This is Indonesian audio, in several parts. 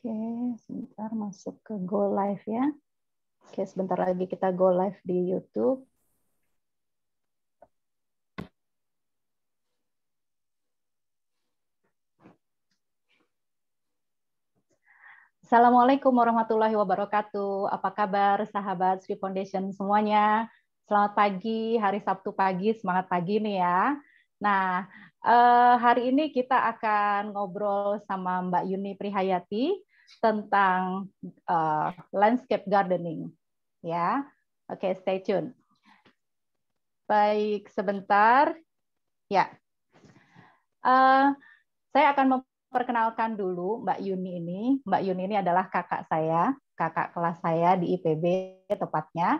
Oke, sebentar masuk ke Go Live ya. Oke, sebentar lagi kita Go Live di YouTube. Assalamualaikum warahmatullahi wabarakatuh. Apa kabar sahabat Sri Foundation semuanya? Selamat pagi, hari Sabtu pagi, semangat pagi nih ya. Nah, hari ini kita akan ngobrol sama Mbak Yuni Prihayati tentang landscape gardening. Ya, oke, stay tune. Baik, sebentar. Ya, saya akan memperkenalkan dulu Mbak Yuni ini. Mbak Yuni ini adalah kakak saya, kakak kelas saya di IPB tepatnya.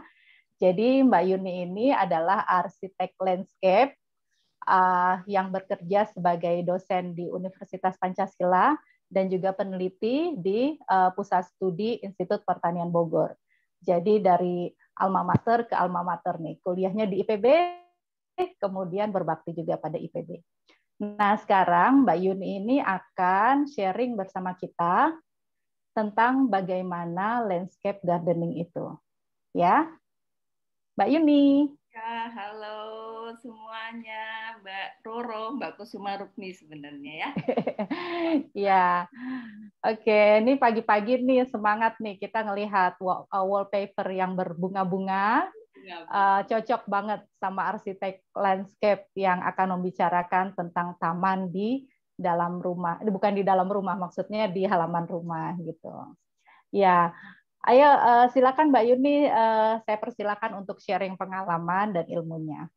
Jadi Mbak Yuni ini adalah arsitek landscape yang bekerja sebagai dosen di Universitas Pancasila dan juga peneliti di Pusat Studi Institut Pertanian Bogor. Jadi dari alma mater ke alma mater nih, kuliahnya di IPB, kemudian berbakti juga pada IPB. Nah, sekarang Mbak Yuni ini akan sharing bersama kita tentang bagaimana landscape gardening itu. Ya, Mbak Yuni. Ya, halo semuanya, Mbak Roro, Mbak Kusuma Rukmi sebenarnya ya. Ya, oke. Ini pagi-pagi nih semangat nih kita ngelihat wallpaper yang berbunga-bunga. Cocok banget sama arsitek landscape yang akan membicarakan tentang taman di dalam rumah, bukan di dalam rumah, maksudnya di halaman rumah gitu. Ya, ayo silakan Mbak Yuni, saya persilakan untuk sharing pengalaman dan ilmunya.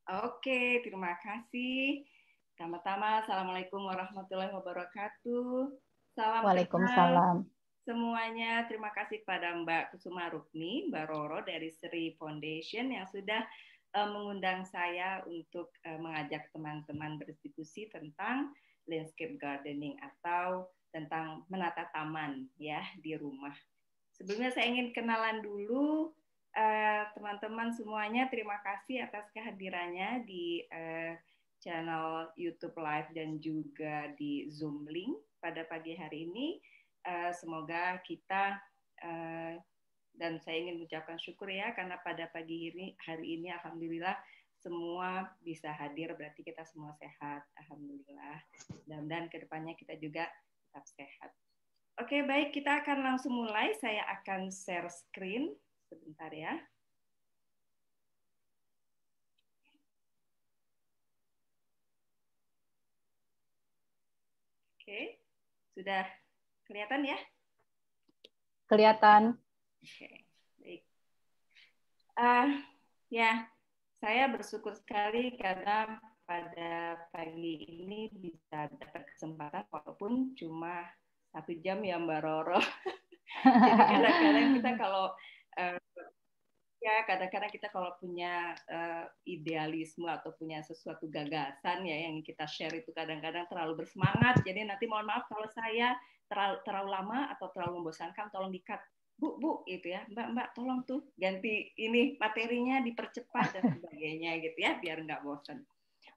Oke, terima kasih. Pertama-tama, Assalamualaikum warahmatullahi wabarakatuh. Salam kenal Waalaikumsalam. semuanya. Terima kasih kepada Mbak Kusuma Rukmi, Mbak Roro dari Sri Foundation yang sudah mengundang saya untuk mengajak teman-teman berdiskusi tentang landscape gardening atau tentang menata taman ya di rumah. Sebelumnya saya ingin kenalan dulu teman-teman semuanya. Terima kasih atas kehadirannya di channel YouTube Live dan juga di Zoom Link pada pagi hari ini. Semoga kita dan saya ingin mengucapkan syukur ya karena pada pagi hari ini alhamdulillah semua bisa hadir, berarti kita semua sehat, alhamdulillah. Dan kedepannya kita juga tetap sehat. Oke, baik, kita akan langsung mulai. Saya akan share screen sebentar ya. Oke, sudah kelihatan ya? Kelihatan. Oke, baik. Ya, saya bersyukur sekali karena pada pagi ini bisa dapat kesempatan walaupun cuma 1 jam ya Mbak Roro. Jadi kadang-kadang kita kalau kadang-kadang kita kalau punya idealisme atau punya sesuatu gagasan ya yang kita share itu kadang-kadang terlalu bersemangat. Jadi nanti mohon maaf kalau saya terlalu lama atau terlalu membosankan, tolong di-cut. Bu, itu ya, Mbak, tolong tuh ganti ini materinya dipercepat dan sebagainya gitu ya, biar nggak bosan.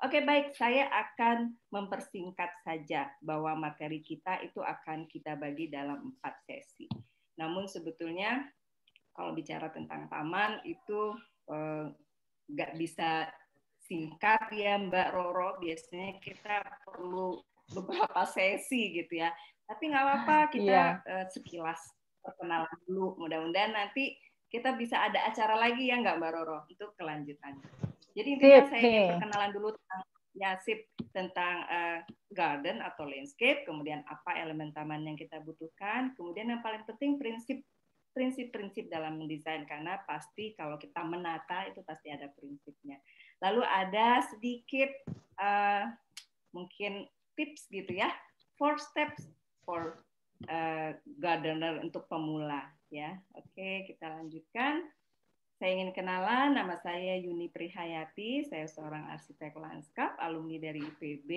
Oke, baik, saya akan mempersingkat saja bahwa materi kita itu akan kita bagi dalam 4 sesi. Namun sebetulnya kalau bicara tentang taman itu nggak bisa singkat ya Mbak Roro, biasanya kita perlu beberapa sesi gitu ya. Tapi nggak apa-apa, kita sekilas perkenalan dulu. Mudah-mudahan nanti kita bisa ada acara lagi ya nggak Mbak Roro untuk kelanjutannya. Jadi intinya saya ingin perkenalan dulu tentang garden atau landscape, kemudian apa elemen taman yang kita butuhkan, kemudian yang paling penting prinsip-prinsip dalam mendesain, karena pasti kalau kita menata itu pasti ada prinsipnya. Lalu ada sedikit mungkin tips gitu ya, 4 steps for gardener untuk pemula ya. Oke, kita lanjutkan. Saya ingin kenalan, nama saya Yuni Prihayati, saya seorang arsitek lanskap, alumni dari IPB.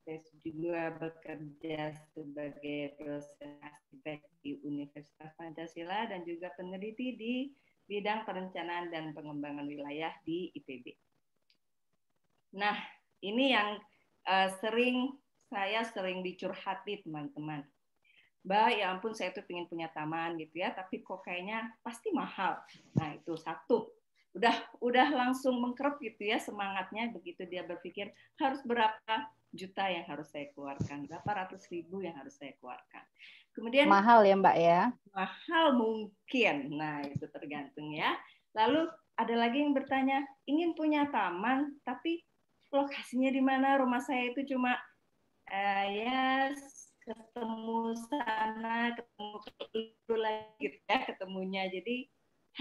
Saya juga bekerja sebagai dosen arsitek di Universitas Pancasila dan juga peneliti di bidang perencanaan dan pengembangan wilayah di IPB. Nah, ini yang saya sering dicurhati teman-teman. Mbak, ya ampun saya tuh pengen punya taman gitu ya, tapi kok kayaknya pasti mahal. Nah itu satu, udah langsung mengkerep gitu ya semangatnya begitu dia berpikir harus berapa juta yang harus saya keluarkan, berapa ratus ribu yang harus saya keluarkan. Kemudian Mahal ya Mbak ya? mahal mungkin, nah itu tergantung ya. Lalu ada lagi yang bertanya, ingin punya taman, tapi lokasinya di mana? Rumah saya itu cuma ya ketemu sana, ketemu itu lagi gitu ya ketemunya. Jadi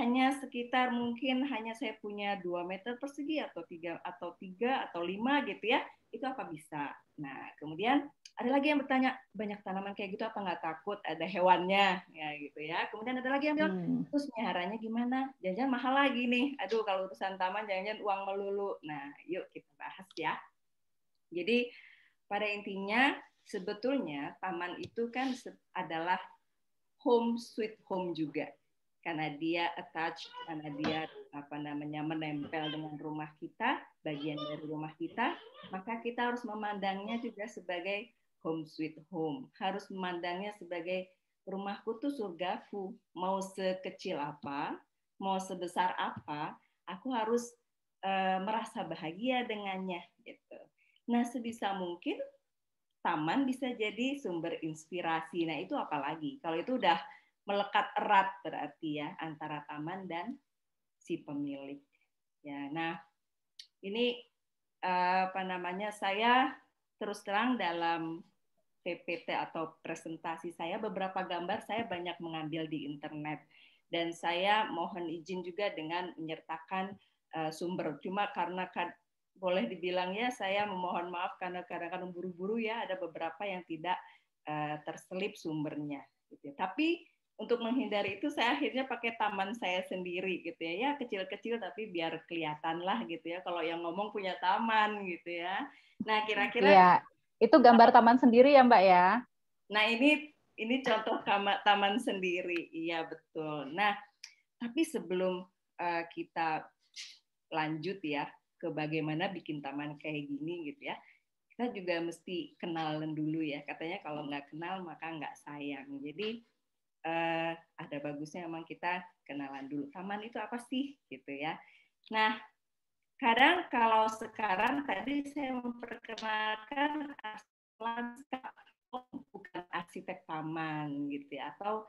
hanya sekitar mungkin hanya saya punya 2 meter persegi atau 3 atau 5 gitu ya. Itu apa bisa? Nah, kemudian ada lagi yang bertanya, banyak tanaman kayak gitu apa nggak takut ada hewannya ya gitu ya. Kemudian ada lagi yang bilang, terus meliharanya gimana? Jangan-jangan mahal lagi nih. Aduh, kalau urusan taman jangan-jangan uang melulu. Nah, yuk kita bahas ya. Jadi pada intinya sebetulnya taman itu kan adalah home sweet home juga karena dia attach, karena dia menempel dengan rumah kita, bagian dari rumah kita, maka kita harus memandangnya juga sebagai home sweet home, harus memandangnya sebagai rumahku tuh surgaku, mau sekecil apa, mau sebesar apa, aku harus merasa bahagia dengannya gitu. Nah, sebisa mungkin taman bisa jadi sumber inspirasi. Nah, itu apalagi kalau itu udah melekat erat berarti ya antara taman dan si pemilik. Ya, nah ini saya terus terang dalam PPT atau presentasi saya beberapa gambar saya banyak mengambil di internet dan saya mohon izin juga dengan menyertakan sumber. Cuma karena boleh dibilang ya saya memohon maaf karena kadang-kadang buru-buru ya ada beberapa yang tidak terselip sumbernya gitu. Tapi untuk menghindari itu saya akhirnya pakai taman saya sendiri gitu ya. Ya kecil-kecil tapi biar kelihatan lah gitu ya kalau yang ngomong punya taman gitu ya. Nah, kira-kira Iya, itu gambar taman sendiri ya Mbak ya? Nah, ini contoh taman sendiri. Iya, betul. Nah, tapi sebelum kita lanjut ya ke bagaimana bikin taman kayak gini gitu ya, kita juga mesti kenalan dulu ya. Katanya kalau nggak kenal maka nggak sayang. Jadi ada bagusnya memang kita kenalan dulu. Taman itu apa sih gitu ya. Nah, kadang kalau sekarang tadi saya memperkenalkan lanskap, bukan arsitek taman gitu ya, atau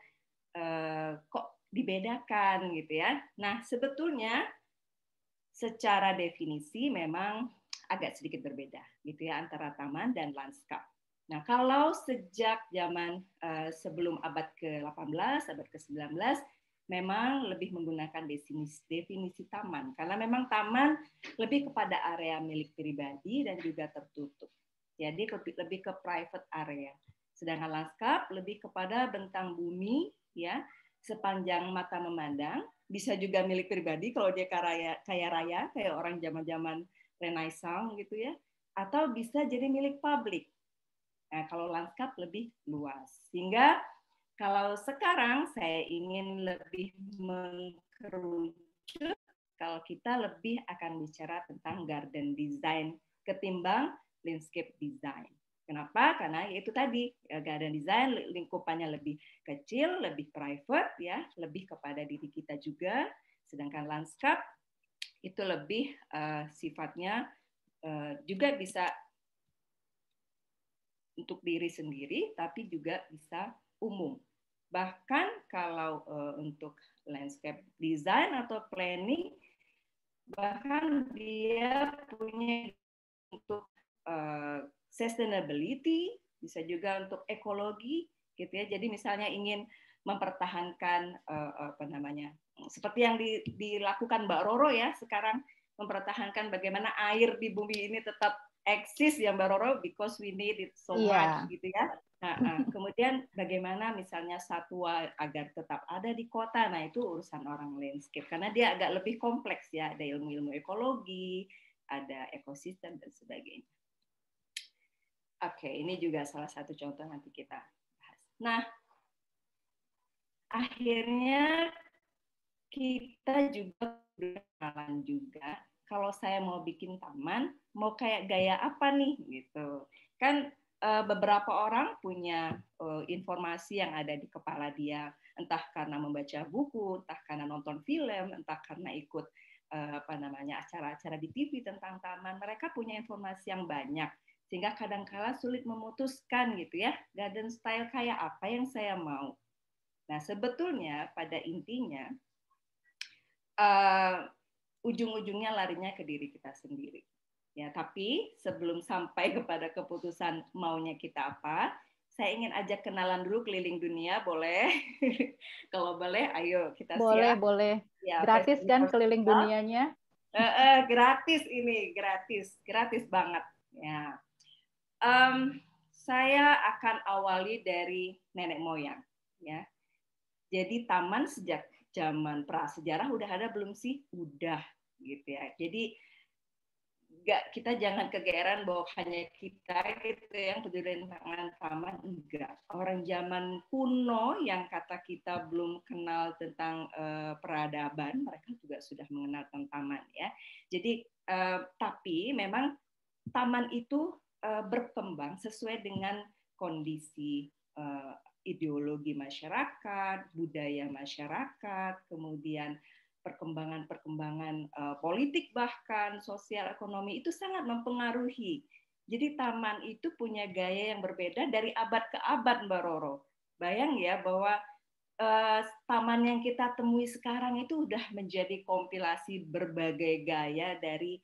kok dibedakan gitu ya. Nah, sebetulnya secara definisi memang agak sedikit berbeda gitu ya antara taman dan lanskap. Nah, kalau sejak zaman sebelum abad ke-18, abad ke-19 memang lebih menggunakan definisi taman karena memang taman lebih kepada area milik pribadi dan juga tertutup. Jadi lebih ke private area. Sedangkan lanskap lebih kepada bentang bumi ya, sepanjang mata memandang, bisa juga milik pribadi kalau dia kaya raya kayak orang zaman-zaman Renaissance gitu ya, atau bisa jadi milik publik. Nah, kalau lanskap lebih luas. Sehingga kalau sekarang saya ingin lebih mengkerucut, kalau kita lebih akan bicara tentang garden design ketimbang landscape design. Kenapa? Karena itu tadi garden design lingkupannya lebih kecil, lebih private ya, lebih kepada diri kita juga. Sedangkan landscape itu lebih sifatnya juga bisa untuk diri sendiri, tapi juga bisa umum. Bahkan kalau untuk landscape design atau planning, bahkan dia punya untuk sustainability, bisa juga untuk ekologi, gitu ya. Jadi misalnya ingin mempertahankan seperti yang dilakukan Mbak Roro ya sekarang, mempertahankan bagaimana air di bumi ini tetap eksis ya Mbak Roro, because we need it so much gitu ya. Nah, kemudian bagaimana misalnya satwa agar tetap ada di kota, nah itu urusan orang landscape karena dia agak lebih kompleks ya, ada ilmu-ilmu ekologi, ada ekosistem dan sebagainya. Oke, ini juga salah satu contoh nanti kita bahas. Nah, akhirnya kita juga berkenalan juga. Kalau saya mau bikin taman, mau kayak gaya apa nih gitu. Kan beberapa orang punya informasi yang ada di kepala dia, entah karena membaca buku, entah karena nonton film, entah karena ikut acara-acara di TV tentang taman. Mereka punya informasi yang banyak, sehingga kadang-kala sulit memutuskan gitu ya, garden style kayak apa yang saya mau. Nah, sebetulnya pada intinya ujung-ujungnya larinya ke diri kita sendiri. Ya, tapi sebelum sampai kepada keputusan maunya kita apa, saya ingin ajak kenalan dulu keliling dunia, boleh? Kalau boleh, ayo kita Boleh, siap. boleh. Ya, Gratis kan keliling dunianya? Gratis ini, gratis banget. Ya, saya akan awali dari nenek moyang. Ya, jadi taman sejak zaman prasejarah udah ada belum sih? Udah, gitu ya. Jadi kita jangan kegeeran bahwa hanya kita gitu yang peduli tentang taman, enggak. Orang zaman kuno yang kata kita belum kenal tentang peradaban, mereka juga sudah mengenal tentang taman ya. Jadi tapi memang taman itu berkembang sesuai dengan kondisi ideologi masyarakat, budaya masyarakat, kemudian perkembangan politik bahkan sosial ekonomi itu sangat mempengaruhi. Jadi taman itu punya gaya yang berbeda dari abad ke abad, Mbak Roro. Bayang ya bahwa taman yang kita temui sekarang itu udah menjadi kompilasi berbagai gaya dari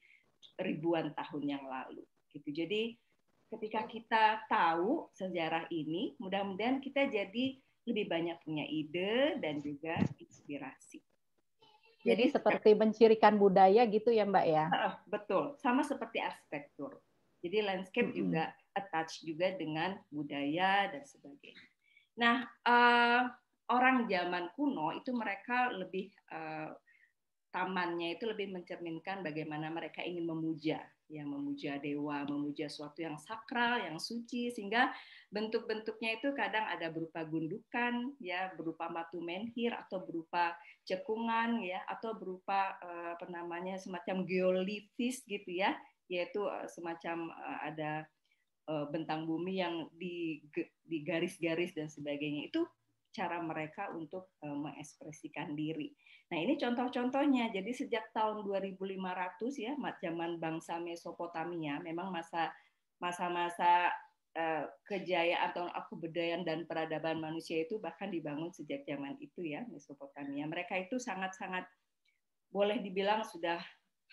ribuan tahun yang lalu. Gitu. Jadi ketika kita tahu sejarah ini, mudah-mudahan kita jadi lebih banyak punya ide dan juga inspirasi. Jadi seperti mencirikan budaya gitu ya Mbak ya? Betul, sama seperti arsitektur. Jadi landscape juga attach juga dengan budaya dan sebagainya. Nah, orang zaman kuno itu mereka lebih tamannya itu lebih mencerminkan bagaimana mereka ingin memuja, ya memuja dewa, memuja sesuatu yang sakral, yang suci, sehingga bentuk-bentuknya itu kadang ada berupa gundukan, ya berupa batu menhir atau berupa cekungan, ya atau berupa semacam geolifis gitu ya, yaitu semacam ada bentang bumi yang di garis-garis dan sebagainya. Itu cara mereka untuk mengekspresikan diri. Nah, ini contoh-contohnya. Jadi sejak tahun 2500 ya, zaman bangsa Mesopotamia, memang masa-masa kejayaan atau kebudayaan dan peradaban manusia itu bahkan dibangun sejak zaman itu ya, Mesopotamia. Mereka itu sangat-sangat boleh dibilang sudah,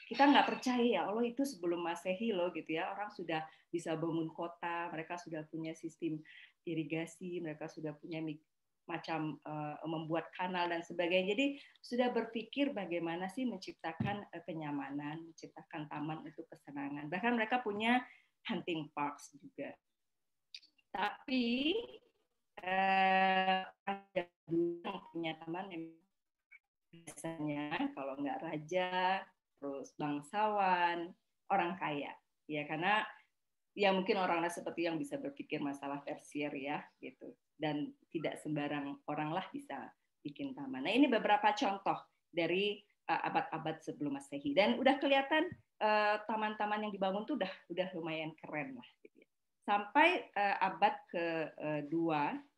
kita nggak percaya ya Allah itu sebelum Masehi loh gitu ya, orang sudah bisa bangun kota, mereka sudah punya sistem irigasi, mereka sudah punya macam membuat kanal dan sebagainya. Jadi sudah berpikir bagaimana sih menciptakan kenyamanan, menciptakan taman untuk kesenangan. Bahkan mereka punya hunting parks juga. Tapi ada dulu yang punya taman yang biasanya kalau nggak raja, terus bangsawan, orang kaya. Ya karena ya mungkin orang-orang seperti yang bisa berpikir masalah tersier ya gitu, dan tidak sembarang orang lah bisa bikin taman. Nah ini beberapa contoh dari abad-abad sebelum Masehi, dan udah kelihatan taman-taman yang dibangun tuh udah lumayan keren lah gitu ya. Sampai abad ke-2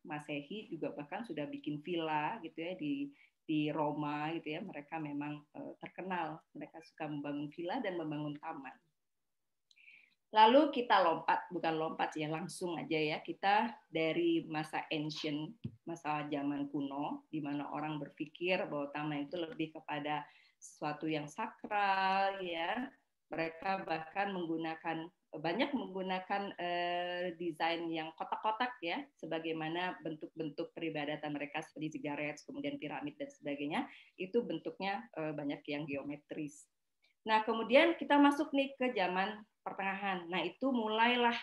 Masehi juga bahkan sudah bikin villa gitu ya di Roma gitu ya. Mereka memang terkenal, mereka suka membangun villa dan membangun taman. Lalu kita bukan lompat ya, langsung aja ya, kita dari masa ancient, masa zaman kuno, di mana orang berpikir bahwa taman itu lebih kepada sesuatu yang sakral ya. Mereka bahkan banyak menggunakan desain yang kotak-kotak ya, sebagaimana bentuk-bentuk peribadatan mereka seperti zigaret, kemudian piramid dan sebagainya, itu bentuknya banyak yang geometris. Nah, kemudian kita masuk nih ke zaman pertengahan. Nah, itu mulailah,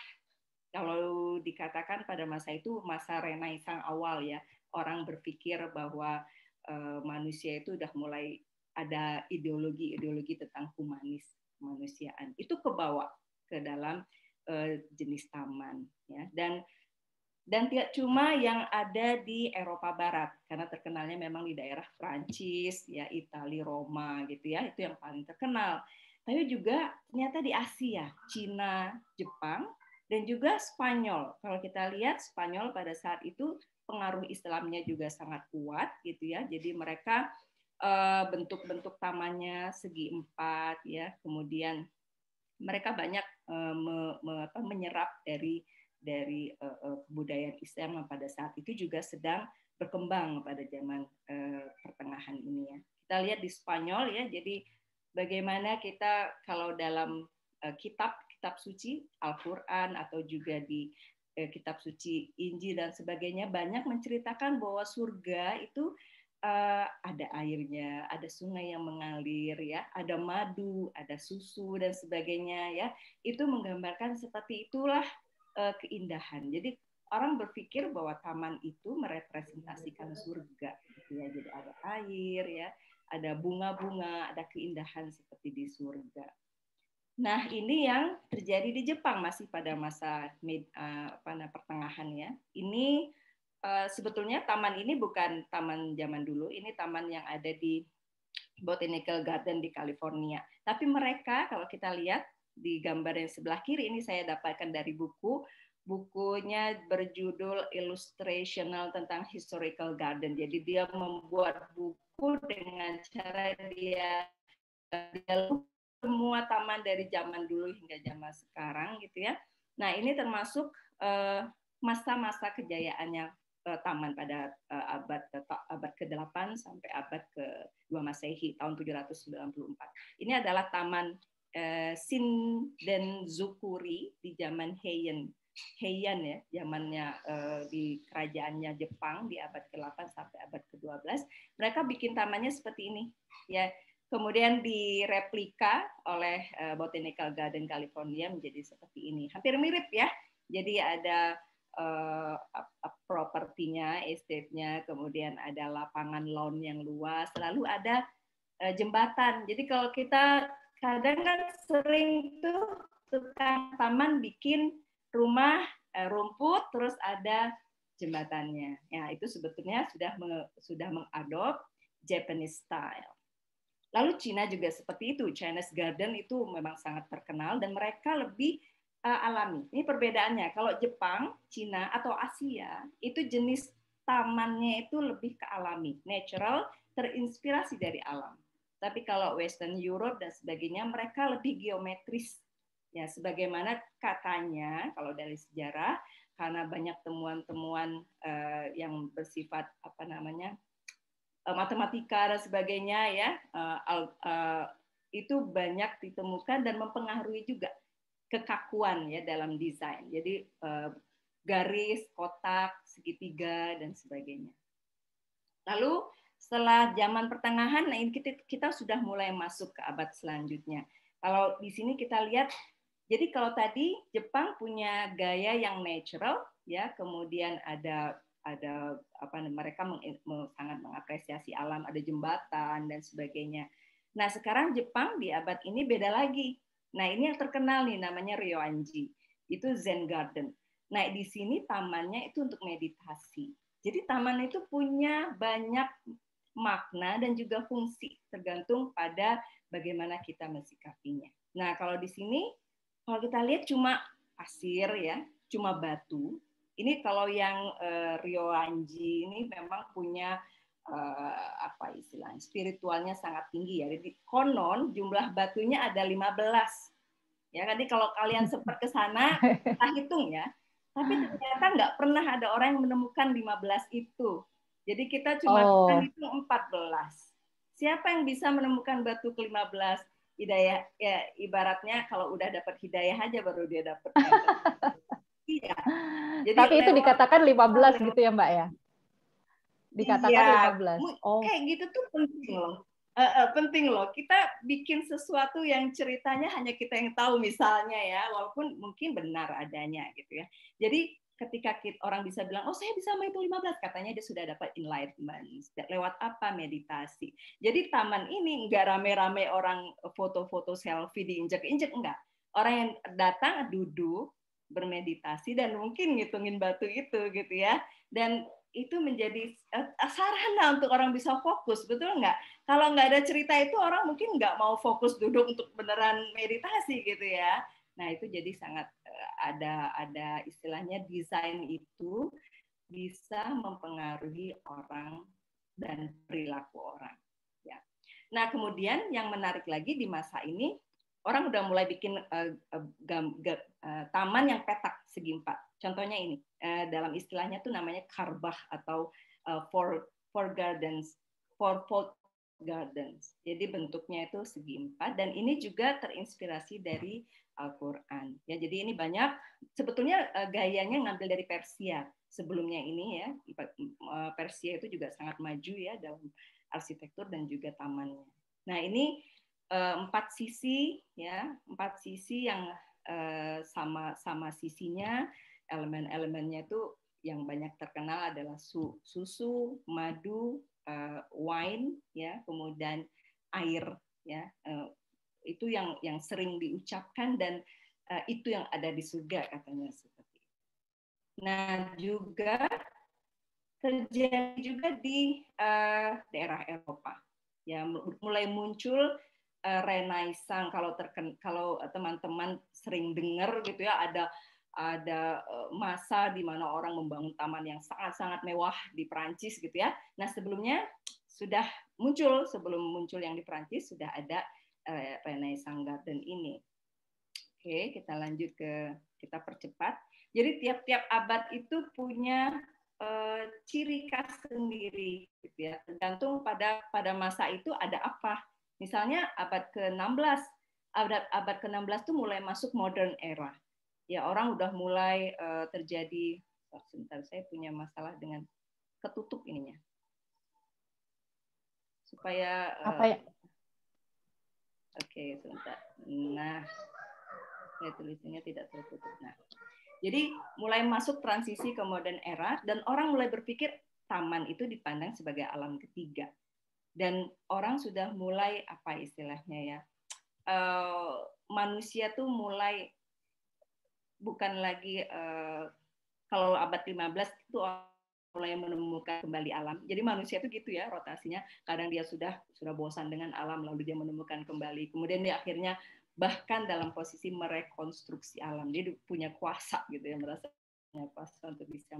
kalau dikatakan pada masa itu masa Renaissance awal ya. Orang berpikir bahwa manusia itu udah mulai ada ideologi tentang humanis kemanusiaan. Itu kebawa ke dalam jenis taman ya. Dan tidak cuma yang ada di Eropa Barat, karena terkenalnya memang di daerah Prancis, ya Italia, Roma gitu ya, itu yang paling terkenal. Tapi juga ternyata di Asia, Cina, Jepang, Dan juga Spanyol. Kalau kita lihat Spanyol pada saat itu pengaruh Islamnya juga sangat kuat gitu ya. Jadi mereka bentuk-bentuk tamannya segi empat ya. Kemudian mereka banyak menyerap dari kebudayaan Islam yang pada saat itu juga sedang berkembang pada zaman pertengahan ini ya. Kita lihat di Spanyol ya. Jadi bagaimana kita kalau dalam kitab suci Al-Quran atau juga di kitab suci Injil dan sebagainya banyak menceritakan bahwa surga itu ada airnya, ada sungai yang mengalir ya, ada madu, ada susu dan sebagainya ya. Itu menggambarkan seperti itulah keindahan. Jadi orang berpikir bahwa taman itu merepresentasikan surga gitu ya. Jadi ada air ya, ada bunga-bunga, ada keindahan seperti di surga. Nah, ini yang terjadi di Jepang masih pada masa pertengahan ya. Ini sebetulnya taman ini bukan taman zaman dulu, ini taman yang ada di Botanical Garden di California. Tapi mereka, kalau kita lihat di gambar yang sebelah kiri, ini saya dapatkan dari bukunya berjudul Illustrational tentang Historical Garden. Jadi dia membuat buku dengan cara dia semua taman dari zaman dulu hingga zaman sekarang gitu ya. Nah, ini termasuk masa-masa kejayaannya taman pada abad ke-8 sampai abad ke-2 Masehi tahun 794. Ini adalah taman Shindenzukuri di zaman Heian ya, zamannya di kerajaannya Jepang di abad ke-8 sampai abad ke-12. Mereka bikin tamannya seperti ini ya. Kemudian direplika oleh Botanical Garden California menjadi seperti ini. Hampir mirip ya. Jadi ada propertinya, estate-nya, kemudian ada lapangan lawn yang luas, lalu ada jembatan. Jadi kalau kita kadang kan sering tuh tukang taman bikin rumah rumput, terus ada jembatannya. Ya, itu sebetulnya sudah mengadop Japanese style. Lalu Cina juga seperti itu. Chinese Garden itu memang sangat terkenal dan mereka lebih alami. Ini perbedaannya. Kalau Jepang, Cina atau Asia itu jenis tamannya itu lebih ke alami, natural, terinspirasi dari alam. Tapi kalau Western Europe dan sebagainya mereka lebih geometris. Ya, sebagaimana katanya kalau dari sejarah karena banyak temuan-temuan yang bersifat matematika dan sebagainya ya, itu banyak ditemukan dan mempengaruhi juga kekakuan ya dalam desain. Jadi garis, kotak, segitiga dan sebagainya. Lalu setelah zaman pertengahan, nah ini kita sudah mulai masuk ke abad selanjutnya. Kalau di sini kita lihat, jadi kalau tadi Jepang punya gaya yang natural ya, kemudian ada mereka sangat mengapresiasi alam, ada jembatan dan sebagainya. Nah, sekarang Jepang di abad ini beda lagi. Nah, ini yang terkenal nih namanya Ryoanji. Itu Zen Garden. Nah, di sini tamannya itu untuk meditasi. Jadi taman itu punya banyak makna dan juga fungsi tergantung pada bagaimana kita mensikapinya. Nah, kalau di sini kalau kita lihat cuma pasir ya, cuma batu. Ini kalau yang Ryoanji ini memang punya spiritualnya sangat tinggi ya. Jadi konon jumlah batunya ada 15. Ya, jadi kalau kalian sempat ke sana, kita hitung ya. Tapi ternyata nggak pernah ada orang yang menemukan 15 itu. Jadi kita cuma hitung 14. Siapa yang bisa menemukan batu ke-15? Hidayah ya, ibaratnya kalau udah dapat hidayah aja baru dia dapat. Iya. Jadi tapi itu dikatakan 15 gitu ya Mbak ya? Dikatakan 15. Kayak gitu tuh penting loh. Penting loh. Kita bikin sesuatu yang ceritanya hanya kita yang tahu misalnya ya, walaupun mungkin benar adanya gitu ya. Jadi ketika orang bisa bilang, oh saya bisa menghitung 15, katanya dia sudah dapat enlightenment. Lewat apa? Meditasi. Jadi taman ini nggak rame-rame orang foto-foto selfie diinjek-injek, enggak. Orang yang datang duduk, bermeditasi, dan mungkin ngitungin batu itu gitu ya. Dan itu menjadi sarana untuk orang bisa fokus, betul nggak? Kalau nggak ada cerita itu orang mungkin nggak mau fokus duduk untuk beneran meditasi gitu ya. Nah itu jadi sangat ada istilahnya desain itu bisa mempengaruhi orang dan perilaku orang. Ya. Nah, kemudian yang menarik lagi di masa ini, orang udah mulai bikin taman yang petak segi 4. Contohnya ini, dalam istilahnya tuh namanya karbah atau four gardens, fourfold gardens. Jadi bentuknya itu segi 4 dan ini juga terinspirasi dari Al-Quran. Ya, jadi ini banyak sebetulnya gayanya ngambil dari Persia. Sebelumnya ini ya, Persia itu juga sangat maju ya dalam arsitektur dan juga tamannya. Nah, ini 4 sisi ya, 4 sisi yang sama sisinya, elemen-elemennya itu yang banyak terkenal adalah susu, madu, wine ya, kemudian air ya. Itu yang sering diucapkan dan itu yang ada di surga katanya seperti itu. Nah, juga terjadi juga di daerah Eropa. Ya, mulai muncul Renaissance. Kalau teman-teman sering dengar gitu ya, ada masa di mana orang membangun taman yang sangat-sangat mewah di Perancis gitu ya. Nah, sebelumnya sudah muncul, sebelum muncul yang di Perancis sudah ada Renaissance Garden ini. Oke, kita lanjut kita percepat. Jadi tiap-tiap abad itu punya ciri khas sendiri, gitu ya. Tergantung pada masa itu ada apa. Misalnya abad ke-16, abad ke-16 itu mulai masuk modern era. Ya, orang udah mulai terjadi. Sebentar, saya punya masalah dengan ketutup ininya. Supaya apa ya? Oke, sebentar. Nah, saya tulisannya tidak tertutup. Nah, jadi mulai masuk transisi ke modern era dan orang mulai berpikir taman itu dipandang sebagai alam ketiga. Dan orang sudah mulai apa istilahnya ya? Manusia tuh mulai bukan lagi kalau abad 15 itu mulai menemukan kembali alam. Jadi manusia itu gitu ya rotasinya. Kadang dia sudah bosan dengan alam lalu dia menemukan kembali. Kemudian dia akhirnya bahkan dalam posisi merekonstruksi alam. Dia punya kuasa gitu ya, merasa punya kuasa untuk bisa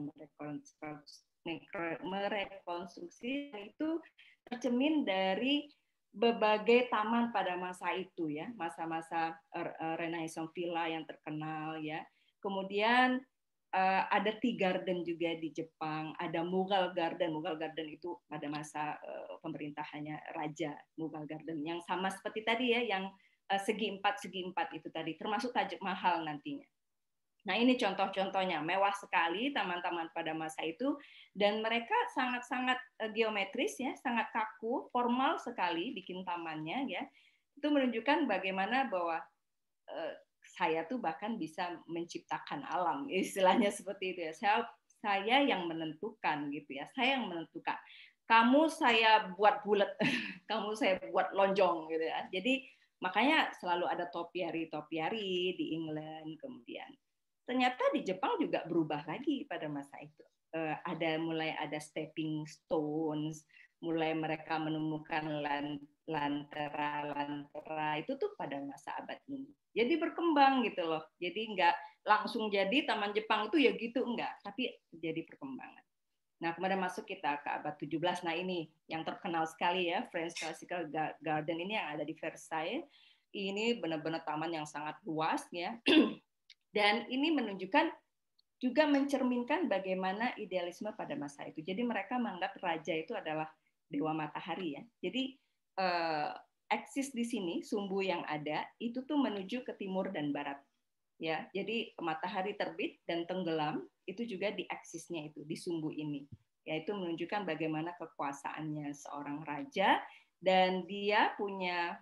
merekonstruksi. Itu tercermin dari berbagai taman pada masa itu ya, masa-masa Renaissance Villa yang terkenal ya. Kemudian ada Tea Garden juga di Jepang, ada Mughal Garden. Mughal Garden itu pada masa pemerintahannya Raja Mughal Garden yang sama seperti tadi ya, yang segi empat itu tadi, termasuk Taj Mahal nantinya. Nah, ini contoh-contohnya, mewah sekali taman-taman pada masa itu, dan mereka sangat-sangat geometris ya, sangat kaku, formal sekali bikin tamannya ya. Itu menunjukkan bagaimana bahwa saya tuh bahkan bisa menciptakan alam, istilahnya seperti itu ya. Saya yang menentukan gitu ya. Saya yang menentukan. Kamu saya buat bulat, kamu saya buat lonjong gitu ya. Jadi makanya selalu ada topiari di England, kemudian ternyata di Jepang juga berubah lagi pada masa itu. Mulai ada stepping stones, mulai mereka menemukan lantera itu tuh pada masa abad ini. Jadi berkembang gitu loh. Jadi nggak langsung jadi taman Jepang itu ya gitu, enggak. Tapi jadi perkembangan. Nah, kemudian masuk kita ke abad 17. Nah, ini yang terkenal sekali ya, French Classical Garden ini yang ada di Versailles. Ini benar-benar taman yang sangat luas ya. Dan ini menunjukkan juga mencerminkan bagaimana idealisme pada masa itu. Jadi mereka menganggap raja itu adalah dewa matahari ya. Jadi eksis di sini sumbu yang ada itu tuh menuju ke timur dan barat ya. Jadi matahari terbit dan tenggelam itu juga di eksisnya itu di sumbu ini, yaitu menunjukkan bagaimana kekuasaannya seorang raja dan dia punya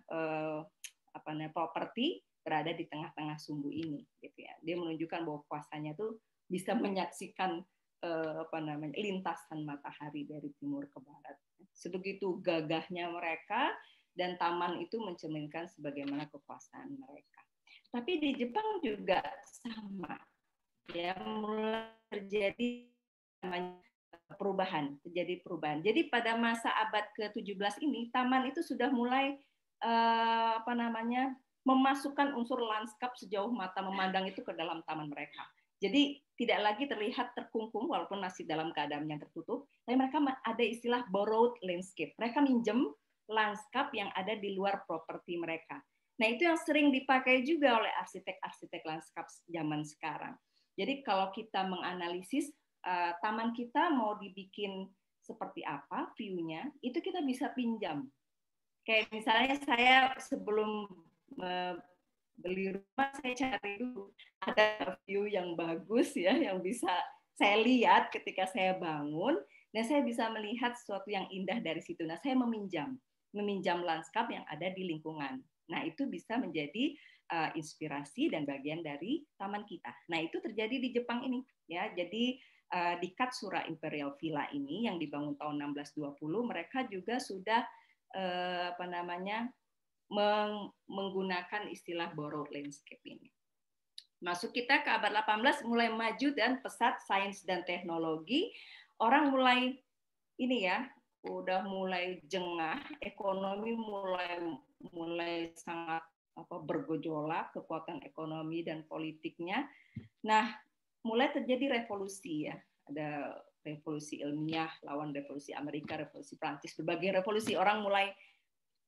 properti berada di tengah-tengah sumbu ini gitu ya. Dia menunjukkan bahwa kuasanya tuh bisa menyaksikan lintasan matahari dari timur ke barat. Sebegitu gagahnya mereka, dan taman itu mencerminkan sebagaimana kekuasaan mereka. Tapi di Jepang juga sama, ya, mulai terjadi perubahan. Jadi pada masa abad ke-17 ini, taman itu sudah mulai memasukkan unsur lanskap sejauh mata memandang itu ke dalam taman mereka. Jadi tidak lagi terlihat terkungkung walaupun masih dalam keadaan yang tertutup, tapi mereka ada istilah borrowed landscape. Mereka minjem lanskap yang ada di luar properti mereka. Nah, itu yang sering dipakai juga oleh arsitek-arsitek lanskap zaman sekarang. Jadi kalau kita menganalisis taman kita mau dibikin seperti apa view-nya, itu kita bisa pinjam. Kayak misalnya saya sebelum beli rumah, saya cari dulu ada view yang bagus ya, yang bisa saya lihat ketika saya bangun, dan saya bisa melihat sesuatu yang indah dari situ. Nah, saya meminjam lanskap yang ada di lingkungan. Nah, itu bisa menjadi inspirasi dan bagian dari taman kita. Nah, itu terjadi di Jepang ini ya. Jadi di Katsura Imperial Villa ini yang dibangun tahun 1620, mereka juga sudah menggunakan istilah borrowed landscape ini. Masuk kita ke abad 18, mulai maju dan pesat sains dan teknologi, orang mulai ini ya, udah mulai jengah, ekonomi mulai sangat bergejolak, kekuatan ekonomi dan politiknya. Nah, mulai terjadi revolusi ya, ada revolusi ilmiah lawan revolusi Amerika, revolusi Prancis, berbagai revolusi, orang mulai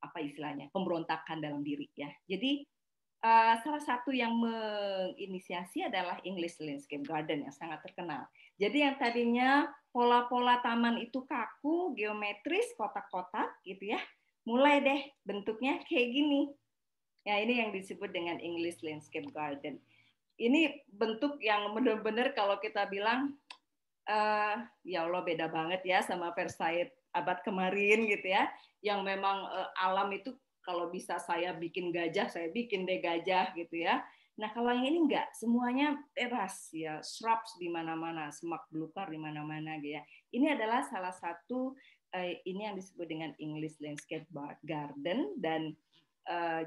apa istilahnya, pemberontakan dalam diri ya. Jadi salah satu yang menginisiasi adalah English Landscape Garden yang sangat terkenal. Jadi yang tadinya pola-pola taman itu kaku, geometris, kotak-kotak gitu ya, mulai deh bentuknya kayak gini. Ya, ini yang disebut dengan English Landscape Garden. Ini bentuk yang benar-benar kalau kita bilang ya Allah beda banget ya sama Versailles abad kemarin gitu ya, yang memang alam itu kalau bisa saya bikin gajah, saya bikin deh gajah gitu ya. Nah, kalau yang ini enggak, semuanya bebas ya, shrubs di mana-mana, semak belukar di mana-mana gitu ya. Ini adalah salah satu ini yang disebut dengan English Landscape Garden, dan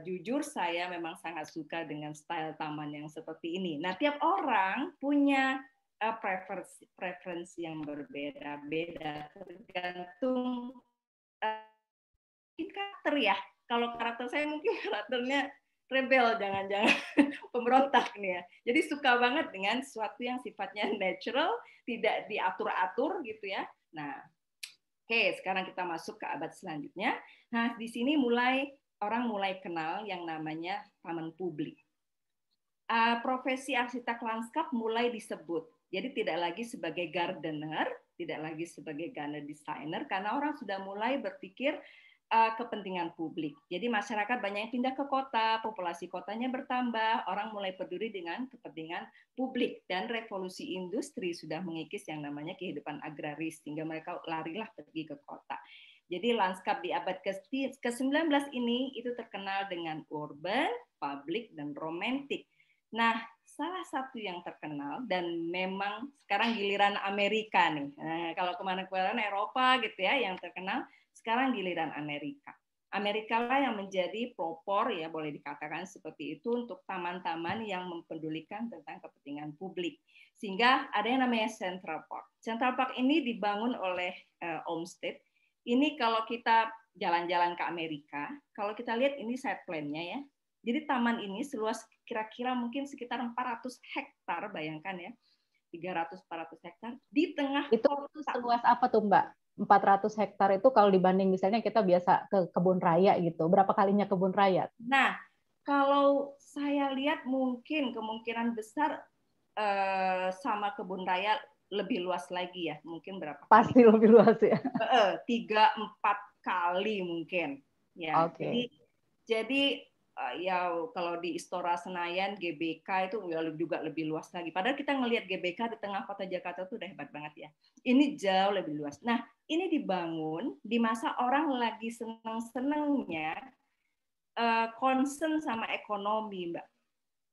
jujur saya memang sangat suka dengan style taman yang seperti ini. Nah, tiap orang punya preferensi yang berbeda-beda tergantung karakter ya. Kalau karakter saya mungkin karakternya rebel, jangan-jangan pemberontak nih ya. Jadi suka banget dengan sesuatu yang sifatnya natural, tidak diatur-atur gitu ya. Nah, oke, sekarang kita masuk ke abad selanjutnya. Nah, di sini orang mulai kenal yang namanya taman publik. Profesi arsitek lanskap mulai disebut. Jadi tidak lagi sebagai gardener, tidak lagi sebagai garden designer, karena orang sudah mulai berpikir kepentingan publik. Jadi masyarakat banyak yang pindah ke kota, populasi kotanya bertambah, orang mulai peduli dengan kepentingan publik, dan revolusi industri sudah mengikis yang namanya kehidupan agraris, sehingga mereka larilah pergi ke kota. Jadi lanskap di abad ke-19 ini itu terkenal dengan urban, public, dan romantik. Nah, salah satu yang terkenal, dan memang sekarang giliran Amerika nih. Nah, kalau kemana-mana Eropa gitu ya yang terkenal, sekarang giliran Amerika. Amerika lah yang menjadi pelopor ya, boleh dikatakan seperti itu, untuk taman-taman yang mempedulikan tentang kepentingan publik. Sehingga ada yang namanya Central Park. Central Park ini dibangun oleh Olmsted. Ini kalau kita jalan-jalan ke Amerika, kalau kita lihat ini side plan-nya ya. Jadi taman ini seluas kira-kira mungkin sekitar 400 hektar, bayangkan ya. 300-400 hektar di tengah itu kota. Seluas apa tuh Mbak? 400 hektar itu kalau dibanding misalnya kita biasa ke kebun raya gitu, berapa kalinya kebun raya? Nah, kalau saya lihat mungkin kemungkinan besar sama kebun raya lebih luas lagi ya, mungkin berapa kali? Pasti lebih luas ya. 3-4 kali mungkin. Ya, Oke. jadi ya kalau di Istora Senayan GBK itu juga lebih luas lagi. Padahal kita ngelihat GBK di tengah kota Jakarta itu udah hebat banget ya. Ini jauh lebih luas. Nah, ini dibangun di masa orang lagi seneng-senengnya concern sama ekonomi, Mbak.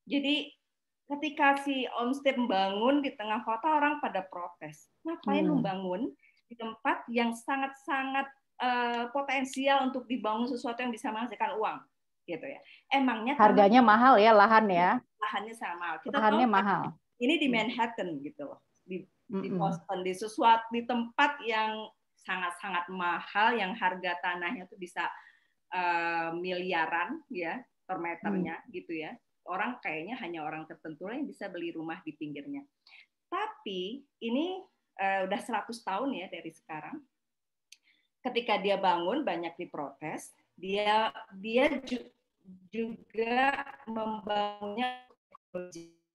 Jadi ketika si Olmsted membangun di tengah kota, orang pada protes. Ngapain membangun di tempat yang sangat-sangat potensial untuk dibangun sesuatu yang bisa menghasilkan uang? Gitu ya. Emangnya harganya mahal ya lahan ya. Lahannya sama. Kita lahannya tahu mahal. Ini di Manhattan gitu loh. Di Boston, di tempat yang sangat-sangat mahal, yang harga tanahnya tuh bisa miliaran ya. per meternya gitu ya. Orang kayaknya hanya orang tertentu yang bisa beli rumah di pinggirnya. Tapi ini udah 100 tahun ya dari sekarang. Ketika dia bangun banyak diprotes. Dia juga membangunnya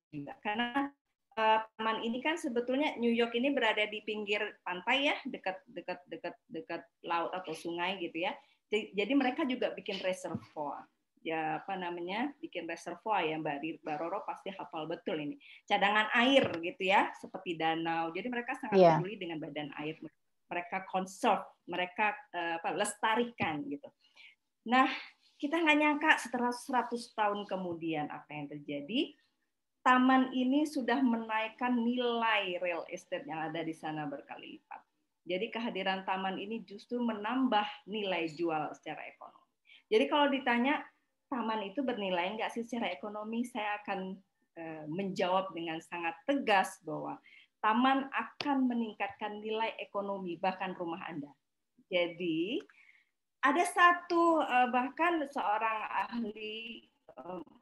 juga karena taman ini kan sebetulnya New York ini berada di pinggir pantai ya, dekat laut atau sungai gitu ya. Jadi mereka juga bikin reservoir. Ya apa namanya? Bikin reservoir ya Mbak Roro pasti hafal betul ini. Cadangan air gitu ya, seperti danau. Jadi mereka sangat peduli dengan badan air. Mereka conserve, mereka lestarikan gitu. Nah, kita nggak nyangka setelah 100 tahun kemudian apa yang terjadi? Taman ini sudah menaikkan nilai real estate yang ada di sana berkali lipat. Jadi kehadiran taman ini justru menambah nilai jual secara ekonomi. Jadi kalau ditanya taman itu bernilai nggak sih secara ekonomi, saya akan menjawab dengan sangat tegas bahwa taman akan meningkatkan nilai ekonomi bahkan rumah Anda. Jadi ada satu bahkan seorang ahli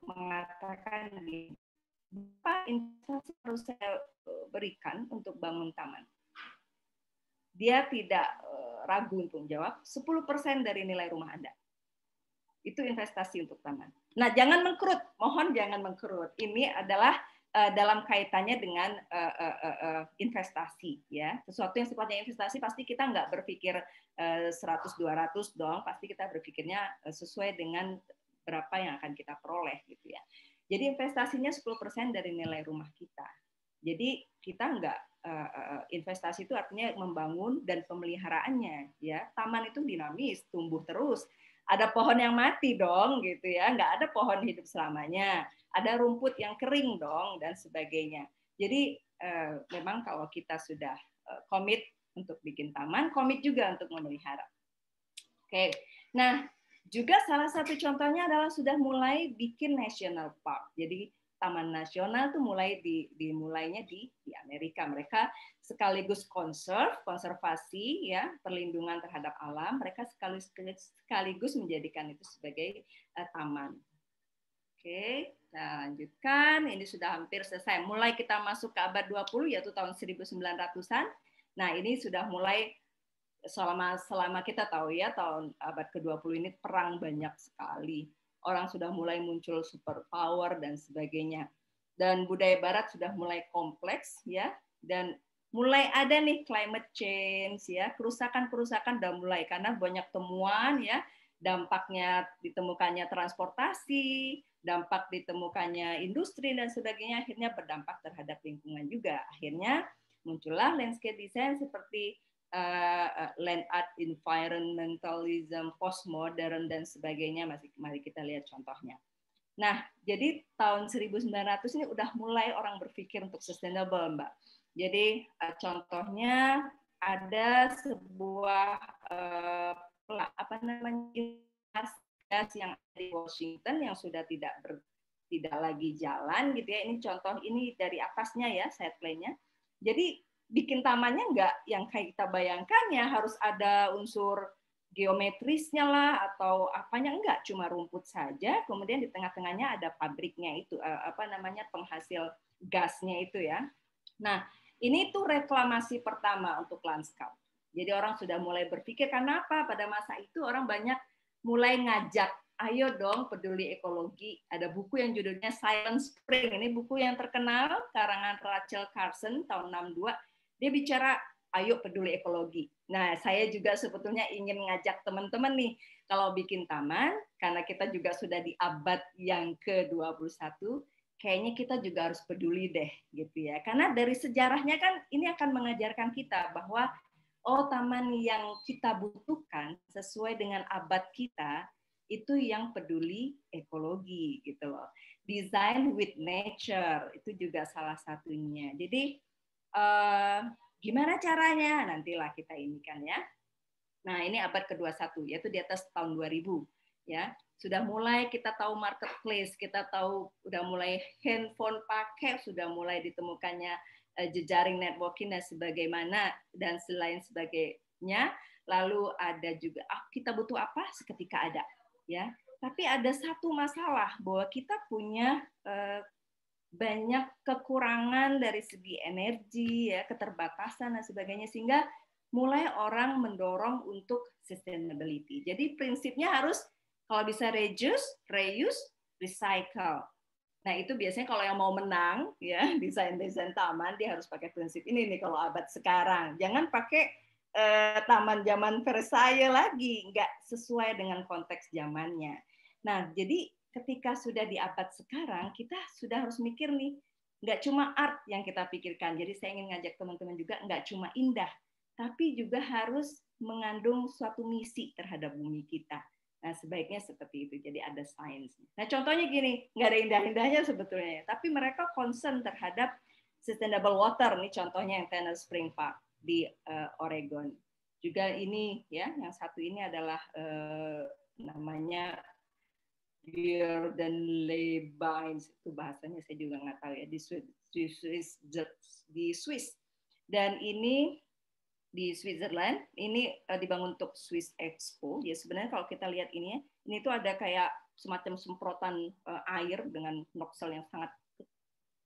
mengatakan apa investasi harus saya berikan untuk bangun taman? Dia tidak ragu untuk menjawab 10% dari nilai rumah Anda. Itu investasi untuk taman. Nah, jangan mengkerut, mohon jangan mengkerut. Ini adalah dalam kaitannya dengan investasi ya. Sesuatu yang sifatnya investasi pasti kita nggak berpikir 100-200 dong, pasti kita berpikirnya sesuai dengan berapa yang akan kita peroleh gitu ya. Jadi investasinya 10% dari nilai rumah kita. Jadi kita nggak investasi itu artinya membangun dan pemeliharaannya ya. Taman itu dinamis, tumbuh terus. Ada pohon yang mati dong gitu ya, nggak ada pohon hidup selamanya. Ada rumput yang kering dong dan sebagainya. Jadi memang kalau kita sudah komit untuk bikin taman, komit juga untuk memelihara. Oke, nah juga salah satu contohnya adalah sudah mulai bikin national park. Jadi taman nasional tuh mulai dimulainya di Amerika. Mereka sekaligus konservasi ya, perlindungan terhadap alam, mereka sekaligus menjadikan itu sebagai taman. Oke, kita lanjutkan. Ini sudah hampir selesai. Mulai kita masuk ke abad 20 yaitu tahun 1900-an. Nah, ini sudah mulai selama kita tahu ya tahun abad ke-20 ini perang banyak sekali. Orang sudah mulai muncul superpower dan sebagainya. Dan budaya barat sudah mulai kompleks ya, dan mulai ada nih climate change ya, kerusakan-kerusakan udah mulai karena banyak temuan ya, dampaknya ditemukannya transportasi, dampak ditemukannya industri dan sebagainya, akhirnya berdampak terhadap lingkungan juga. Akhirnya muncullah landscape design seperti land art, environmentalism, postmodern dan sebagainya. Mari kita lihat contohnya. Nah, jadi tahun 1900 ini udah mulai orang berpikir untuk sustainable, Mbak. Jadi contohnya ada sebuah yang ada di Washington yang sudah tidak lagi jalan gitu ya. Ini contoh ini dari atasnya ya, side plan-nya. Jadi bikin tamannya nggak yang kayak kita bayangkan ya harus ada unsur geometrisnya lah atau apanya, enggak, cuma rumput saja, kemudian di tengah-tengahnya ada pabriknya itu penghasil gasnya itu ya. Nah, ini tuh reklamasi pertama untuk lanskap. Jadi orang sudah mulai berpikir, karena apa? Pada masa itu orang banyak mulai ngajak, ayo dong peduli ekologi. Ada buku yang judulnya Silent Spring. Ini buku yang terkenal, karangan Rachel Carson tahun 62. Dia bicara, ayo peduli ekologi. Nah, saya juga sebetulnya ingin ngajak teman-teman nih, kalau bikin taman, karena kita juga sudah di abad yang ke-21, kayaknya kita juga harus peduli deh, gitu ya. Karena dari sejarahnya kan ini akan mengajarkan kita bahwa, oh, taman yang kita butuhkan sesuai dengan abad kita, itu yang peduli ekologi, gitu loh. Design with nature, itu juga salah satunya. Jadi, gimana caranya? Nantilah kita ini kan ya. Nah, ini abad ke-21, yaitu di atas tahun 2000. Ya, sudah mulai kita tahu marketplace, kita tahu udah mulai handphone pakai, sudah mulai ditemukannya jejaring networking dan sebagaimana dan selain sebagainya. Lalu ada juga kita butuh apa? Seketika ada, ya. Tapi ada satu masalah bahwa kita punya banyak kekurangan dari segi energi, ya, keterbatasan dan sebagainya, sehingga mulai orang mendorong untuk sustainability. Jadi prinsipnya harus kalau bisa reduce, reuse, recycle. Nah, itu biasanya kalau yang mau menang, ya, desain-desain taman, dia harus pakai prinsip ini nih kalau abad sekarang. Jangan pakai taman zaman Versailles lagi, nggak sesuai dengan konteks zamannya. Nah, jadi ketika sudah di abad sekarang, kita sudah harus mikir nih, nggak cuma art yang kita pikirkan. Jadi saya ingin ngajak teman-teman juga, nggak cuma indah, tapi juga harus mengandung suatu misi terhadap bumi kita. Nah, sebaiknya seperti itu. Jadi ada sainsnya. Nah, contohnya gini, nggak ada indah-indahnya sebetulnya, tapi mereka concern terhadap sustainable water. Nih contohnya yang Tanner Spring Park di Oregon. Juga ini, ya, yang satu ini adalah namanya Girdenleibines, itu bahasanya saya juga nggak tahu ya, di Swiss. Dan ini di Switzerland, ini dibangun untuk Swiss Expo. Ya sebenarnya kalau kita lihat ini tuh ada kayak semacam semprotan air dengan nozzle yang sangat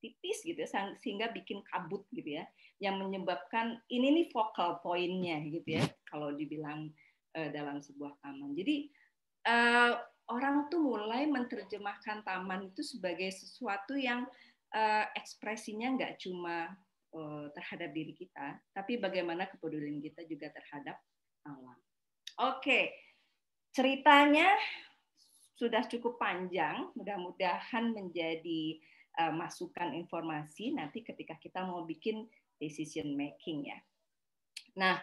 tipis gitu ya, sehingga bikin kabut gitu ya, yang menyebabkan ini nih focal point-nya gitu ya, kalau dibilang dalam sebuah taman. Jadi orang tuh mulai menerjemahkan taman itu sebagai sesuatu yang ekspresinya nggak cuma terhadap diri kita, tapi bagaimana kepedulian kita juga terhadap alam. Oke, ceritanya sudah cukup panjang, mudah-mudahan menjadi masukan informasi nanti ketika kita mau bikin decision making ya. Nah,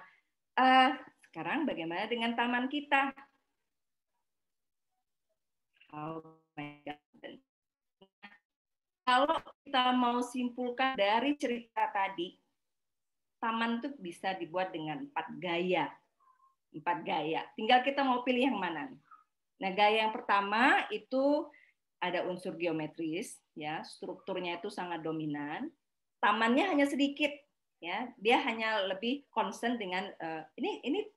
sekarang bagaimana dengan taman kita? Kalau kita mau simpulkan dari cerita tadi, taman itu bisa dibuat dengan 4 gaya. 4 gaya. Tinggal kita mau pilih yang mana. Nah, gaya yang pertama itu ada unsur geometris, ya, strukturnya itu sangat dominan. Tamannya hanya sedikit, ya, dia hanya lebih concern dengan ini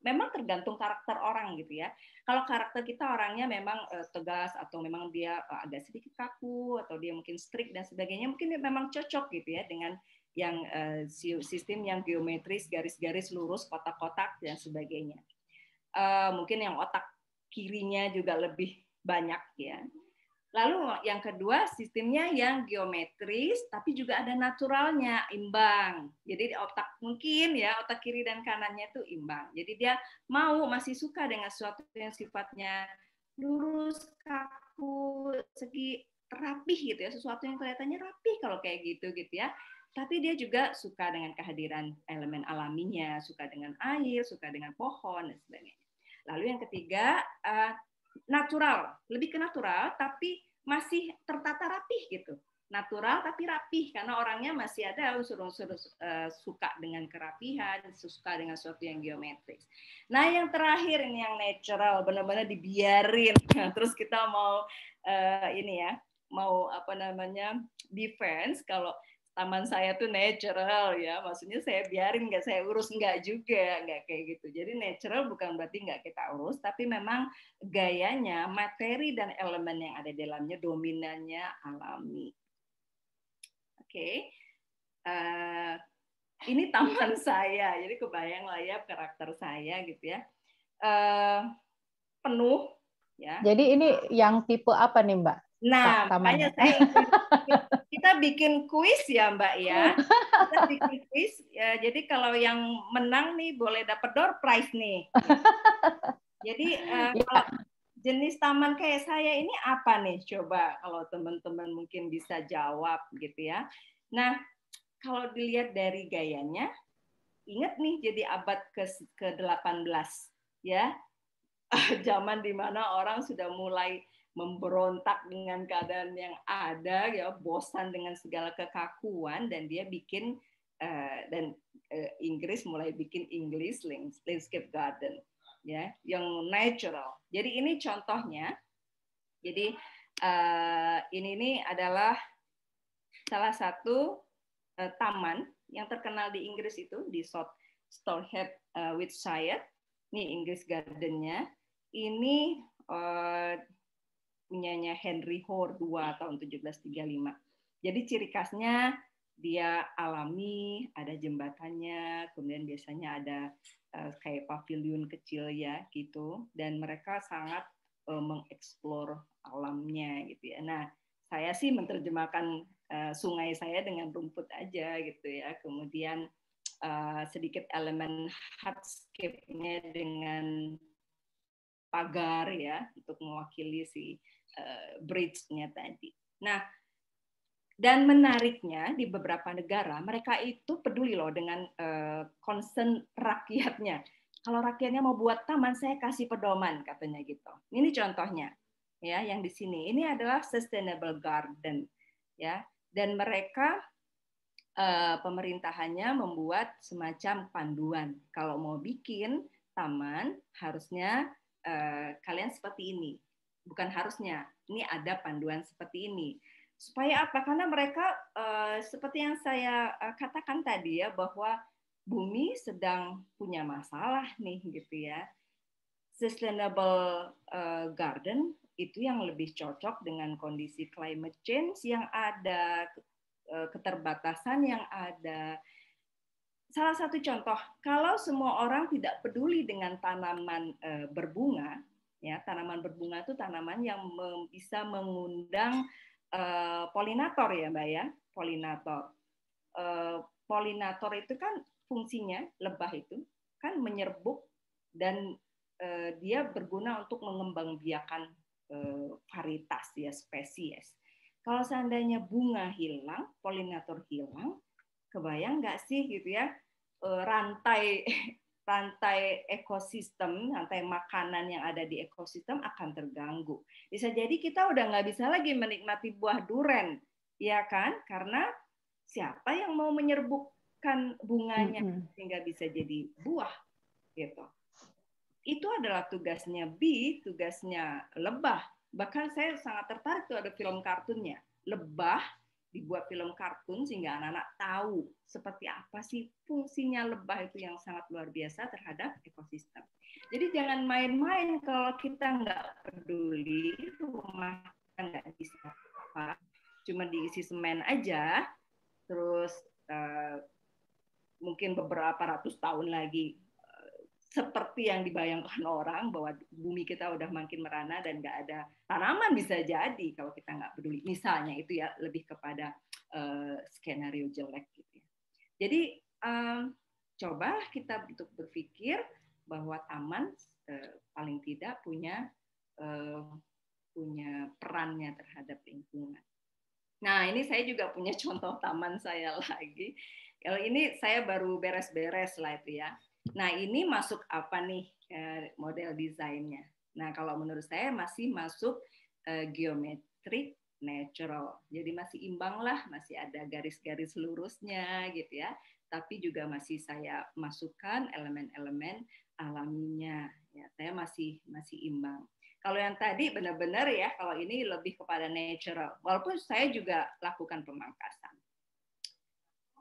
memang tergantung karakter orang gitu ya. Kalau karakter kita orangnya memang tegas atau memang dia agak sedikit kaku atau dia mungkin strict dan sebagainya, mungkin dia memang cocok gitu ya dengan yang sistem yang geometris, garis-garis lurus, kotak-kotak dan sebagainya. Mungkin yang otak kirinya juga lebih banyak ya. Lalu yang kedua sistemnya yang geometris tapi juga ada naturalnya, imbang. Jadi otak mungkin ya otak kiri dan kanannya itu imbang. Jadi dia masih suka dengan sesuatu yang sifatnya lurus, kaku, segi rapih gitu ya, sesuatu yang kelihatannya rapih kalau kayak gitu ya. Tapi dia juga suka dengan kehadiran elemen alaminya, suka dengan air, suka dengan pohon dan sebagainya. Lalu yang ketiga natural, lebih ke natural tapi masih tertata rapih gitu. Natural tapi rapih karena orangnya masih ada unsur-unsur suka dengan kerapihan, suka dengan sesuatu yang geometris. Nah, yang terakhir ini yang natural, benar-benar dibiarin. Nah, terus kita mau ini ya, mau apa namanya? Defense kalau taman saya tuh natural ya, maksudnya saya biarin, nggak saya urus, nggak juga, nggak kayak gitu. Jadi natural bukan berarti nggak kita urus, tapi memang gayanya, materi dan elemen yang ada di dalamnya dominannya alami. Oke, ini taman saya, jadi kebayang lah ya karakter saya gitu ya, penuh ya. Jadi ini yang tipe apa nih Mbak? Nah, makanya kita bikin kuis ya Mbak ya. Kita bikin kuis. Ya, jadi kalau yang menang nih boleh dapat door prize nih. Jadi kalau jenis taman kayak saya ini apa nih? Coba kalau teman-teman mungkin bisa jawab gitu ya. Nah, kalau dilihat dari gayanya, ingat nih jadi abad ke-18 ya. Zaman dimana orang sudah mulai memberontak dengan keadaan yang ada, ya bosan dengan segala kekakuan, dan dia bikin Inggris mulai bikin English landscape garden, ya, yang natural. Jadi ini contohnya. Jadi ini adalah salah satu taman yang terkenal di Inggris itu di South Stourhead, Wiltshire. Ini English Garden-nya. Ini punyanya Henry Hoare II tahun 1735. Jadi ciri khasnya dia alami, ada jembatannya, kemudian biasanya ada kayak pavilion kecil ya gitu, dan mereka sangat mengeksplor alamnya gitu ya. Nah, saya sih menerjemahkan sungai saya dengan rumput aja gitu ya. Kemudian sedikit elemen hardscape-nya dengan pagar ya untuk mewakili si bridge-nya tadi. Nah, dan menariknya di beberapa negara mereka itu peduli loh dengan concern rakyatnya. Kalau rakyatnya mau buat taman, saya kasih pedoman katanya gitu. Ini contohnya ya yang di sini. Ini adalah sustainable garden ya. Dan mereka pemerintahannya membuat semacam panduan. Kalau mau bikin taman harusnya kalian seperti ini. Bukan harusnya, ini ada panduan seperti ini. Supaya apa? Karena mereka seperti yang saya katakan tadi ya, bahwa bumi sedang punya masalah nih gitu ya. Sustainable garden itu yang lebih cocok dengan kondisi climate change yang ada, keterbatasan yang ada. Salah satu contoh, kalau semua orang tidak peduli dengan tanaman berbunga, ya tanaman berbunga itu tanaman yang bisa mengundang polinator ya Mbak ya, polinator. Polinator itu kan fungsinya, lebah itu kan menyerbuk dan dia berguna untuk mengembangbiakan varietas ya, spesies. Kalau seandainya bunga hilang, polinator hilang, kebayang nggak sih gitu ya, rantai ekosistem, rantai makanan yang ada di ekosistem akan terganggu. Bisa jadi kita udah nggak bisa lagi menikmati buah duren, ya kan? Karena siapa yang mau menyerbukkan bunganya sehingga bisa jadi buah, gitu. Itu adalah tugasnya bee, tugasnya lebah. Bahkan saya sangat tertarik tuh ada film kartunnya, lebah dibuat film kartun sehingga anak-anak tahu seperti apa sih fungsinya lebah itu yang sangat luar biasa terhadap ekosistem. Jadi jangan main-main kalau kita nggak peduli, rumah nggak bisa apa, cuma diisi semen aja, terus mungkin beberapa ratus tahun lagi seperti yang dibayangkan orang bahwa bumi kita udah makin merana dan nggak ada tanaman, bisa jadi kalau kita nggak peduli. Misalnya itu ya lebih kepada skenario jelek gitu ya. Jadi cobalah kita untuk berpikir bahwa taman paling tidak punya perannya terhadap lingkungan. Nah, ini saya juga punya contoh taman saya lagi. Kalau ini saya baru beres-beres lah itu ya. Nah, ini masuk apa nih model desainnya? Nah, kalau menurut saya masih masuk geometrik natural. Jadi masih imbang lah, masih ada garis-garis lurusnya gitu ya. Tapi juga masih saya masukkan elemen-elemen alaminya. Ya, saya masih imbang. Kalau yang tadi benar-benar ya, kalau ini lebih kepada natural. Walaupun saya juga lakukan pemangkasan.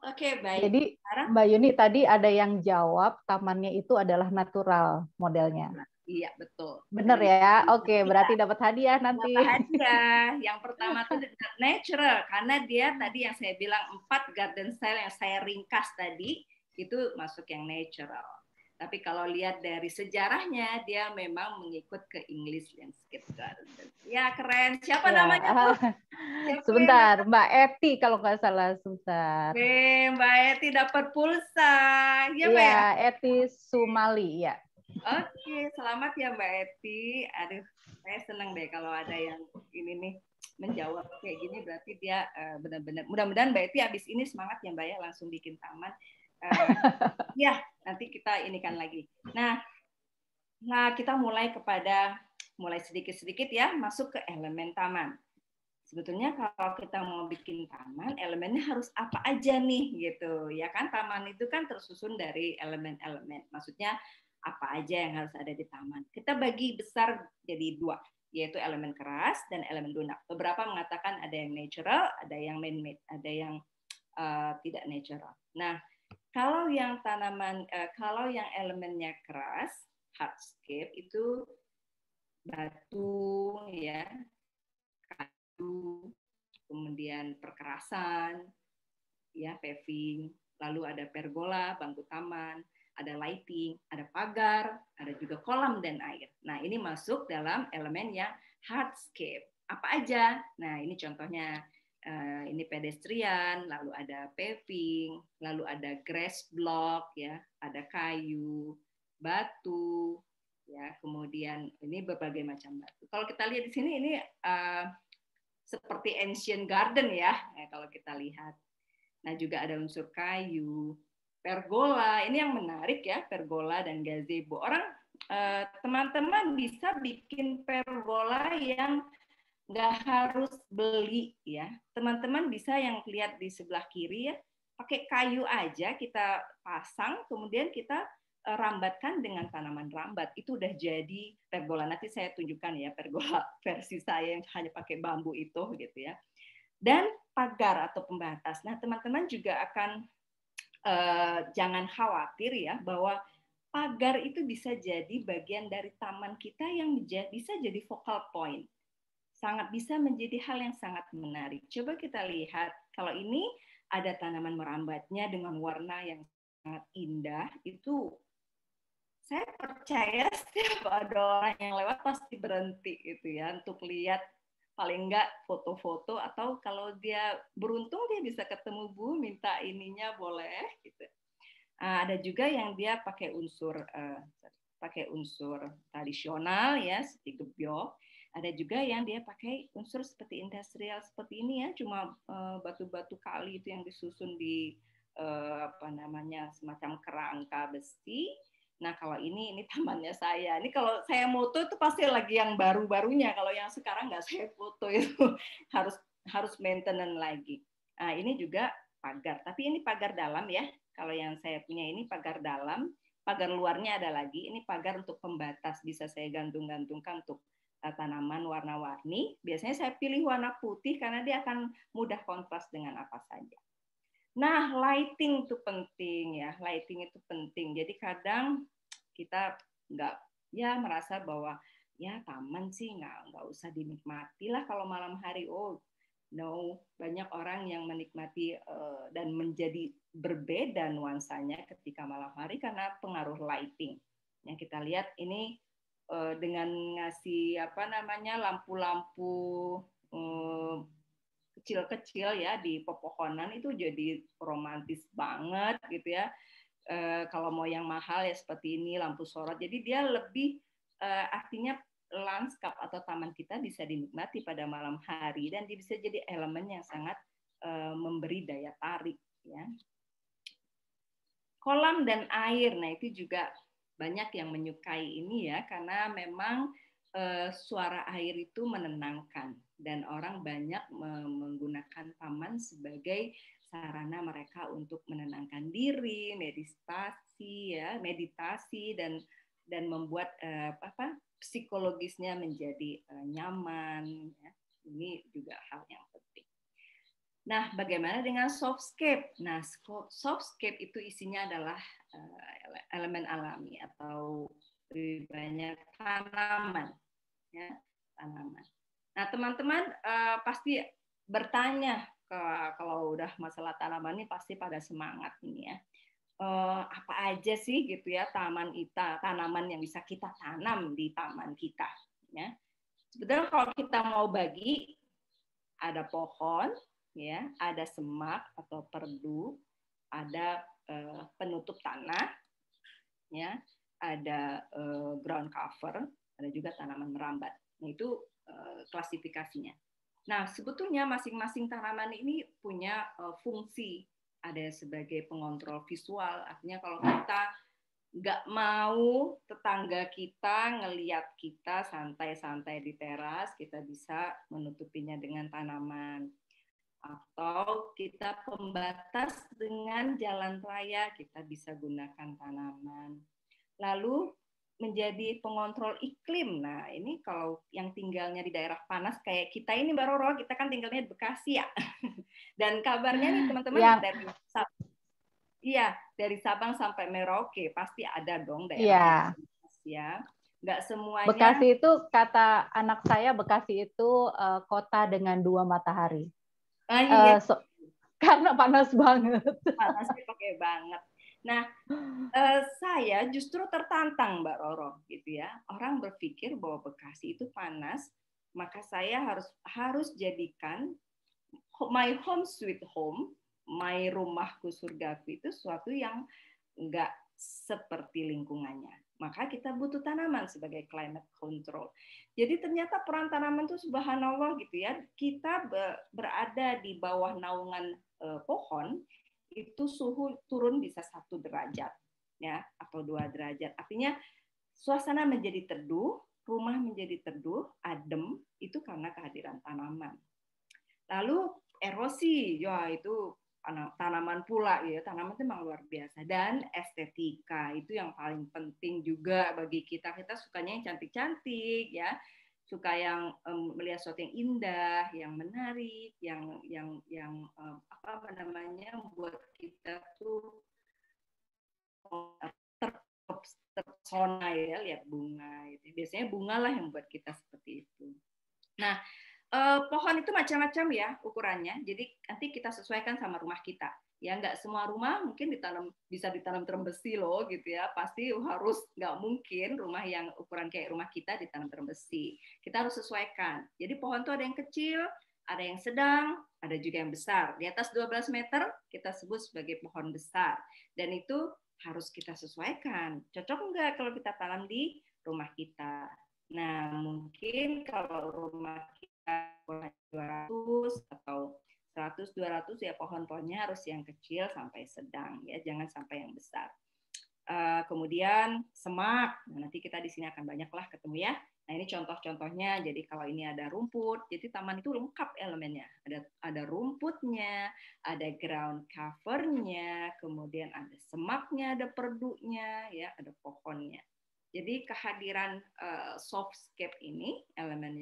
Oke, baik. Jadi Mbak Yuni tadi ada yang jawab tamannya itu adalah natural modelnya. Iya, betul. Benar ya? Oke, berarti dapat hadiah nanti. Dapat hadiah. Yang pertama itu natural, karena dia tadi yang saya bilang 4 garden style yang saya ringkas tadi, itu masuk yang natural. Tapi kalau lihat dari sejarahnya, dia memang mengikut ke English Landscape Garden. Ya, keren. Siapa namanya tuh? Sebentar, Mbak Eti kalau nggak salah, sebentar. Mbak Eti dapat pulsa. Ya, Mbak ya? ya? Eti Sumali, ya. Oke, selamat ya Mbak Eti. Aduh, saya senang deh kalau ada yang ini nih menjawab kayak gini, berarti dia benar-benar. Mudah-mudahan Mbak Eti habis ini semangat ya Mbak ya, langsung bikin taman. Ya, nanti kita inikan lagi. Nah, kita mulai sedikit-sedikit ya, masuk ke elemen taman. Sebetulnya kalau kita mau bikin taman, elemennya harus apa aja nih gitu, ya kan? Taman itu kan tersusun dari elemen-elemen. Maksudnya apa aja yang harus ada di taman. Kita bagi besar jadi 2, yaitu elemen keras dan elemen lunak. Beberapa mengatakan ada yang natural, ada yang man-made, ada yang tidak natural. Nah, kalau yang kalau yang elemennya keras, hardscape itu batu ya, kemudian perkerasan, ya paving, lalu ada pergola, bangku taman, ada lighting, ada pagar, ada juga kolam dan air. Nah, ini masuk dalam elemen yang hardscape. Apa aja? Nah, ini contohnya. Ini pedestrian, lalu ada paving, lalu ada grass block, ya, ada kayu, batu, ya, kemudian ini berbagai macam batu. Kalau kita lihat di sini ini seperti ancient garden ya, kalau kita lihat. Nah, juga ada unsur kayu, pergola. Ini yang menarik ya, pergola dan gazebo. Orang teman-teman bisa bikin pergola yang nggak harus beli ya. Teman-teman bisa yang lihat di sebelah kiri ya, pakai kayu aja kita pasang, kemudian kita rambatkan dengan tanaman rambat. Itu udah jadi pergola. Nanti saya tunjukkan ya pergola versi saya yang hanya pakai bambu itu gitu ya. Dan pagar atau pembatas. Nah, teman-teman juga akan jangan khawatir ya bahwa pagar itu bisa jadi bagian dari taman kita yang bisa jadi focal point. Sangat bisa menjadi hal yang sangat menarik. Coba kita lihat, kalau ini ada tanaman merambatnya dengan warna yang sangat indah, itu saya percaya setiap ada orang yang lewat pasti berhenti gitu ya, untuk lihat paling enggak foto-foto, atau kalau dia beruntung dia bisa ketemu Bu, minta ininya boleh gitu. Ada juga yang dia pakai unsur tradisional ya, seperti gebyok. Ada juga yang dia pakai unsur seperti industrial seperti ini ya, cuma batu-batu kali itu yang disusun di semacam kerangka besi. Nah, kalau ini tamannya saya. Ini kalau saya moto itu pasti lagi yang baru-barunya. Kalau yang sekarang nggak saya foto itu harus maintenance lagi. Nah, ini juga pagar. Tapi ini pagar dalam ya. Kalau yang saya punya ini pagar dalam. Pagar luarnya ada lagi. Ini pagar untuk pembatas. Bisa saya gantung-gantungkan untuk tanaman warna-warni. Biasanya saya pilih warna putih karena dia akan mudah kontras dengan apa saja. Nah, lighting itu penting ya. Lighting itu penting. Jadi kadang kita merasa bahwa ya taman sih nggak usah dinikmati lah kalau malam hari. Oh no, banyak orang yang menikmati dan menjadi berbeda nuansanya ketika malam hari karena pengaruh lighting. Yang kita lihat ini dengan ngasih lampu-lampu kecil-kecil ya di pepohonan, itu jadi romantis banget gitu ya. Kalau mau yang mahal ya seperti ini lampu sorot, jadi dia lebih artinya lanskap atau taman kita bisa dinikmati pada malam hari dan bisa jadi elemen yang sangat memberi daya tarik ya. Kolam dan air, nah itu juga banyak yang menyukai ini ya, karena memang suara air itu menenangkan dan orang banyak menggunakan taman sebagai sarana mereka untuk menenangkan diri, meditasi dan membuat psikologisnya menjadi nyaman ya. Ini juga hal yang penting. Nah, bagaimana dengan softscape? Nah, softscape itu isinya adalah elemen alami atau lebih banyak tanaman. Ya, tanaman. Nah, teman-teman pasti bertanya kalau udah masalah tanaman ini pasti pada semangat ini ya. Apa aja sih gitu ya tanaman yang bisa kita tanam di taman kita ya. Sebetulnya kalau kita mau bagi, ada pohon ya, ada semak atau perdu, ada penutup tanah ya, ada ground cover, ada juga tanaman merambat. Nah, itu klasifikasinya. Nah, sebetulnya masing-masing tanaman ini punya fungsi. Ada sebagai pengontrol visual, artinya kalau kita nggak mau tetangga kita ngelihat kita santai-santai di teras, kita bisa menutupinya dengan tanaman. Atau kita pembatas dengan jalan raya, kita bisa gunakan tanaman. Lalu menjadi pengontrol iklim. Nah, ini kalau yang tinggalnya di daerah panas kayak kita ini, Mbak Roro, kita kan tinggalnya di Bekasi ya. Dan kabarnya nih teman-teman dari Sabang sampai Merauke pasti ada dong daerah panas ya. nggak semuanya. Bekasi itu, kata anak saya, Bekasi itu kota dengan 2 matahari. Iya, Karena panas banget. panasnya pakai banget. Nah, saya justru tertantang, Mbak Roro, gitu ya. Orang berpikir bahwa Bekasi itu panas, maka saya harus jadikan my home sweet home, my rumahku surgaku itu sesuatu yang nggak seperti lingkungannya. Maka kita butuh tanaman sebagai climate control. Jadi ternyata peran tanaman itu subhanallah gitu ya. Kita berada di bawah naungan pohon, itu suhu turun bisa 1 derajat ya, atau 2 derajat. Artinya suasana menjadi teduh, rumah menjadi teduh, adem, itu karena kehadiran tanaman. Lalu erosi, ya itu tanaman pula ya, tanaman itu memang luar biasa. Dan estetika itu yang paling penting juga bagi kita. Kita sukanya yang cantik-cantik ya, suka yang melihat sesuatu yang indah, yang menarik, yang apa namanya, membuat kita tuh terpesona ya, lihat bunga. Biasanya bunga lah yang membuat kita seperti itu. Nah, pohon itu macam-macam ya ukurannya. Jadi nanti kita sesuaikan sama rumah kita. Ya nggak semua rumah mungkin bisa ditanam terem besi loh gitu ya. Pasti harus, nggak mungkin rumah yang ukuran kayak rumah kita ditanam terem besi. Kita harus sesuaikan. Jadi pohon itu ada yang kecil, ada yang sedang, ada juga yang besar. Di atas 12 meter kita sebut sebagai pohon besar. Dan itu harus kita sesuaikan. Cocok nggak kalau kita tanam di rumah kita? Nah, mungkin kalau rumah kita 200 atau 100-200 ya pohon-pohonnya harus yang kecil sampai sedang ya, jangan sampai yang besar. Kemudian semak, nah, nanti kita di sini akan banyaklah ketemu ya. Nah ini contoh-contohnya. Jadi kalau ini ada rumput, jadi taman itu lengkap elemennya. Ada rumputnya, ada ground covernya, kemudian ada semaknya, ada perdunya, ya, ada pohonnya. Jadi kehadiran softscape ini, elemen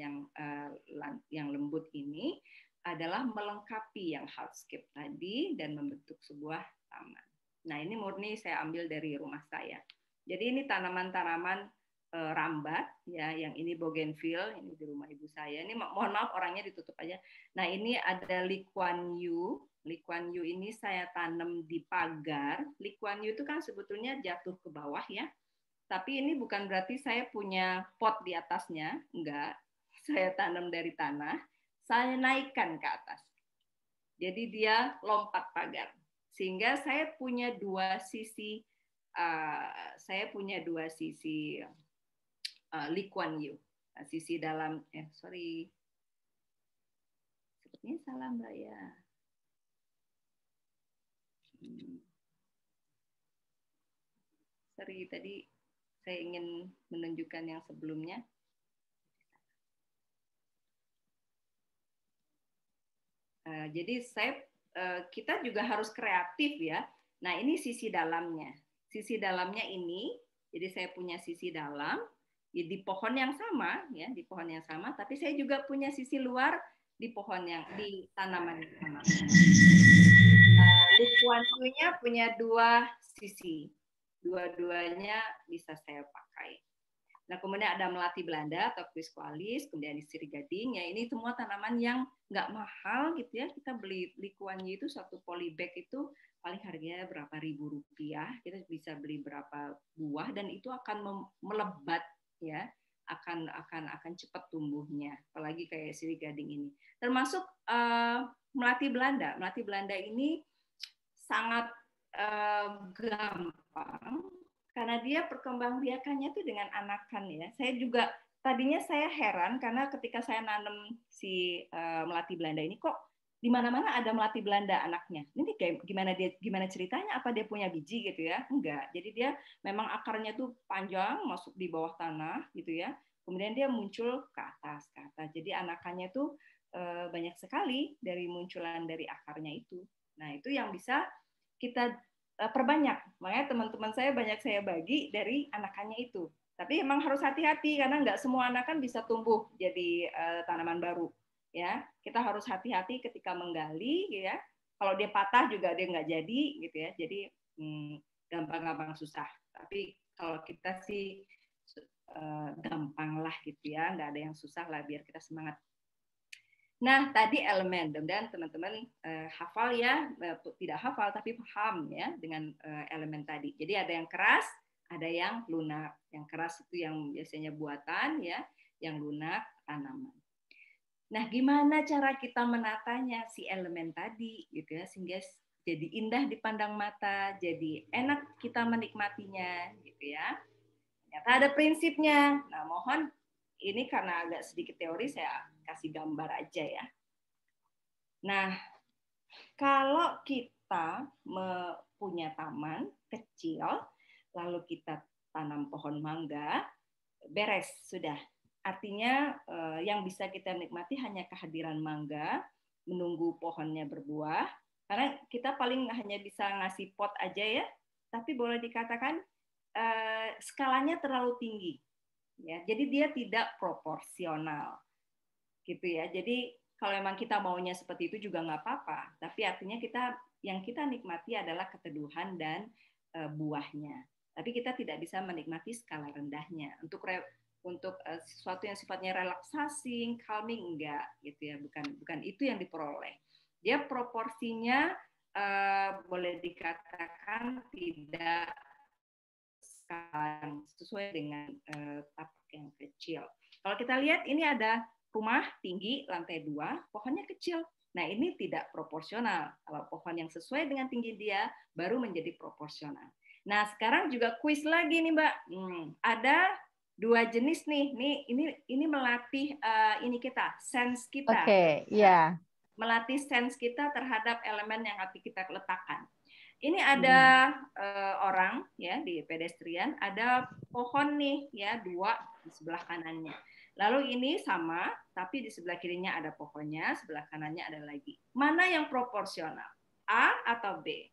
yang lembut ini adalah melengkapi yang hardscape tadi dan membentuk sebuah taman. Nah ini murni saya ambil dari rumah saya. Jadi ini tanaman-tanaman rambat, ya, yang ini bougainville, ini di rumah ibu saya. Ini mohon maaf orangnya ditutup aja. Nah ini ada Lee Kuan Yew. Lee Kuan Yew ini saya tanam di pagar. Lee Kuan Yew itu kan sebetulnya jatuh ke bawah ya. Tapi ini bukan berarti saya punya pot di atasnya, enggak. Saya tanam dari tanah, saya naikkan ke atas. Jadi dia lompat pagar. Sehingga saya punya dua sisi, Lee Kuan Yew. Sisi dalam, sepertinya salah Mbak ya. Sorry, tadi saya ingin menunjukkan yang sebelumnya. Jadi kita juga harus kreatif ya. Nah ini sisi dalamnya. Sisi dalamnya ini, jadi saya punya sisi dalam ya, di pohon yang sama ya, di pohon yang sama. Tapi saya juga punya sisi luar di pohon di tanaman yang sama. Lee Kuan Yew-nya punya dua sisi. Dua-duanya bisa saya pakai. Nah, kemudian ada melati Belanda atau quisqualis, kemudian di sirih gading. Ya, ini semua tanaman yang nggak mahal gitu ya. Kita beli Lee Kuan Yew itu satu polybag itu paling harganya berapa ribu rupiah. Kita bisa beli berapa buah dan itu akan melebat ya. Akan cepat tumbuhnya. Apalagi kayak sirih gading ini. Termasuk melati Belanda. Melati Belanda ini sangat gampang karena dia perkembangbiakannya tuh dengan anakan ya. Tadinya saya heran karena ketika saya nanam si melati Belanda ini, kok di mana-mana ada melati Belanda anaknya. Ini gimana ceritanya? Apa dia punya biji gitu ya? Enggak. Jadi dia memang akarnya tuh panjang masuk di bawah tanah gitu ya. Kemudian dia muncul ke atas. Jadi anakannya tuh banyak sekali dari munculan dari akarnya itu. Nah, itu yang bisa kita perbanyak. Makanya teman-teman saya banyak saya bagi dari anakannya itu. Tapi emang harus hati-hati karena nggak semua anakan bisa tumbuh jadi tanaman baru. Ya, kita harus hati-hati ketika menggali, ya. Kalau dia patah juga dia nggak jadi, gitu ya. Jadi gampang-gampang susah. Tapi kalau kita sih gampang lah gitu ya, nggak ada yang susah lah biar kita semangat. Nah, tadi elemen, dan teman-teman hafal ya, tidak hafal tapi paham ya dengan elemen tadi. Jadi ada yang keras, ada yang lunak. Yang keras itu yang biasanya buatan ya, yang lunak tanaman. Nah, gimana cara kita menatanya si elemen tadi gitu ya, sehingga jadi indah dipandang mata, jadi enak kita menikmatinya gitu ya. Ternyata ada prinsipnya. Nah, mohon ini karena agak sedikit teori, saya kasih gambar aja ya. Nah, kalau kita punya taman kecil, lalu kita tanam pohon mangga, beres, sudah. Artinya yang bisa kita nikmati hanya kehadiran mangga, menunggu pohonnya berbuah, karena kita paling hanya bisa ngasih pot aja ya, tapi boleh dikatakan skalanya terlalu tinggi, ya. Jadi dia tidak proporsional, gitu ya. Jadi kalau memang kita maunya seperti itu juga nggak apa-apa, tapi artinya yang kita nikmati adalah keteduhan dan buahnya. Tapi kita tidak bisa menikmati skala rendahnya. Untuk sesuatu yang sifatnya relaxing, calming, enggak, gitu ya. Bukan itu yang diperoleh. Dia proporsinya boleh dikatakan tidak sesuai dengan tapak yang kecil. Kalau kita lihat ini ada rumah tinggi lantai 2, pohonnya kecil. Nah, ini tidak proporsional. Kalau pohon yang sesuai dengan tinggi dia baru menjadi proporsional. Nah, sekarang juga kuis lagi nih, Mbak. Ada 2 jenis nih. Ini melatih ini kita, sense kita. Oke, ya. Melatih sense kita terhadap elemen yang akan kita letakkan. Ini ada orang ya di pedestrian, ada pohon nih ya 2 di sebelah kanannya. Lalu ini sama, tapi di sebelah kirinya ada pohonnya, sebelah kanannya ada lagi. Mana yang proporsional? A atau B?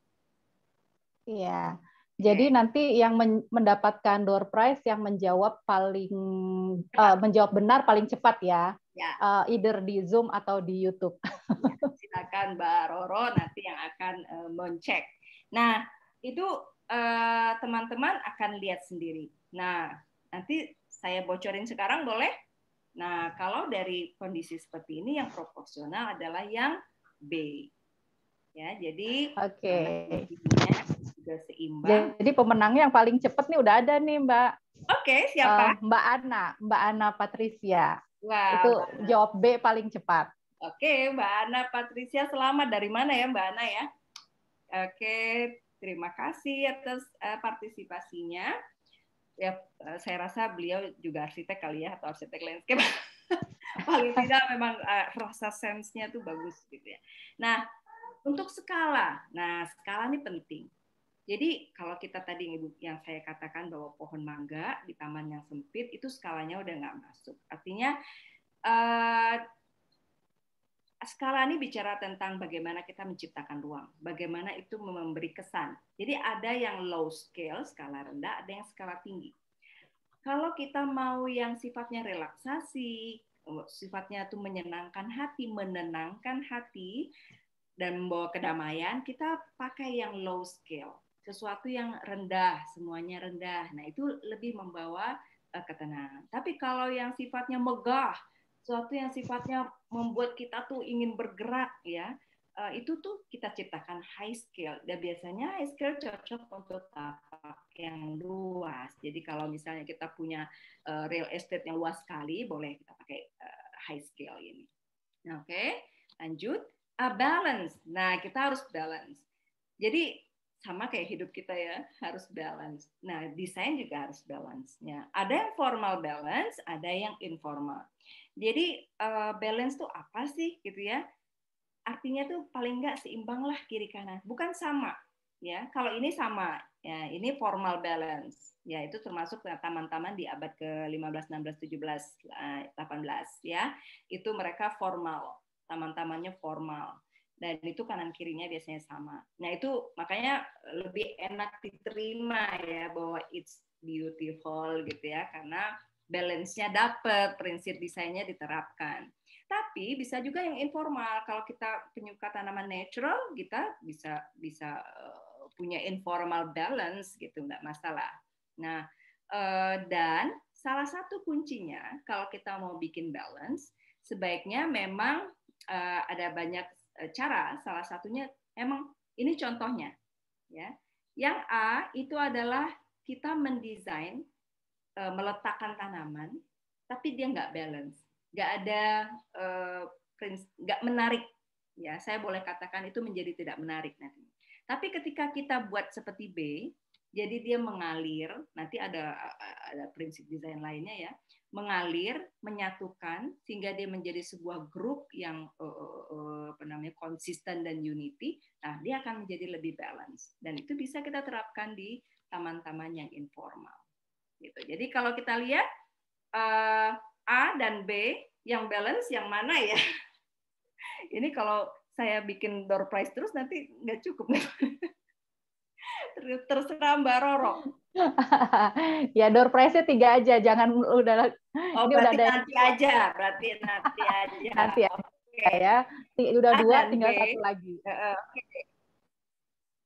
Iya. Jadi nanti yang mendapatkan door prize yang menjawab menjawab benar paling cepat ya. Ya. Either di Zoom atau di YouTube. Ya, silakan Mbak Roro nanti yang akan mencek. Nah, itu teman-teman akan lihat sendiri. Nah, nanti saya bocorin sekarang boleh? Nah, kalau dari kondisi seperti ini yang proporsional adalah yang B. Ya, jadi juga seimbang. Jadi pemenangnya yang paling cepat nih udah ada nih, Mbak. Oke, siapa? Mbak Ana Patricia. Wah, itu jawab B paling cepat. Oke, Mbak Ana Patricia, selamat. Dari mana ya Mbak Ana ya? Oke, terima kasih atas partisipasinya. Ya, saya rasa beliau juga arsitek kali ya, atau arsitek landscape. Paling tidak memang rasa sense-nya tuh bagus gitu ya. Nah, untuk skala. Nah, skala ini penting. Jadi kalau kita tadi yang saya katakan bahwa pohon mangga di taman yang sempit itu skalanya udah nggak masuk. Artinya skala ini bicara tentang bagaimana kita menciptakan ruang, bagaimana itu memberi kesan. Jadi ada yang low scale, skala rendah, ada yang skala tinggi. Kalau kita mau yang sifatnya relaksasi, sifatnya itu menyenangkan hati, menenangkan hati, dan membawa kedamaian, kita pakai yang low scale. Sesuatu yang rendah, semuanya rendah. Nah, itu lebih membawa ketenangan. Tapi kalau yang sifatnya megah, sesuatu yang sifatnya membuat kita tuh ingin bergerak ya, itu tuh kita ciptakan high scale. Dan biasanya high scale cocok untuk tapak yang luas. Jadi kalau misalnya kita punya real estate yang luas sekali, boleh kita pakai high scale ini. Nah, oke, lanjut. Balance. Nah, kita harus balance. Jadi sama kayak hidup kita ya, harus balance. Nah, desain juga harus balance-nya. Ada yang formal balance, ada yang informal. Jadi balance tuh apa sih gitu ya? Artinya tuh paling nggak seimbang lah kiri kanan. Bukan sama ya. Kalau ini sama, ya ini formal balance. Ya itu termasuk taman-taman di abad ke-15, 16, 17, 18 ya. Itu mereka formal. Taman-tamannya formal, dan itu kanan kirinya biasanya sama. Nah itu makanya lebih enak diterima ya bahwa it's beautiful gitu ya, karena balance-nya dapet, prinsip desainnya diterapkan. Tapi bisa juga yang informal. Kalau kita penyuka tanaman natural, kita bisa punya informal balance gitu, nggak masalah. Nah Dan salah satu kuncinya kalau kita mau bikin balance, sebaiknya memang ada banyak cara. Salah satunya emang ini contohnya, ya. Yang A itu adalah kita mendesain meletakkan tanaman, tapi dia nggak balance, nggak ada nggak menarik. Ya, saya boleh katakan itu menjadi tidak menarik nanti. Tapi ketika kita buat seperti B, jadi dia mengalir, nanti ada prinsip desain lainnya ya, mengalir, menyatukan sehingga dia menjadi sebuah grup yang konsisten dan unity. Nah, dia akan menjadi lebih balance dan itu bisa kita terapkan di taman-taman yang informal. Gitu. Jadi kalau kita lihat A dan B yang balance yang mana ya? Ini kalau saya bikin door prize terus nanti nggak cukup. Terserah Mbak Roro. Ya door prize-nya 3 aja, jangan udah. Oh, ini berarti udah ada nanti aja, berarti nanti aja. nanti ya. Okay. Ya, udah 2, tinggal B. 1 lagi. Okay.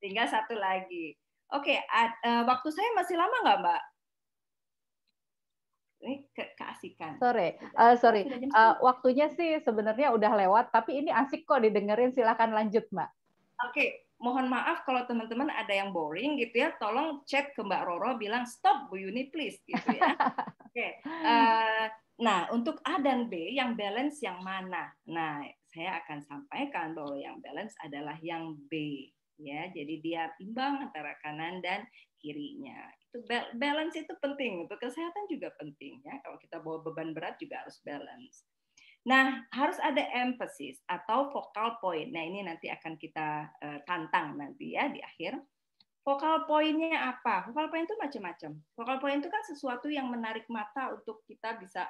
Tinggal 1 lagi. Oke, waktu saya masih lama nggak Mbak? Ini keasikan. Sorry. Waktunya sih sebenarnya udah lewat, tapi ini asik kok didengerin. Silakan lanjut, Mbak. Oke, mohon maaf kalau teman-teman ada yang boring gitu ya. Tolong chat ke Mbak Roro, bilang stop Bu Yuni please gitu ya. Oke. Nah, untuk A dan B yang balance yang mana? Nah, saya akan sampaikan bahwa yang balance adalah yang B. Ya, jadi dia imbang antara kanan dan kirinya. Itu balance itu penting, untuk kesehatan juga penting ya. Kalau kita bawa beban berat juga harus balance. Nah, harus ada emphasis atau focal point. Nah, ini nanti akan kita tantang nanti ya di akhir. Focal point-nya apa? Focal point itu macam-macam. Focal point itu kan sesuatu yang menarik mata untuk kita bisa,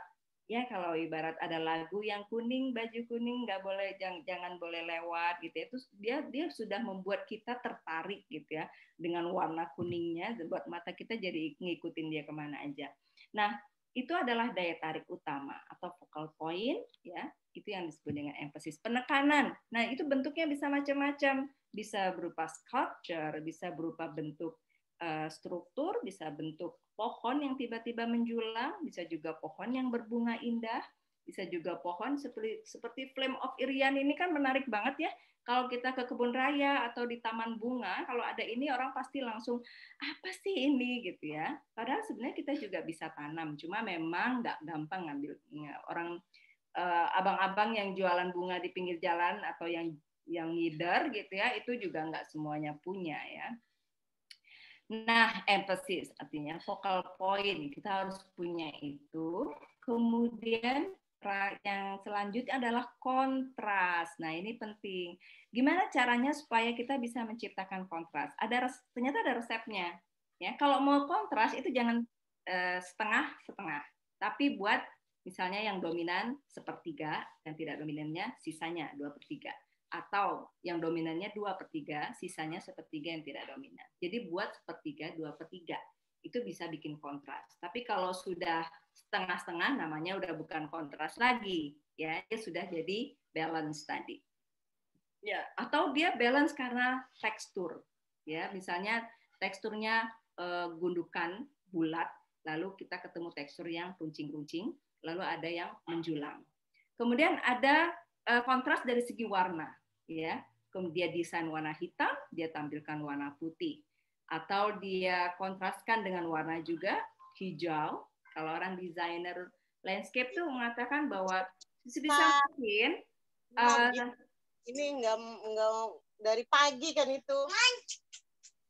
ya kalau ibarat ada lagu yang kuning, baju kuning nggak boleh, jangan boleh lewat gitu ya. Terus dia sudah membuat kita tertarik gitu ya dengan warna kuningnya, buat mata kita jadi ngikutin dia kemana aja. Nah, itu adalah daya tarik utama atau focal point ya, itu yang disebut dengan emphasis. Penekanan, nah itu bentuknya bisa macam-macam, bisa berupa sculpture, bisa berupa bentuk struktur, bisa bentuk pohon yang tiba-tiba menjulang, bisa juga pohon yang berbunga indah, bisa juga pohon seperti Flame of Irian ini kan menarik banget ya. Kalau kita ke kebun raya atau di taman bunga, kalau ada ini orang pasti langsung apa sih ini gitu ya. Padahal sebenarnya kita juga bisa tanam, cuma memang nggak gampang ngambil orang abang-abang yang jualan bunga di pinggir jalan atau yang ngider gitu ya, itu juga nggak semuanya punya ya. Nah, emphasis artinya focal point kita harus punya itu. Kemudian yang selanjutnya adalah kontras. Nah, ini penting. Gimana caranya supaya kita bisa menciptakan kontras? Ternyata ada resepnya. Ya, kalau mau kontras itu jangan setengah-setengah, tapi buat misalnya yang dominan 1/3, yang tidak dominannya sisanya 2/3. Atau yang dominannya 2/3, sisanya 1/3 yang tidak dominan. Jadi buat 1/3, 2/3. Itu bisa bikin kontras. Tapi kalau sudah setengah-setengah, namanya udah bukan kontras lagi. Ya, dia sudah jadi balance tadi. Ya, atau dia balance karena tekstur. Ya, misalnya teksturnya gundukan, bulat, lalu kita ketemu tekstur yang runcing-runcing, lalu ada yang menjulang. Kemudian ada kontras dari segi warna, ya. Kemudian desain warna hitam, dia tampilkan warna putih, atau dia kontraskan dengan warna juga hijau. Kalau orang desainer landscape tuh mengatakan bahwa sebisa mungkin ini nggak dari pagi kan itu.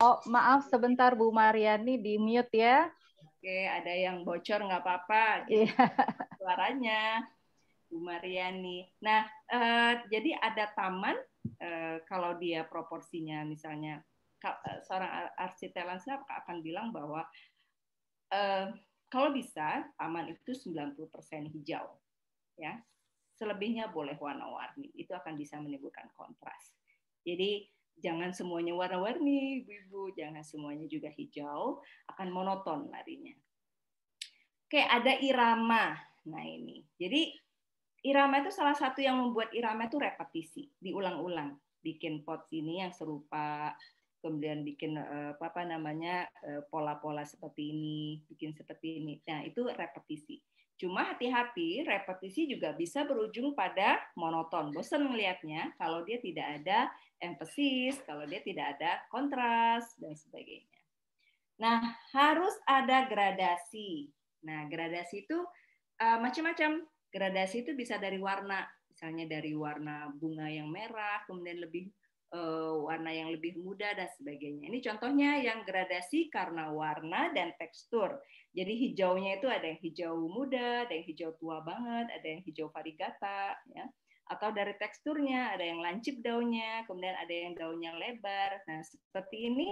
Oh, maaf sebentar Bu Mariani, di mute ya. Oke, ada yang bocor nggak apa-apa. Suaranya Bu Mariani. Nah, jadi ada taman kalau dia proporsinya misalnya seorang arsitek landscape akan bilang bahwa kalau bisa taman itu 90% hijau, ya. Selebihnya boleh warna-warni. Itu akan bisa menimbulkan kontras. Jadi jangan semuanya warna-warni, ibu-ibu. Jangan semuanya juga hijau, akan monoton larinya. Oke, ada irama. Nah ini. Jadi irama itu salah satu yang membuat irama itu repetisi, diulang-ulang. Bikin pot ini yang serupa, kemudian bikin pola-pola seperti ini, bikin seperti ini. Nah, itu repetisi. Cuma hati-hati, repetisi juga bisa berujung pada monoton, bosan melihatnya kalau dia tidak ada emphasis, kalau dia tidak ada kontras, dan sebagainya. Nah, harus ada gradasi. Nah, gradasi itu macam-macam. Gradasi itu bisa dari warna, misalnya dari warna bunga yang merah, kemudian warna yang lebih muda dan sebagainya. Ini contohnya yang gradasi karena warna dan tekstur. Jadi hijaunya itu ada yang hijau muda, ada yang hijau tua banget, ada yang hijau variegata, ya. Atau dari teksturnya ada yang lancip daunnya, kemudian ada yang daunnya lebar. Nah, seperti ini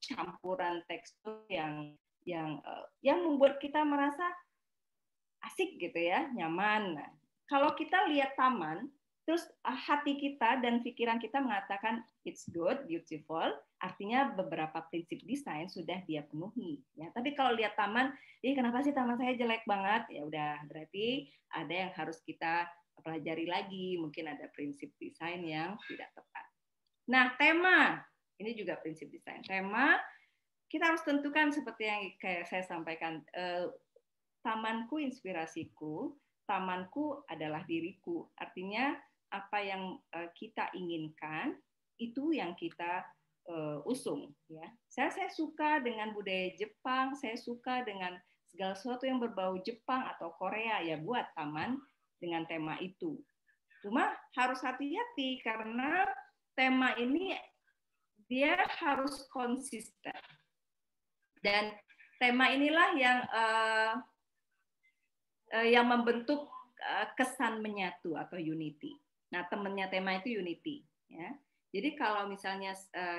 campuran tekstur yang membuat kita merasa asik gitu ya, nyaman. Nah, kalau kita lihat taman, terus hati kita dan pikiran kita mengatakan it's good, beautiful, artinya beberapa prinsip desain sudah dia penuhi. Ya, tapi kalau lihat taman, kenapa sih taman saya jelek banget? Ya udah, berarti ada yang harus kita pelajari lagi. Mungkin ada prinsip desain yang tidak tepat. Nah, tema, ini juga prinsip desain. Tema, kita harus tentukan seperti yang kayak saya sampaikan, tamanku inspirasiku, tamanku adalah diriku. Artinya apa yang kita inginkan itu yang kita usung. Ya, saya suka dengan budaya Jepang, saya suka dengan segala sesuatu yang berbau Jepang atau Korea, ya buat taman dengan tema itu. Cuma harus hati-hati karena tema ini dia harus konsisten dan tema inilah yang membentuk kesan menyatu atau unity. Nah, temannya tema itu unity. Ya. Jadi kalau misalnya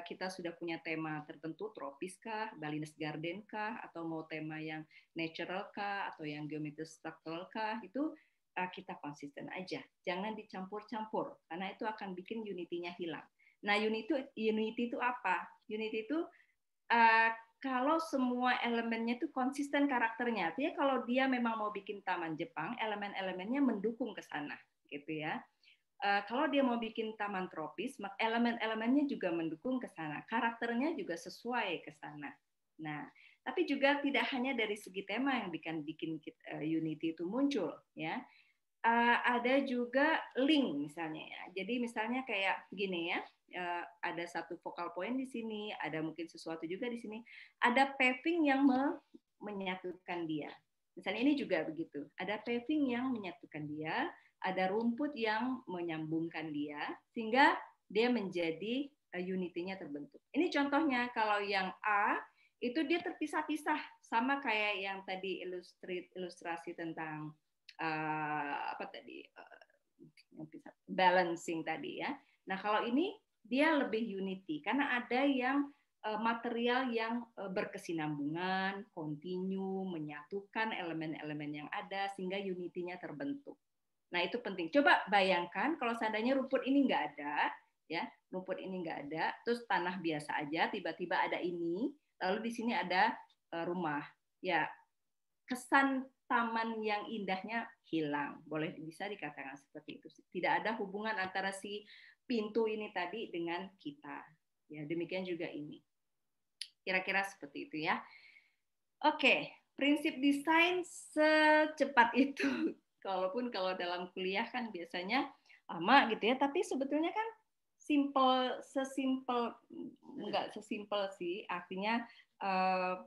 kita sudah punya tema tertentu, tropis kah, Balinese Garden kah, atau mau tema yang natural kah, atau yang geometri struktural kah, itu kita konsisten aja. Jangan dicampur-campur, karena itu akan bikin unity-nya hilang. Nah, unity itu apa? Unity itu kalau semua elemennya itu konsisten karakternya, artinya kalau dia memang mau bikin taman Jepang, elemen-elemennya mendukung ke sana, gitu ya. Kalau dia mau bikin taman tropis, elemen-elemennya juga mendukung ke sana, karakternya juga sesuai ke sana. Nah, tapi juga tidak hanya dari segi tema yang bikin unity itu muncul, ya. Ada juga link misalnya ya. Jadi misalnya kayak gini ya, ada satu focal point di sini, ada mungkin sesuatu juga di sini, ada paving yang menyatukan dia. Misalnya ini juga begitu, ada paving yang menyatukan dia, ada rumput yang menyambungkan dia, sehingga dia menjadi unity-nya terbentuk. Ini contohnya, kalau yang A itu dia terpisah-pisah, sama kayak yang tadi ilustrasi tentang balancing tadi ya. Nah, kalau ini dia lebih unity karena ada yang material yang berkesinambungan, kontinu, menyatukan elemen-elemen yang ada sehingga unity-nya terbentuk. Nah, itu penting. Coba bayangkan kalau seandainya rumput ini nggak ada, ya, rumput ini nggak ada, terus tanah biasa aja, tiba-tiba ada ini, lalu di sini ada rumah. Ya, kesan taman yang indahnya hilang. Bisa dikatakan seperti itu. Tidak ada hubungan antara si pintu ini tadi dengan kita. Ya, demikian juga ini. Kira-kira seperti itu ya. Oke, prinsip desain secepat itu. Walaupun kalau dalam kuliah kan biasanya lama gitu ya, tapi sebetulnya kan nggak sesimpel sih. Artinya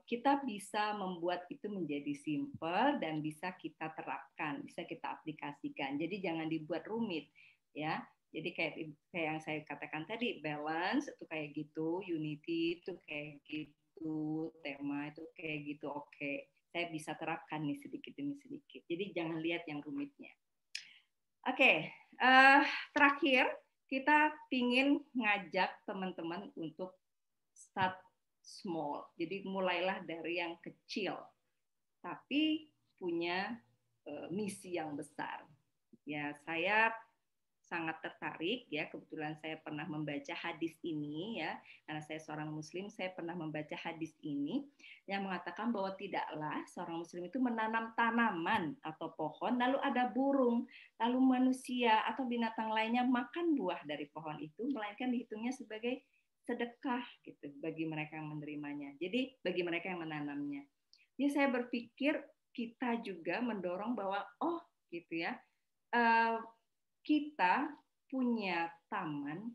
kita bisa membuat itu menjadi simple dan bisa kita terapkan, bisa kita aplikasikan. Jadi jangan dibuat rumit, ya. Jadi kayak yang saya katakan tadi, balance itu kayak gitu, unity itu kayak gitu, tema itu kayak gitu. Oke, saya bisa terapkan nih sedikit demi sedikit. Jadi jangan lihat yang rumitnya. Oke, terakhir kita ingin ngajak teman-teman untuk start small. Jadi mulailah dari yang kecil, tapi punya misi yang besar. Ya, saya sangat tertarik ya, kebetulan saya pernah membaca hadis ini ya, karena saya seorang muslim, saya pernah membaca hadis ini yang mengatakan bahwa tidaklah seorang muslim itu menanam tanaman atau pohon, lalu ada burung, lalu manusia atau binatang lainnya makan buah dari pohon itu, melainkan dihitungnya sebagai sedekah gitu bagi mereka yang menerimanya. Jadi bagi mereka yang menanamnya. Jadi saya berpikir kita juga mendorong bahwa gitu ya, kita punya taman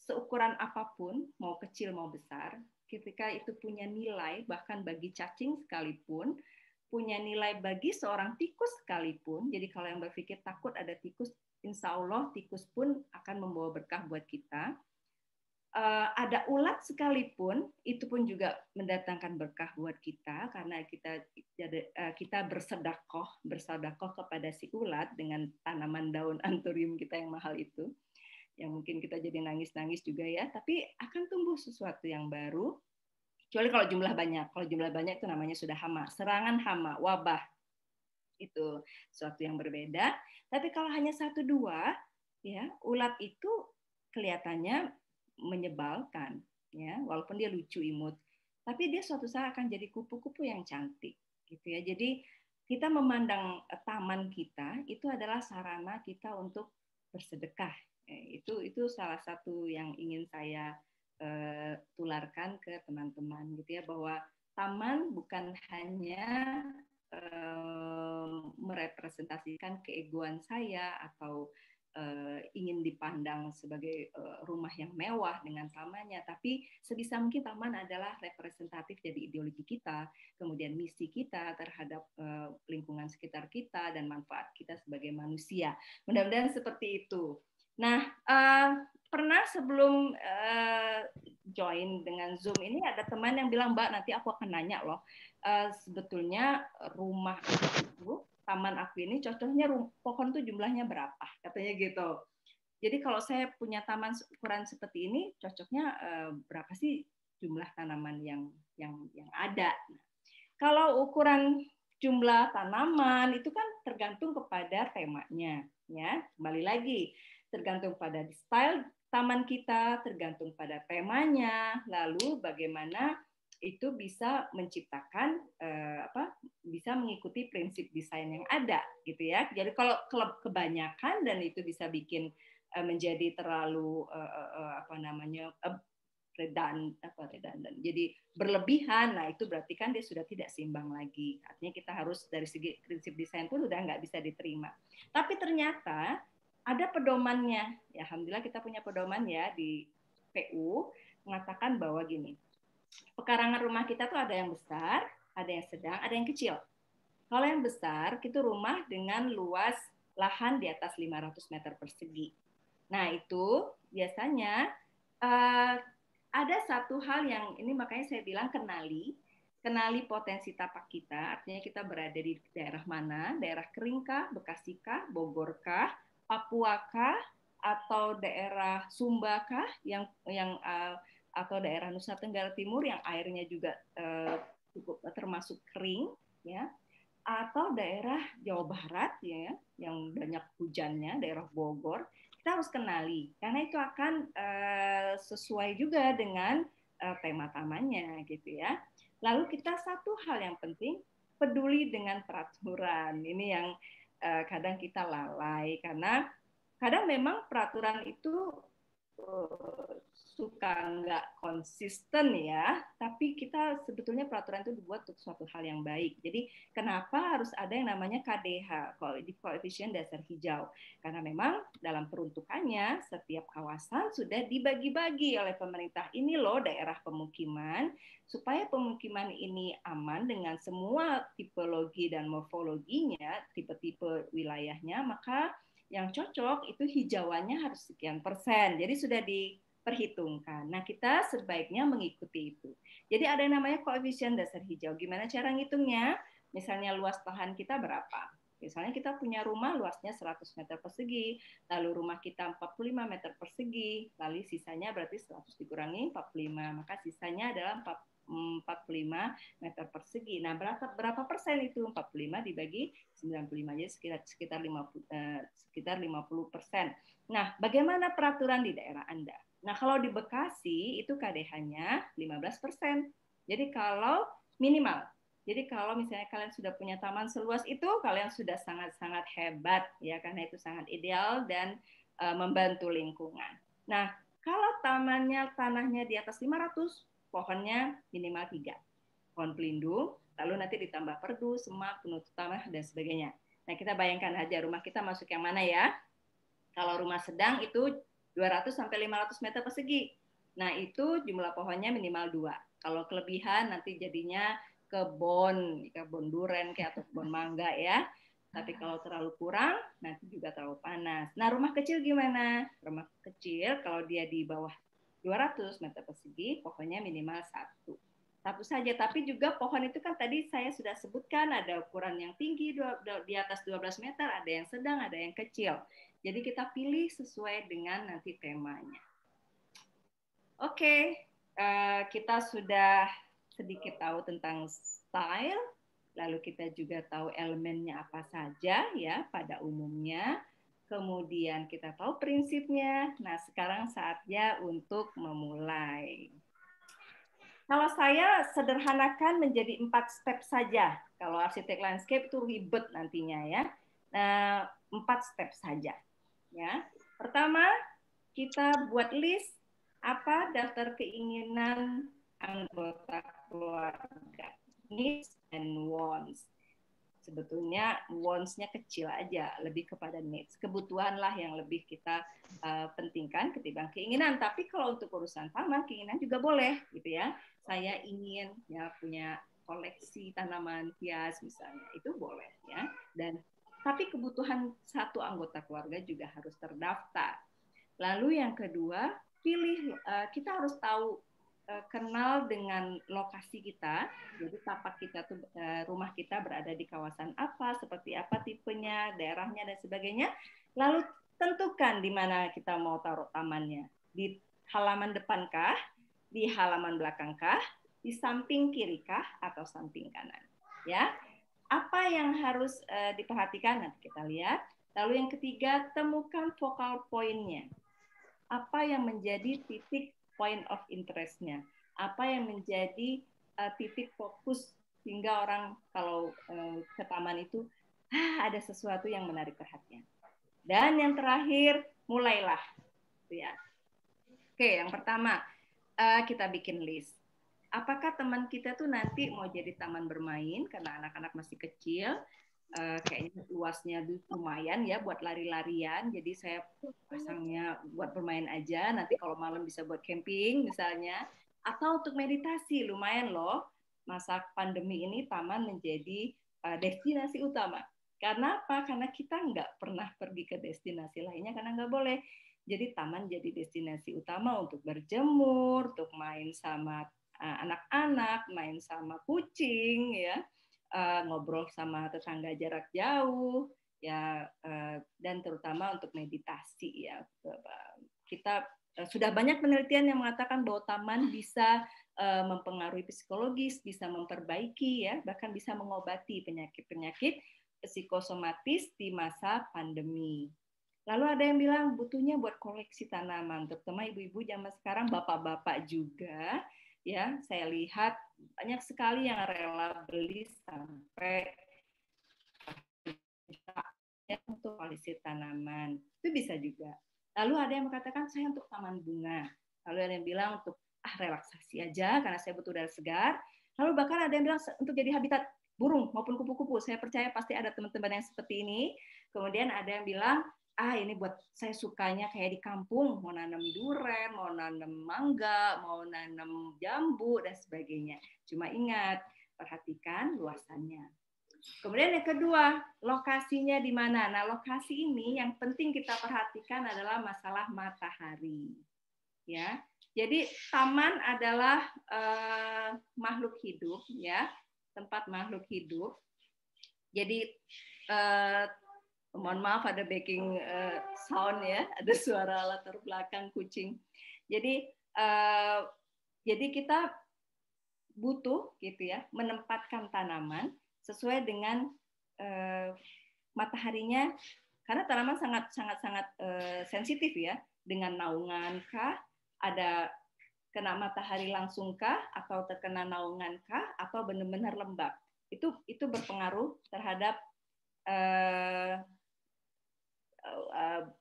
seukuran apapun, mau kecil mau besar, ketika itu punya nilai, bahkan bagi cacing sekalipun, punya nilai bagi seorang tikus sekalipun. Jadi kalau yang berpikir takut ada tikus, insya Allah tikus pun akan membawa berkah buat kita. Ada ulat sekalipun, itu pun juga mendatangkan berkah buat kita, karena kita bersedekah kepada si ulat dengan tanaman daun anthurium kita yang mahal itu, yang mungkin kita jadi nangis-nangis juga ya, tapi akan tumbuh sesuatu yang baru, kecuali kalau jumlah banyak. Kalau jumlah banyak itu namanya sudah hama, serangan hama, wabah, itu sesuatu yang berbeda. Tapi kalau hanya 1-2, ya ulat itu kelihatannya menyebalkan, ya walaupun dia lucu imut, tapi dia suatu saat akan jadi kupu-kupu yang cantik, gitu ya. Jadi kita memandang taman kita itu adalah sarana kita untuk bersedekah. Itu salah satu yang ingin saya tularkan ke teman-teman, gitu ya, bahwa taman bukan hanya merepresentasikan keegoan saya atau ingin dipandang sebagai rumah yang mewah dengan tamannya, tapi sebisa mungkin taman adalah representatif dari ideologi kita, kemudian misi kita terhadap lingkungan sekitar kita dan manfaat kita sebagai manusia. Mudah-mudahan seperti itu. Nah, pernah sebelum join dengan Zoom ini ada teman yang bilang, Mbak, nanti aku akan nanya loh, sebetulnya rumah itu, taman aku ini cocoknya pohon tuh jumlahnya berapa, katanya gitu. Jadi kalau saya punya taman ukuran seperti ini, cocoknya berapa sih jumlah tanaman yang ada. Nah, kalau ukuran jumlah tanaman itu kan tergantung kepada temanya, ya. Kembali lagi, tergantung pada style taman kita, tergantung pada temanya, lalu bagaimana itu bisa menciptakan bisa mengikuti prinsip desain yang ada, gitu ya. Jadi kalau kebanyakan dan itu bisa bikin menjadi terlalu redundant, jadi berlebihan, nah itu berarti kan dia sudah tidak seimbang lagi. Artinya kita harus dari segi prinsip desain pun udah nggak bisa diterima. Tapi ternyata ada pedomannya. Ya, alhamdulillah kita punya pedoman ya di PU mengatakan bahwa gini, pekarangan rumah kita tuh ada yang besar, ada yang sedang, ada yang kecil. Kalau yang besar, itu rumah dengan luas lahan di atas 500 meter persegi. Nah, itu biasanya ada satu hal yang ini makanya saya bilang kenali potensi tapak kita, artinya kita berada di daerah mana, daerah keringkah, Bekasikah, Bogorkah, Papuakah, atau daerah Sumbakah yang atau daerah Nusa Tenggara Timur yang airnya juga cukup termasuk kering, ya, atau daerah Jawa Barat ya yang banyak hujannya, daerah Bogor. Kita harus kenali karena itu akan sesuai juga dengan tema tamannya, gitu ya. Lalu kita satu hal yang penting, peduli dengan peraturan. Ini yang kadang kita lalai karena kadang memang peraturan itu suka nggak konsisten ya, tapi kita sebetulnya peraturan itu dibuat untuk suatu hal yang baik. Jadi kenapa harus ada yang namanya KDH, koefisien dasar hijau? Karena memang dalam peruntukannya setiap kawasan sudah dibagi-bagi oleh pemerintah. Ini loh daerah pemukiman, supaya pemukiman ini aman dengan semua tipologi dan morfologinya, tipe-tipe wilayahnya, maka yang cocok itu hijauannya harus sekian persen. Jadi sudah diperhitungkan. Nah, kita sebaiknya mengikuti itu. Jadi ada yang namanya koefisien dasar hijau. Gimana cara ngitungnya? Misalnya luas lahan kita berapa? Misalnya kita punya rumah luasnya 100 meter persegi, lalu rumah kita 45 meter persegi, lalu sisanya berarti 100 dikurangi 45, maka sisanya adalah 45 meter persegi. Nah, berapa persen itu? 45 dibagi 95, jadi sekitar 50%. Nah, bagaimana peraturan di daerah Anda? Nah, kalau di Bekasi itu KDH-nya 15%. Jadi kalau minimal. Jadi kalau misalnya kalian sudah punya taman seluas itu, kalian sudah sangat-sangat hebat ya, karena itu sangat ideal dan membantu lingkungan. Nah, kalau tamannya tanahnya di atas 500, pohonnya minimal 3. Pohon pelindung, lalu nanti ditambah perdu, semak, penutup tanah dan sebagainya. Nah, kita bayangkan aja rumah kita masuk yang mana ya? Kalau rumah sedang itu 200 sampai 500 meter persegi. Nah, itu jumlah pohonnya minimal 2. Kalau kelebihan nanti jadinya kebun duren kayak atau kebun mangga ya. Tapi kalau terlalu kurang, nanti juga terlalu panas. Nah, rumah kecil gimana? Rumah kecil kalau dia di bawah 200 meter persegi, pohonnya minimal 1. Satu saja, tapi juga pohon itu kan tadi saya sudah sebutkan ada ukuran yang tinggi di atas 12 meter, ada yang sedang, ada yang kecil. Jadi kita pilih sesuai dengan nanti temanya. Oke, kita sudah sedikit tahu tentang style, lalu kita juga tahu elemennya apa saja ya pada umumnya. Kemudian kita tahu prinsipnya. Nah, sekarang saatnya untuk memulai. Kalau saya sederhanakan menjadi 4 step saja. Kalau arsitek landscape itu ribet nantinya ya. Nah, 4 step saja. Ya, pertama kita buat list apa daftar keinginan anggota keluarga, needs and wants. Sebetulnya wants-nya kecil aja, lebih kepada needs. Kebutuhan lah yang lebih kita pentingkan ketimbang keinginan. Tapi kalau untuk urusan taman, keinginan juga boleh, gitu ya. Saya ingin ya punya koleksi tanaman hias misalnya, itu boleh ya. Dan tapi kebutuhan satu anggota keluarga juga harus terdaftar. Lalu yang kedua, kita harus tahu, kenal dengan lokasi kita. Jadi tapak kita tuh, rumah kita berada di kawasan apa, seperti apa tipenya, daerahnya dan sebagainya. Lalu tentukan di mana kita mau taruh tamannya. Di halaman depankah, di halaman belakangkah, di samping kirikah, atau samping kanan. Ya. Apa yang harus diperhatikan nanti kita lihat. Lalu yang ketiga, temukan focal point-nya. Apa yang menjadi titik point of interest-nya? Apa yang menjadi titik fokus sehingga orang kalau ke taman itu ada sesuatu yang menarik perhatian. Dan yang terakhir, mulailah. Ya. Oke, yang pertama kita bikin list. Apakah teman kita tuh nanti mau jadi taman bermain karena anak-anak masih kecil, kayaknya luasnya lumayan ya buat lari-larian, jadi saya pasangnya buat bermain aja, nanti kalau malam bisa buat camping misalnya, atau untuk meditasi, lumayan loh, masa pandemi ini taman menjadi destinasi utama. Karena apa? Karena kita nggak pernah pergi ke destinasi lainnya karena nggak boleh. Jadi taman jadi destinasi utama untuk berjemur, untuk main sama anak-anak, main sama kucing, ya, ngobrol sama tetangga jarak jauh, ya, dan terutama untuk meditasi, ya. Kita sudah banyak penelitian yang mengatakan bahwa taman bisa mempengaruhi psikologis, bisa memperbaiki, ya, bahkan bisa mengobati penyakit-penyakit psikosomatis di masa pandemi. Lalu ada yang bilang butuhnya buat koleksi tanaman, terutama ibu-ibu zaman sekarang, bapak-bapak juga. Ya, saya lihat banyak sekali yang rela beli sampai untuk koleksi tanaman. Itu bisa juga. Lalu ada yang mengatakan saya untuk taman bunga. Lalu ada yang bilang untuk relaksasi aja karena saya butuh udara segar. Lalu bahkan ada yang bilang untuk jadi habitat burung maupun kupu-kupu. Saya percaya pasti ada teman-teman yang seperti ini. Kemudian ada yang bilang ini buat saya sukanya kayak di kampung, mau nanam durian, mau nanam mangga, mau nanam jambu, dan sebagainya. Cuma ingat, perhatikan luasannya. Kemudian yang kedua, lokasinya di mana? Nah, lokasi ini yang penting kita perhatikan adalah masalah matahari. Ya, jadi taman adalah makhluk hidup, ya, tempat makhluk hidup. Jadi mohon maaf ada backing sound ya, ada suara latar belakang kucing. Jadi kita butuh gitu ya menempatkan tanaman sesuai dengan mataharinya, karena tanaman sangat sensitif ya, dengan naungan kah ada kena matahari langsung kah, atau terkena naungan kah, atau benar-benar lembab. Itu berpengaruh terhadap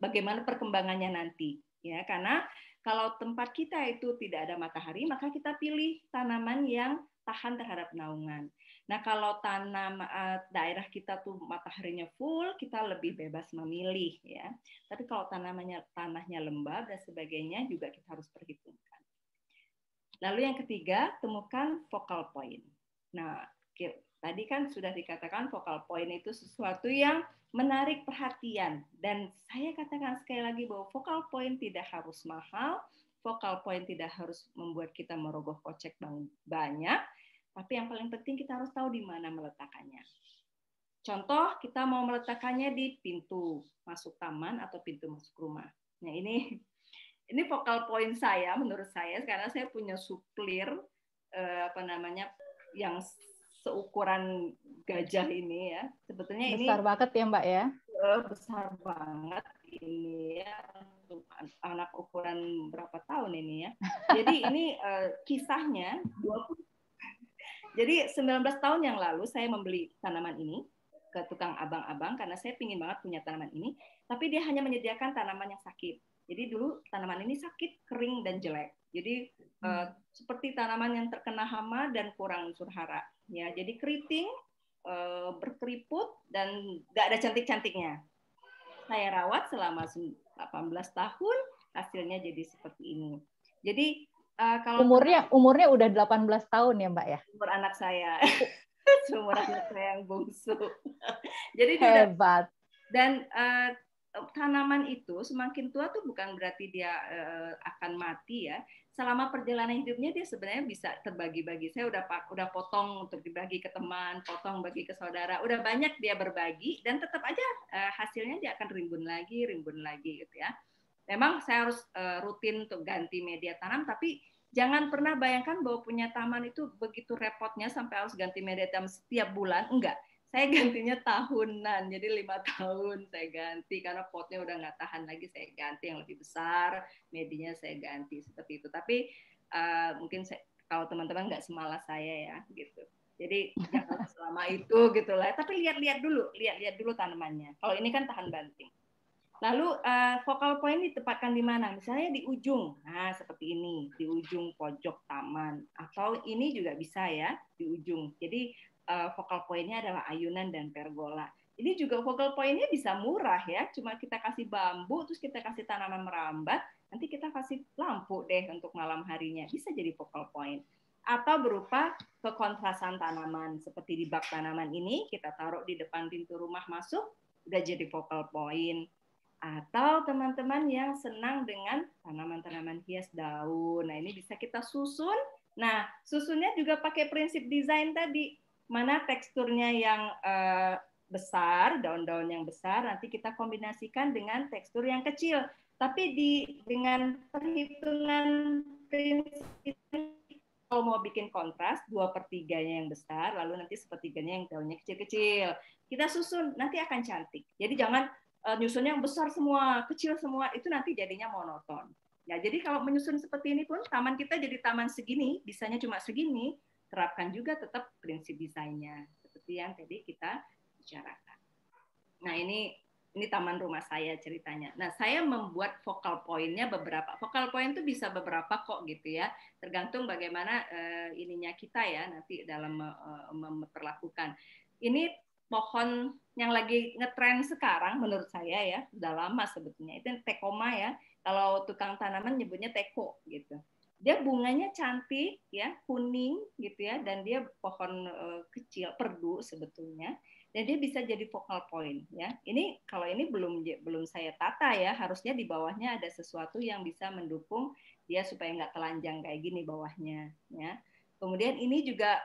bagaimana perkembangannya nanti. Ya, karena kalau tempat kita itu tidak ada matahari, maka kita pilih tanaman yang tahan terhadap naungan. Nah, kalau daerah kita tuh mataharinya full, kita lebih bebas memilih, ya. Tapi kalau tanahnya lembab dan sebagainya juga kita harus perhitungkan. Lalu yang ketiga, temukan focal point. Nah, tadi kan sudah dikatakan focal point itu sesuatu yang menarik perhatian. Dan saya katakan sekali lagi bahwa focal point tidak harus mahal, focal point tidak harus membuat kita merogoh kocek banyak, tapi yang paling penting kita harus tahu di mana meletakkannya. Contoh, kita mau meletakkannya di pintu masuk taman atau pintu masuk rumah. Nah, ini focal point saya, menurut saya, karena saya punya suplir yang seukuran gajah ini, ya. Sebetulnya besar banget ya, Mbak, ya. Besar banget ini, ya, untuk anak ukuran berapa tahun ini, ya. Jadi ini kisahnya 19 tahun yang lalu saya membeli tanaman ini ke tukang abang-abang karena saya pingin banget punya tanaman ini, tapi dia hanya menyediakan tanaman yang sakit. Jadi dulu tanaman ini sakit, kering, dan jelek. Jadi seperti tanaman yang terkena hama dan kurang unsur hara. Ya, jadi keriting, berkeriput, dan nggak ada cantik-cantiknya. Saya rawat selama 18 tahun, hasilnya jadi seperti ini. Jadi kalau umurnya udah 18 tahun ya, Mbak, ya? Umur anak saya. Umur anak saya yang bungsu. Jadi hebat. Dan tanaman itu semakin tua tuh bukan berarti dia akan mati, ya. Selama perjalanan hidupnya dia sebenarnya bisa terbagi-bagi. Saya udah potong untuk dibagi ke teman, potong bagi ke saudara. Udah banyak dia berbagi dan tetap aja hasilnya dia akan rimbun lagi gitu, ya. Memang saya harus rutin untuk ganti media tanam, tapi jangan pernah bayangkan bahwa punya taman itu begitu repotnya sampai harus ganti media tanam setiap bulan. Enggak. Saya gantinya tahunan, jadi 5 tahun saya ganti karena potnya udah nggak tahan lagi, saya ganti yang lebih besar, medianya saya ganti seperti itu. Tapi mungkin kalau teman-teman nggak semalas saya, ya, gitu. Jadi jangan selama itu gitu lah. Tapi lihat dulu tanamannya. Kalau ini kan tahan banting. Lalu focal point ditempatkan di mana? Misalnya di ujung, nah seperti ini, di ujung pojok taman. Atau ini juga bisa, ya, di ujung. Jadi focal point-nya adalah ayunan dan pergola. Ini juga focal point-nya bisa murah, ya. Cuma kita kasih bambu, terus kita kasih tanaman merambat, nanti kita kasih lampu deh untuk malam harinya. Bisa jadi focal point. Atau berupa kekontrasan tanaman. Seperti di bak tanaman ini, kita taruh di depan pintu rumah masuk, udah jadi focal point. Atau teman-teman yang senang dengan tanaman-tanaman hias daun. Nah, ini bisa kita susun. Nah, susunnya juga pakai prinsip desain tadi. Mana teksturnya yang besar, daun-daun yang besar, nanti kita kombinasikan dengan tekstur yang kecil. Tapi dengan perhitungan prinsip, kalau mau bikin kontras, 2/3-nya yang besar, lalu nanti 1/3-nya yang daunnya kecil-kecil. Kita susun, nanti akan cantik. Jadi jangan nyusunnya yang besar semua, kecil semua, itu nanti jadinya monoton. Ya, jadi kalau menyusun seperti ini pun, taman kita jadi taman segini, bisanya cuma segini, terapkan juga tetap prinsip desainnya seperti yang tadi kita bicarakan. Nah, ini taman rumah saya ceritanya. Nah, saya membuat focal point-nya beberapa. Focal point itu bisa beberapa kok gitu, ya. Tergantung bagaimana ininya kita, ya, nanti dalam memperlakukan. Ini pohon yang lagi ngetren sekarang menurut saya, ya, sudah lama sebetulnya. Itu tekoma, ya. Kalau tukang tanaman nyebutnya teko gitu. Dia bunganya cantik, ya, kuning gitu, ya, dan dia pohon kecil, perdu sebetulnya, dan dia bisa jadi focal point, ya. Ini kalau ini belum saya tata, ya, harusnya di bawahnya ada sesuatu yang bisa mendukung dia supaya nggak telanjang kayak gini bawahnya, ya. Kemudian ini juga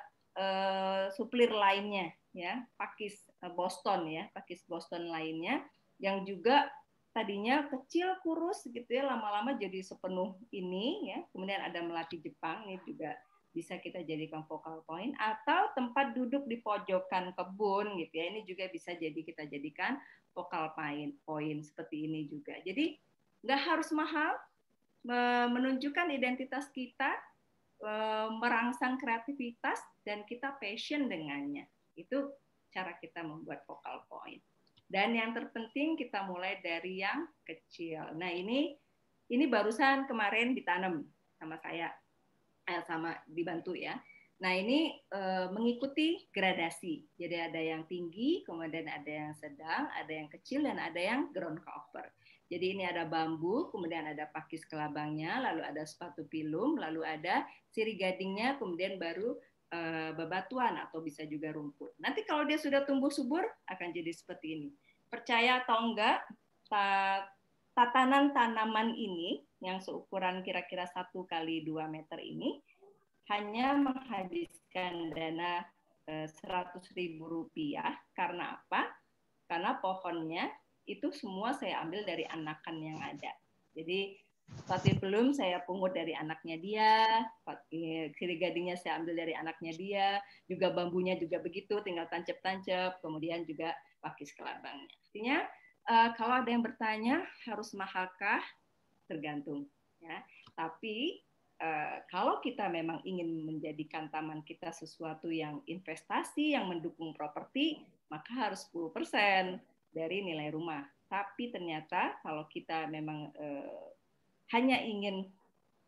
suplir lainnya, ya, pakis Boston, ya, pakis Boston lainnya yang juga tadinya kecil, kurus gitu, ya, lama-lama jadi sepenuh ini, ya. Kemudian ada melati Jepang, ini juga bisa kita jadikan focal point, atau tempat duduk di pojokan kebun gitu, ya. Ini juga bisa kita jadikan focal point seperti ini juga. Jadi nggak harus mahal, menunjukkan identitas kita, merangsang kreativitas, dan kita passion dengannya. Itu cara kita membuat focal point. Dan yang terpenting kita mulai dari yang kecil. Nah, ini barusan kemarin ditanam sama saya, sama dibantu ya. Nah, ini mengikuti gradasi. Jadi ada yang tinggi, kemudian ada yang sedang, ada yang kecil, dan ada yang ground cover. Jadi ini ada bambu, kemudian ada pakis kelabangnya, lalu ada sepatu pilum, lalu ada sirih gadingnya, kemudian baru bebatuan atau bisa juga rumput. Nanti kalau dia sudah tumbuh subur akan jadi seperti ini. Percaya atau enggak, tatanan tanaman ini yang seukuran kira-kira 1 kali 2 meter ini hanya menghabiskan dana Rp100.000. Karena apa? Karena pohonnya itu semua saya ambil dari anakan yang ada. Jadi sepatu belum saya pungut dari anaknya dia, sirih gadingnya saya ambil dari anaknya dia, juga bambunya juga begitu, tinggal tancap-tancap, kemudian juga pakis kelabangnya. Artinya kalau ada yang bertanya harus mahalkah? Tergantung. Ya. Tapi kalau kita memang ingin menjadikan taman kita sesuatu yang investasi, yang mendukung properti, maka harus 10% dari nilai rumah. Tapi ternyata kalau kita memang hanya ingin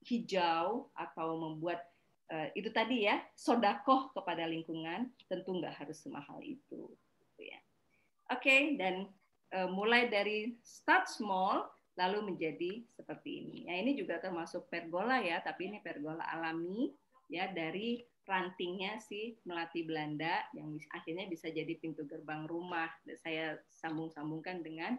hijau atau membuat itu tadi ya, sodakoh kepada lingkungan, tentu nggak harus semahal itu. Ya. Oke, dan mulai dari start small, lalu menjadi seperti ini. Nah, ini juga termasuk pergola ya, tapi ini pergola alami ya, dari rantingnya si melati Belanda yang akhirnya bisa jadi pintu gerbang rumah. Saya sambung-sambungkan dengan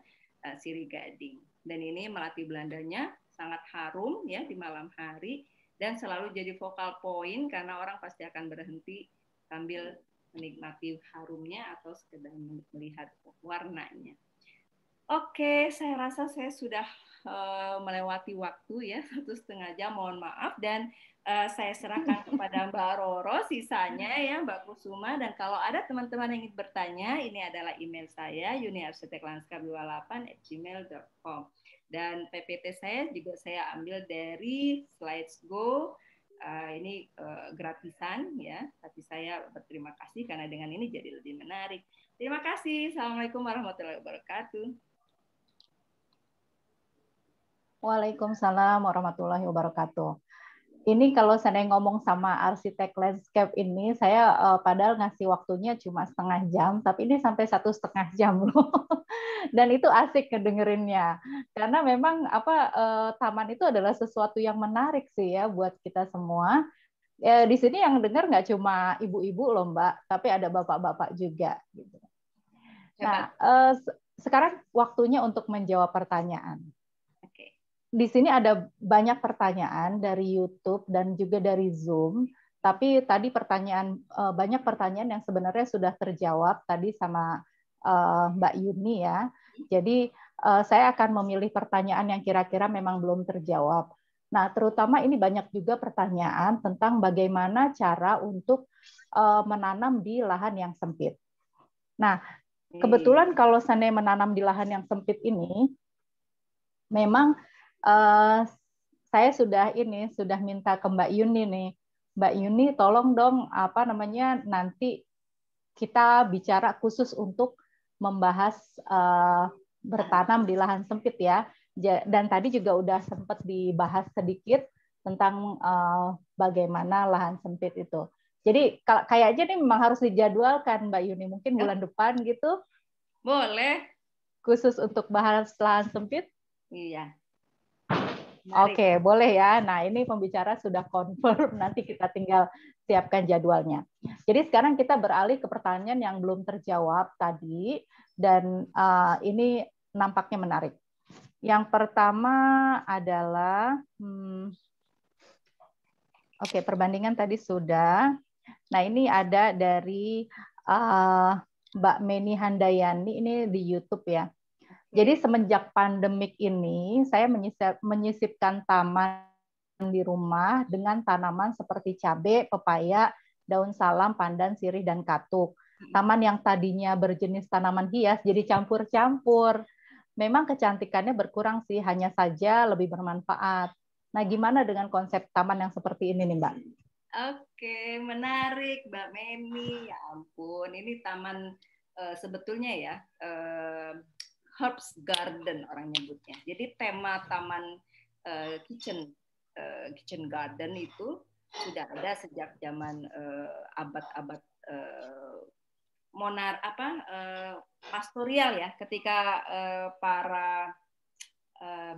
sirih gading. Dan ini melati Belandanya sangat harum ya di malam hari dan selalu jadi focal point karena orang pasti akan berhenti sambil menikmati harumnya atau sekedar melihat warnanya. Oke, saya rasa saya sudah melewati waktu ya 1,5 jam, mohon maaf, dan saya serahkan kepada Mbak Roro sisanya ya, Mbak Kusuma, dan kalau ada teman-teman yang ingin bertanya, ini adalah email saya yuniarsiteklanskap28@gmail.com, dan PPT saya juga saya ambil dari Slides.go. Ini gratisan ya, tapi saya berterima kasih karena dengan ini jadi lebih menarik. Terima kasih. Assalamualaikum warahmatullahi wabarakatuh. Waalaikumsalam warahmatullahi wabarakatuh. Ini kalau saya ngomong sama arsitek landscape ini, saya padahal ngasih waktunya cuma 1/2 jam, tapi ini sampai 1,5 jam loh. Dan itu asik ngedengerinnya, karena memang taman itu adalah sesuatu yang menarik sih ya buat kita semua. Di sini yang dengar nggak cuma ibu-ibu loh Mbak, tapi ada bapak-bapak juga. Nah, sekarang waktunya untuk menjawab pertanyaan. Di sini ada banyak pertanyaan dari YouTube dan juga dari Zoom, tapi tadi banyak pertanyaan yang sebenarnya sudah terjawab tadi sama Mbak Yuni ya. Jadi saya akan memilih pertanyaan yang kira-kira memang belum terjawab. Nah, terutama ini banyak juga pertanyaan tentang bagaimana cara untuk menanam di lahan yang sempit. Nah, kebetulan kalau saya menanam di lahan yang sempit ini, memang saya sudah minta ke Mbak Yuni nih, Mbak Yuni tolong dong nanti kita bicara khusus untuk membahas bertanam di lahan sempit ya. Dan tadi juga udah sempat dibahas sedikit tentang bagaimana lahan sempit itu. Jadi kayaknya nih memang harus dijadwalkan Mbak Yuni, mungkin bulan depan gitu. Boleh. Khusus untuk bahas lahan sempit. Iya. Oke, boleh ya. Nah, ini pembicara sudah confirm, nanti kita tinggal siapkan jadwalnya. Jadi sekarang kita beralih ke pertanyaan yang belum terjawab tadi, dan ini nampaknya menarik. Yang pertama adalah, oke, perbandingan tadi sudah. Nah, ini ada dari Mbak Meni Handayani, ini di YouTube ya. Jadi semenjak pandemik ini, saya menyisipkan taman di rumah dengan tanaman seperti cabai, pepaya, daun salam, pandan, sirih, dan katuk. Taman yang tadinya berjenis tanaman hias jadi campur-campur. Memang kecantikannya berkurang sih, hanya saja lebih bermanfaat. Nah, gimana dengan konsep taman yang seperti ini nih, Mbak? Oke, menarik Mbak Meni. Ya ampun, ini taman sebetulnya ya herbs garden orang nyebutnya. Jadi tema taman kitchen garden itu sudah ada sejak zaman abad-abad pastoral ya, ketika para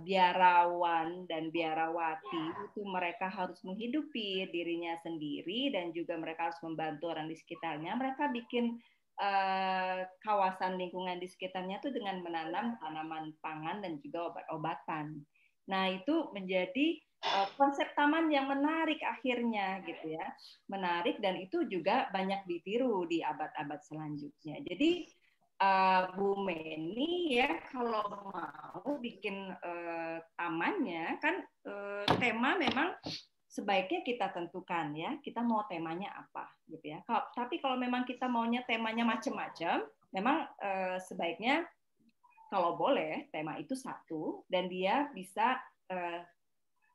biarawan dan biarawati itu mereka harus menghidupi dirinya sendiri dan juga mereka harus membantu orang di sekitarnya. Mereka bikin kawasan lingkungan di sekitarnya itu dengan menanam tanaman pangan dan juga obat-obatan. Nah, itu menjadi konsep taman yang menarik akhirnya gitu ya. Menarik, dan itu juga banyak ditiru di abad-abad selanjutnya. Jadi Bu Meni ya kalau mau bikin tamannya kan tema memang sebaiknya kita tentukan ya, kita mau temanya apa gitu ya. Tapi kalau memang kita maunya temanya macam-macam, memang sebaiknya kalau boleh tema itu satu dan dia bisa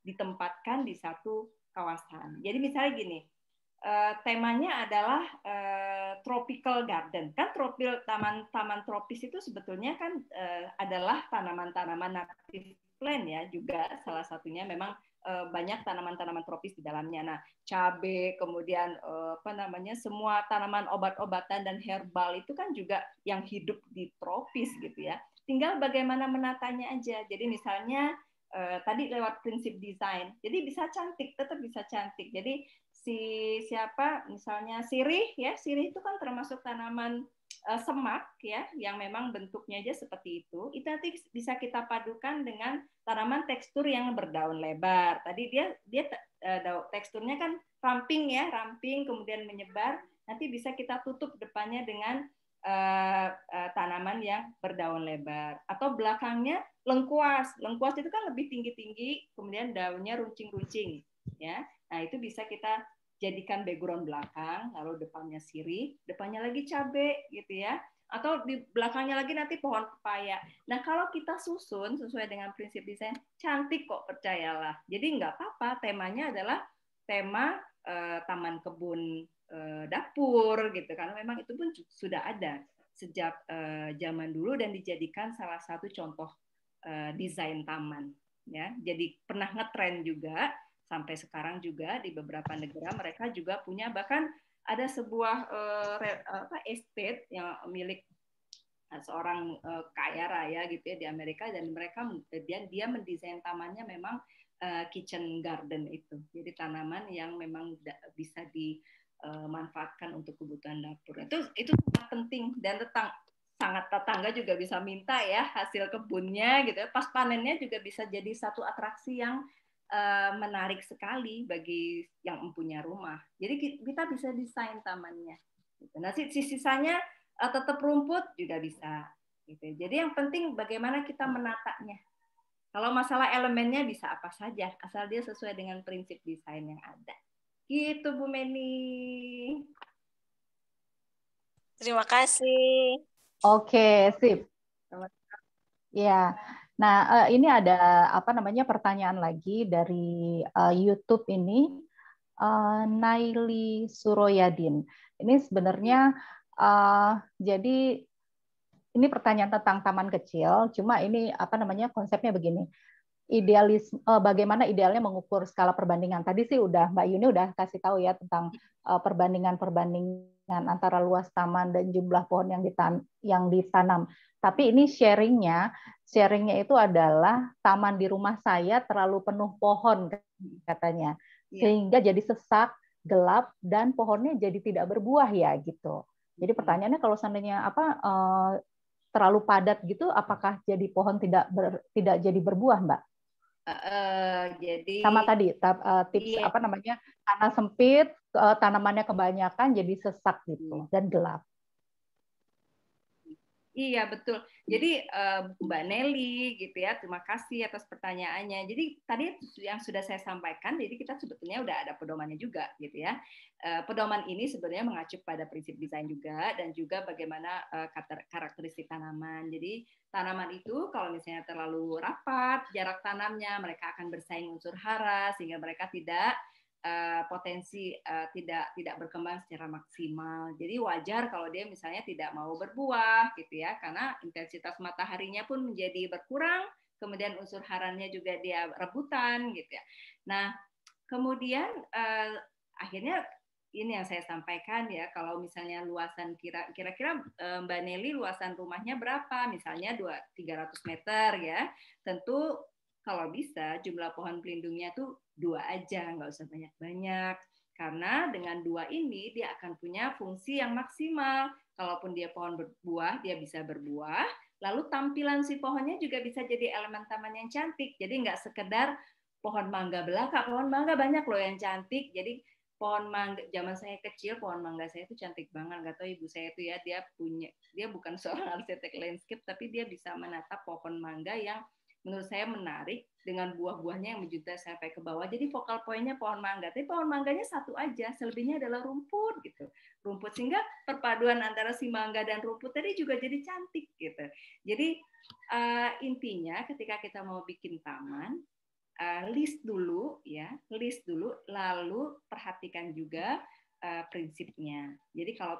ditempatkan di satu kawasan. Jadi misalnya gini, temanya adalah tropical garden. Kan taman tropis itu sebetulnya kan adalah tanaman-tanaman native plant ya, juga salah satunya memang banyak tanaman-tanaman tropis di dalamnya. Nah, cabai, kemudian semua tanaman obat-obatan dan herbal itu kan juga yang hidup di tropis gitu ya. Tinggal bagaimana menatanya aja. Jadi misalnya tadi lewat prinsip desain. Jadi bisa cantik, tetap bisa cantik. Jadi misalnya sirih ya, sirih itu kan termasuk tanaman semak ya, yang memang bentuknya aja seperti itu nanti bisa kita padukan dengan tanaman tekstur yang berdaun lebar. Tadi dia teksturnya kan ramping ya, ramping kemudian menyebar, nanti bisa kita tutup depannya dengan tanaman yang berdaun lebar. Atau belakangnya lengkuas itu kan lebih tinggi-tinggi, kemudian daunnya runcing-runcing ya. Nah, itu bisa kita jadikan background belakang, lalu depannya sirih, depannya lagi cabai gitu ya. Atau di belakangnya lagi nanti pohon pepaya. Nah, kalau kita susun sesuai dengan prinsip desain, cantik kok, percayalah. Jadi nggak apa-apa, temanya adalah tema taman kebun dapur gitu, karena memang itu pun sudah ada sejak zaman dulu dan dijadikan salah satu contoh desain taman ya. Jadi pernah ngetren juga sampai sekarang juga di beberapa negara mereka juga punya, bahkan ada sebuah estate yang milik seorang kaya raya gitu ya di Amerika, dan dia mendesain tamannya memang kitchen garden itu. Jadi tanaman yang memang bisa dimanfaatkan untuk kebutuhan dapur. Itu sangat penting, dan sangat tetangga juga bisa minta ya hasil kebunnya gitu ya. Pas panennya juga bisa jadi satu atraksi yang menarik sekali bagi yang mempunyai rumah. Jadi kita bisa desain tamannya. Nah, sisanya tetap rumput juga bisa. Gitu. Jadi yang penting bagaimana kita menatanya. Kalau masalah elemennya bisa apa saja, asal dia sesuai dengan prinsip desain yang ada. Gitu Bu Meni. Terima kasih. Oke, sip. Ya. Nah, ini ada pertanyaan lagi dari YouTube ini, Naili Suroyadin. Ini sebenarnya jadi ini pertanyaan tentang taman kecil, cuma ini konsepnya begini. Bagaimana idealnya mengukur skala perbandingan. Tadi sih Mbak Yuni udah kasih tahu ya tentang perbandingan antara luas taman dan jumlah pohon yang ditanam. Tapi ini sharingnya itu adalah taman di rumah saya terlalu penuh pohon katanya, sehingga jadi sesak, gelap, dan pohonnya jadi tidak berbuah ya gitu. Jadi pertanyaannya kalau seandainya terlalu padat gitu, apakah jadi pohon tidak jadi berbuah, Mbak? Jadi sama tadi tips tanah sempit, tanamannya kebanyakan jadi sesak gitu dan gelap. Iya, betul. Jadi Mbak Nelly gitu ya, terima kasih atas pertanyaannya. Jadi tadi yang sudah saya sampaikan, jadi kita sebetulnya udah ada pedomannya juga gitu ya. Pedoman ini sebenarnya mengacu pada prinsip desain juga dan juga bagaimana karakteristik tanaman. Jadi tanaman itu kalau misalnya terlalu rapat jarak tanamnya, mereka akan bersaing unsur hara sehingga mereka tidak potensi tidak berkembang secara maksimal. Jadi wajar kalau dia misalnya tidak mau berbuah gitu ya, karena intensitas mataharinya pun menjadi berkurang, kemudian unsur haranya juga dia rebutan gitu ya. Nah, kemudian akhirnya ini yang saya sampaikan ya, kalau misalnya luasan kira-kira Mbak Nelly luasan rumahnya berapa? Misalnya 300 meter ya. Tentu kalau bisa jumlah pohon pelindungnya tuh 2 aja, nggak usah banyak-banyak. Karena dengan 2 ini dia akan punya fungsi yang maksimal. Kalaupun dia pohon berbuah, dia bisa berbuah. Lalu tampilan si pohonnya juga bisa jadi elemen taman yang cantik. Jadi nggak sekedar pohon mangga belaka. Pohon mangga banyak loh yang cantik. Jadi pohon mangga zaman saya kecil, pohon mangga saya itu cantik banget. Nggak tahu ibu saya itu ya, dia bukan seorang arsitek landscape, tapi dia bisa menatap pohon mangga yang menurut saya menarik dengan buah-buahnya yang menjuta sampai ke bawah. Jadi vokal poinnya pohon mangga. Tapi pohon mangganya satu aja, selebihnya adalah rumput gitu. Rumput sehingga perpaduan antara si mangga dan rumput tadi juga jadi cantik gitu. Jadi intinya ketika kita mau bikin taman, list dulu ya, list dulu, lalu perhatikan juga prinsipnya. Jadi kalau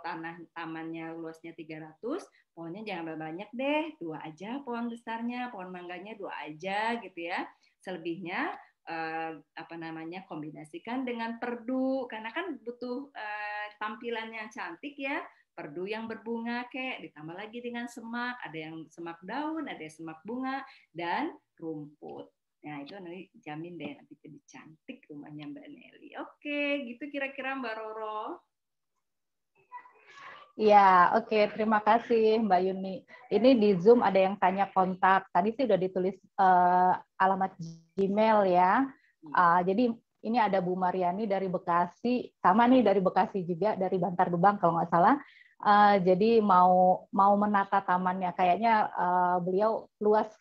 tamannya luasnya 300, pohonnya jangan banyak deh, 2 aja pohon besarnya, pohon mangganya 2 aja gitu ya. Selebihnya kombinasikan dengan perdu, karena kan butuh tampilan yang cantik ya. Perdu yang berbunga kayak ditambah lagi dengan semak, ada yang semak daun, ada yang semak bunga dan rumput. Nah, itu nanti jamin deh nanti jadi cantik rumahnya Mbak Nelly. Oke, gitu kira-kira Mbak Roro. Ya, oke. Terima kasih Mbak Yuni. Ini di Zoom ada yang tanya kontak. Tadi sih udah ditulis alamat Gmail ya. Jadi ini ada Bu Mariani dari Bekasi, sama nih dari Bekasi juga, dari Bantar Gebang kalau nggak salah. Jadi mau menata tamannya. Kayaknya beliau luas,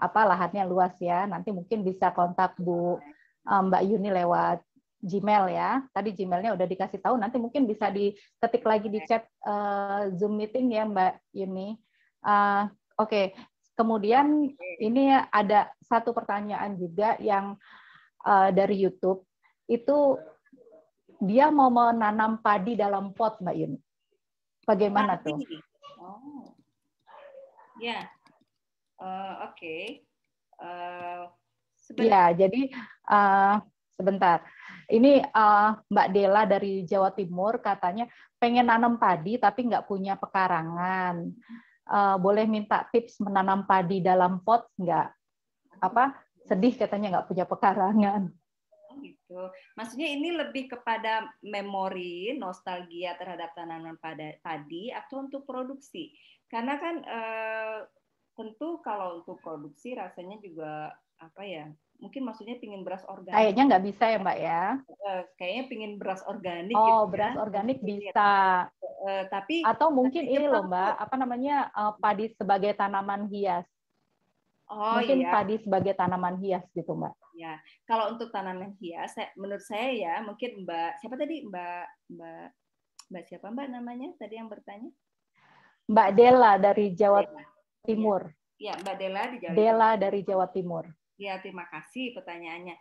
lahannya luas ya. Nanti mungkin bisa kontak Bu Mbak Yuni lewat Gmail ya. Tadi Gmailnya udah dikasih tahu. Nanti mungkin bisa diketik lagi di chat Zoom meeting ya Mbak Yuni. Oke. Kemudian ini ada satu pertanyaan juga yang dari YouTube. Itu dia mau menanam padi dalam pot Mbak Yuni. Bagaimana tuh? Oh, ya, oke. Ya, jadi sebentar. Ini Mbak Dela dari Jawa Timur katanya pengen nanam padi tapi nggak punya pekarangan. Boleh minta tips menanam padi dalam pot nggak? Sedih katanya nggak punya pekarangan. Gitu. Maksudnya ini lebih kepada memori, nostalgia terhadap tanaman padi atau untuk produksi. Karena kan tentu kalau untuk produksi rasanya juga mungkin maksudnya pingin beras organik. Kayaknya nggak bisa ya Mbak ya? Kayaknya pingin beras organik. Oh, gitu, beras organik bisa. Tapi atau mungkin ini loh Mbak, padi sebagai tanaman hias. Mungkin iya. Padi sebagai tanaman hias gitu Mbak. Ya, kalau untuk tanaman hias, menurut saya ya mungkin siapa tadi Mbak siapa Mbak namanya tadi yang bertanya? Mbak Dela dari Jawa Timur. Ya, Mbak Dela di Jawa Dela dari Jawa Timur. Ya, terima kasih pertanyaannya.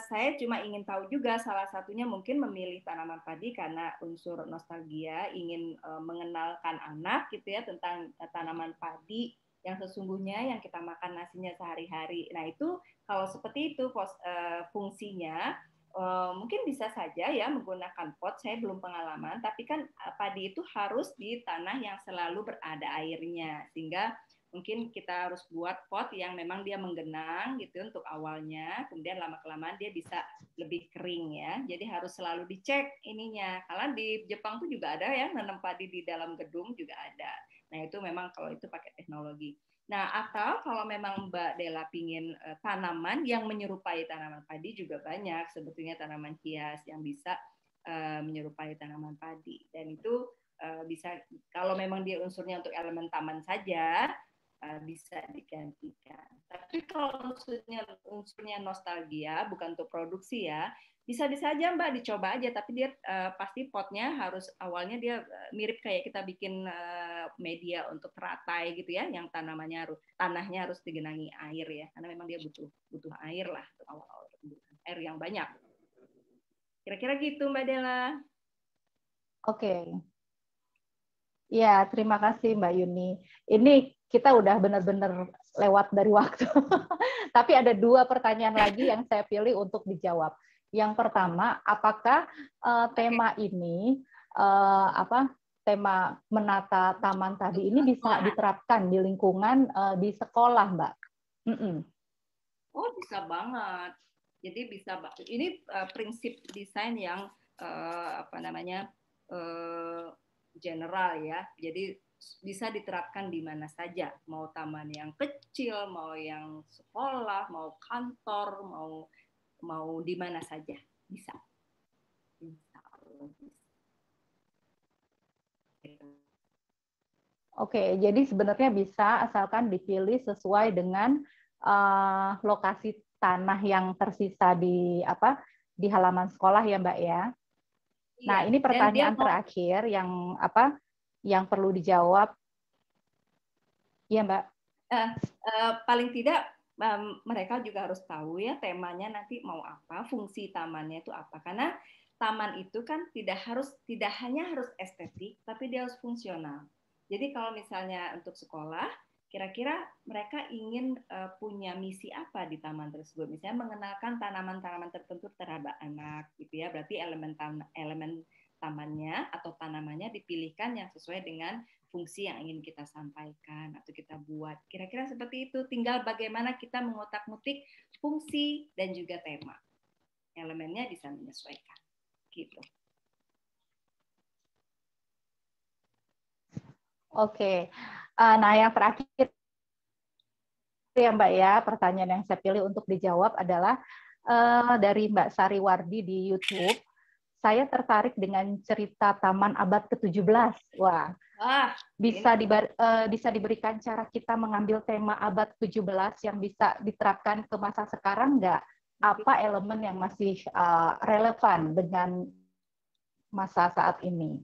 Saya cuma ingin tahu juga salah satunya mungkin memilih tanaman padi karena unsur nostalgia, ingin mengenalkan anak gitu ya tentang tanaman padi yang sesungguhnya yang kita makan nasinya sehari-hari. Nah itu kalau seperti itu fungsinya mungkin bisa saja ya menggunakan pot. Saya belum pengalaman, tapi kan padi itu harus di tanah yang selalu berada airnya sehingga mungkin kita harus buat pot yang memang dia menggenang gitu untuk awalnya, kemudian lama-kelamaan dia bisa lebih kering ya. Jadi harus selalu dicek ininya. Karena di Jepang tuh juga ada ya nanam padi di dalam gedung juga ada. Nah itu memang kalau itu pakai teknologi. Nah atau kalau memang Mbak Dela pingin tanaman yang menyerupai tanaman padi juga banyak sebetulnya tanaman hias yang bisa menyerupai tanaman padi dan itu bisa, kalau memang dia unsurnya untuk elemen taman saja, bisa digantikan. Tapi kalau unsurnya nostalgia, bukan untuk produksi ya, bisa-bisa aja Mbak dicoba aja, tapi dia pasti potnya harus awalnya dia mirip kayak kita bikin media untuk teratai gitu ya, yang tanahnya harus digenangi air ya, karena memang dia butuh air lah untuk awal-awal pertumbuhan, air yang banyak. Kira-kira gitu Mbak Della. Oke. Ya, terima kasih Mbak Yuni. Ini kita udah benar-benar lewat dari waktu. Tapi ada 2 pertanyaan lagi yang saya pilih untuk dijawab. Yang pertama, apakah tema ini tema menata taman tadi ini bisa diterapkan di lingkungan di sekolah, Mbak? Oh, bisa banget. Jadi bisa, ini prinsip desain yang general ya. Jadi bisa diterapkan di mana saja, mau taman yang kecil, mau yang sekolah, mau kantor, mau di mana saja bisa. Oke, jadi sebenarnya bisa asalkan dipilih sesuai dengan lokasi tanah yang tersisa di halaman sekolah ya Mbak ya. Nah, ini pertanyaan terakhir yang perlu dijawab. Iya, Mbak. Paling tidak mereka juga harus tahu ya temanya nanti mau apa, fungsi tamannya itu apa. Karena taman itu kan tidak hanya harus estetik, tapi dia harus fungsional. Jadi kalau misalnya untuk sekolah, kira-kira mereka ingin punya misi apa di taman tersebut? Misalnya mengenalkan tanaman-tanaman tertentu terhadap anak, gitu ya. Berarti elemen tamannya atau tanamannya dipilihkan yang sesuai dengan fungsi yang ingin kita sampaikan atau kita buat. Kira-kira seperti itu. Tinggal bagaimana kita mengotak-mutik fungsi dan juga tema. Elemennya bisa menyesuaikan. Gitu. Oke. Nah, yang terakhir ya Mbak ya, pertanyaan yang saya pilih untuk dijawab adalah dari Mbak Sari Wardi di YouTube. Saya tertarik dengan cerita Taman Abad ke-17. Wah, bisa diberikan cara kita mengambil tema abad 17 yang bisa diterapkan ke masa sekarang nggak? Apa elemen yang masih relevan dengan masa saat ini?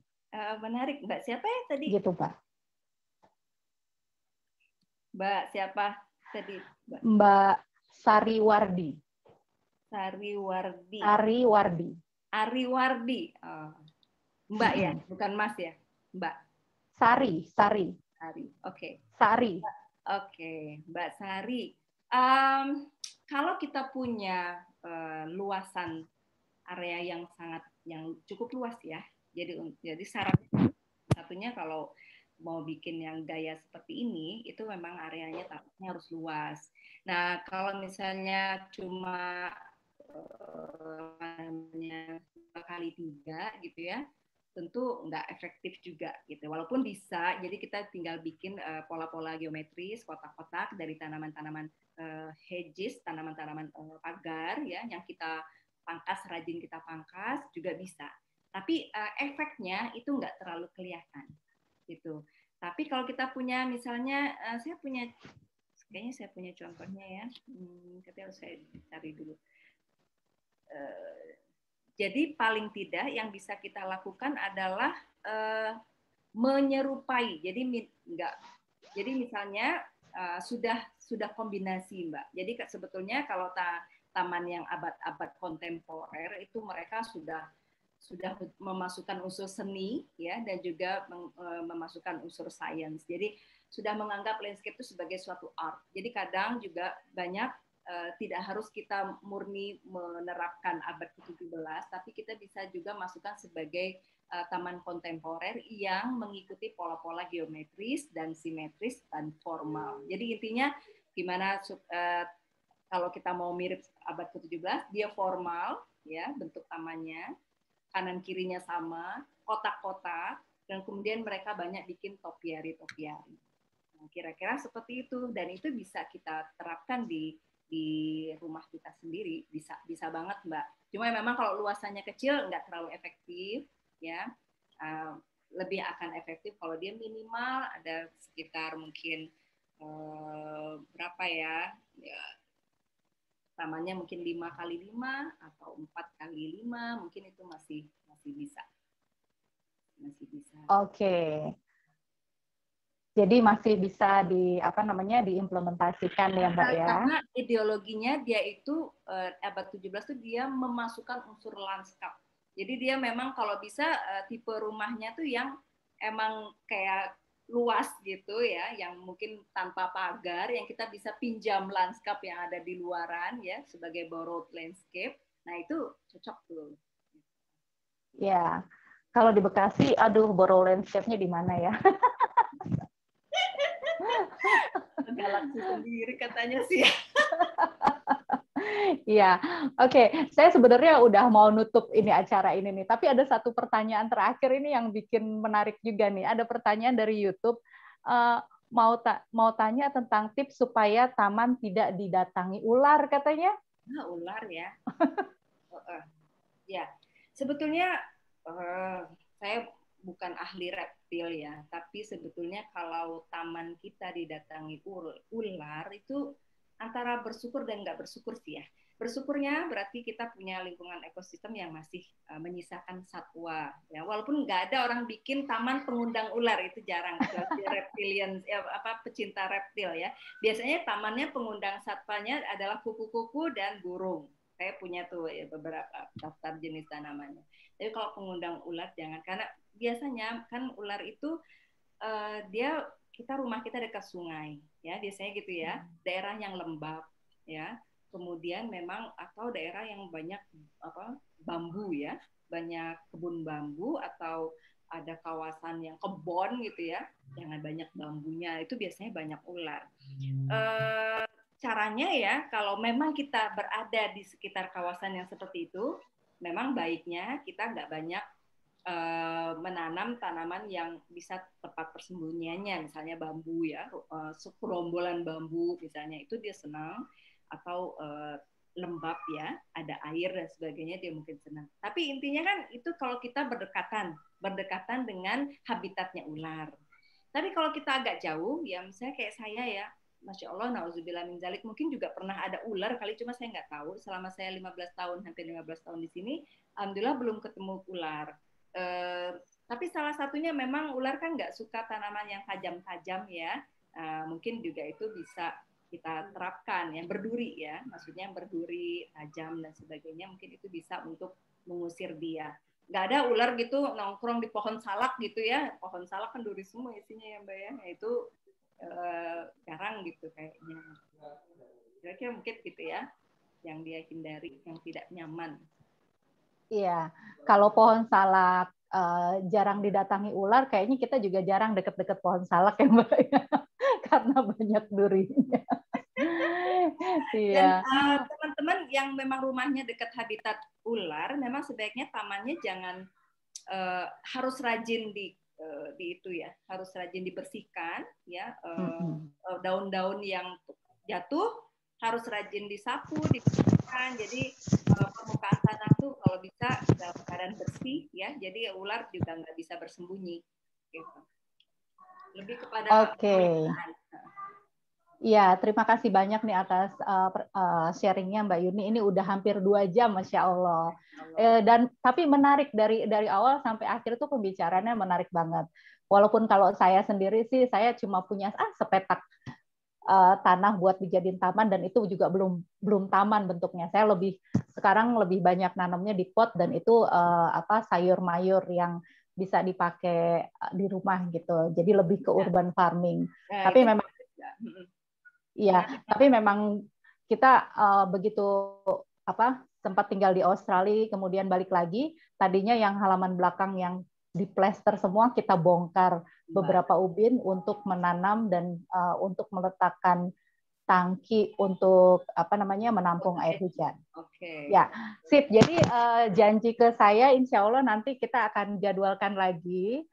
Menarik, Mbak. Siapa ya tadi? Gitu, Mbak. Mbak siapa tadi? Mbak Sari Wardi. Sari Wardi. Ari Wardi. Ari Wardi. Oh. Mbak ya, bukan Mas ya, Mbak. Sari. Sari, oke. Sari. Oke, Mbak Sari. Kalau kita punya luasan area yang cukup luas ya, jadi satunya kalau mau bikin yang gaya seperti ini, itu memang areanya harus luas. Nah, kalau misalnya cuma 2x3 gitu ya, tentu nggak efektif juga gitu. Walaupun bisa, jadi kita tinggal bikin pola-pola geometris, kotak-kotak dari tanaman-tanaman hedges, tanaman-tanaman pagar ya, yang kita rajin kita pangkas juga bisa. Tapi efeknya itu nggak terlalu kelihatan gitu. Tapi kalau kita punya misalnya, kayaknya saya punya contohnya ya, tapi harus saya cari dulu. Jadi paling tidak yang bisa kita lakukan adalah menyerupai. Jadi misalnya sudah kombinasi Mbak. Jadi sebetulnya kalau taman yang abad-abad kontemporer itu mereka sudah memasukkan unsur seni ya, dan juga memasukkan unsur sains. Jadi sudah menganggap landscape itu sebagai suatu art. Jadi kadang juga banyak tidak harus kita murni menerapkan abad ke-17, tapi kita bisa juga masukkan sebagai taman kontemporer yang mengikuti pola-pola geometris dan simetris dan formal. Jadi intinya gimana kalau kita mau mirip abad ke-17, dia formal ya bentuk tamannya, kanan kirinya sama, kotak-kotak, dan kemudian mereka banyak bikin topiari-topiari. Nah, kira-kira seperti itu, dan itu bisa kita terapkan di rumah kita sendiri, bisa banget Mbak. Cuma memang kalau luasannya kecil nggak terlalu efektif ya. lebih akan efektif kalau dia minimal ada sekitar mungkin berapa ya, tamannya mungkin 5x5 atau 4x5, mungkin itu masih bisa. Oke. Jadi masih bisa diimplementasikan ya Mbak ya. Karena ideologinya dia itu abad 17 tuh dia memasukkan unsur lanskap. Jadi dia memang kalau bisa tipe rumahnya tuh yang emang kayak luas gitu ya, yang mungkin tanpa pagar, yang kita bisa pinjam lanskap yang ada di luaran ya sebagai borrowed landscape. Nah itu cocok tuh. Ya, kalau di Bekasi, aduh borrow landscape-nya di mana ya? Galaksi sendiri katanya sih. Iya, oke. Saya sebenarnya udah mau nutup ini acara ini nih, tapi ada satu pertanyaan terakhir ini yang bikin menarik juga nih. Ada pertanyaan dari YouTube, mau tanya tentang tips supaya taman tidak didatangi ular katanya. Nah, ular ya. Ya, sebetulnya saya bukan ahli reptil ya, tapi sebetulnya kalau taman kita didatangi ular itu antara bersyukur dan nggak bersyukur sih ya. Bersyukurnya berarti kita punya lingkungan ekosistem yang masih menyisakan satwa ya, walaupun nggak ada orang bikin taman pengundang ular, itu jarang, reptilian ya, pecinta reptil ya. Biasanya tamannya pengundang satwanya adalah kupu-kupu dan burung. Saya punya tuh ya, beberapa daftar jenis tanamannya. Tapi kalau pengundang ular jangan, karena biasanya kan ular itu rumah kita dekat sungai ya, biasanya gitu ya, daerah yang lembab ya, kemudian memang atau daerah yang banyak bambu ya, banyak kebun bambu atau ada kawasan yang kebon gitu ya, jangan banyak bambunya, itu biasanya banyak ular. Caranya ya, kalau memang kita berada di sekitar kawasan yang seperti itu, memang baiknya kita nggak banyak menanam tanaman yang bisa tempat persembunyiannya, misalnya bambu ya, segerombolan bambu misalnya, itu dia senang, atau lembab ya, ada air dan sebagainya, dia mungkin senang. Tapi intinya kan itu kalau kita berdekatan dengan habitatnya ular. Tapi kalau kita agak jauh, ya misalnya kayak saya ya, Masya Allah, na'udzubillah min dzalik, mungkin juga pernah ada ular kali, cuma saya nggak tahu. Selama saya 15 tahun, hampir 15 tahun di sini, alhamdulillah belum ketemu ular. Tapi salah satunya memang ular kan nggak suka tanaman yang tajam-tajam ya. Mungkin juga itu bisa kita terapkan, yang berduri ya, maksudnya yang berduri, tajam dan sebagainya, mungkin itu bisa untuk mengusir dia. Nggak ada ular gitu nongkrong di pohon salak gitu ya, pohon salak kan duri semua isinya ya Mbak ya, itu jarang gitu kayaknya. Kira-kira mungkin gitu ya, yang dia hindari, yang tidak nyaman. Iya, kalau pohon salak jarang didatangi ular, kayaknya kita juga jarang deket-deket pohon salak ya Mbak, karena banyak durinya. Dan teman-teman yang memang rumahnya dekat habitat ular, memang sebaiknya tamannya jangan harus rajin di itu ya, harus rajin dibersihkan ya, daun-daun yang jatuh harus rajin disapu, dibersihkan. Jadi permukaan tanah tuh kalau bisa dalam keadaan bersih ya, jadi ular juga nggak bisa bersembunyi gitu. Lebih kepada Iya, terima kasih banyak nih atas sharingnya Mbak Yuni. Ini udah hampir 2 jam, Masya Allah. Dan tapi menarik dari awal sampai akhir tuh pembicaraannya menarik banget. Walaupun kalau saya sendiri sih, saya cuma punya sepetak tanah buat dijadiin taman, dan itu juga belum taman bentuknya. Saya sekarang lebih banyak nanamnya di pot, dan itu sayur mayur yang bisa dipakai di rumah gitu. Jadi lebih ke urban farming. Tapi memang iya, tapi memang kita begitu sempat tinggal di Australia, kemudian balik lagi, tadinya yang halaman belakang yang diplester semua kita bongkar beberapa ubin untuk menanam dan untuk meletakkan tangki untuk menampung air hujan. Ya, sip. Jadi janji ke saya, insya Allah nanti kita akan jadwalkan lagi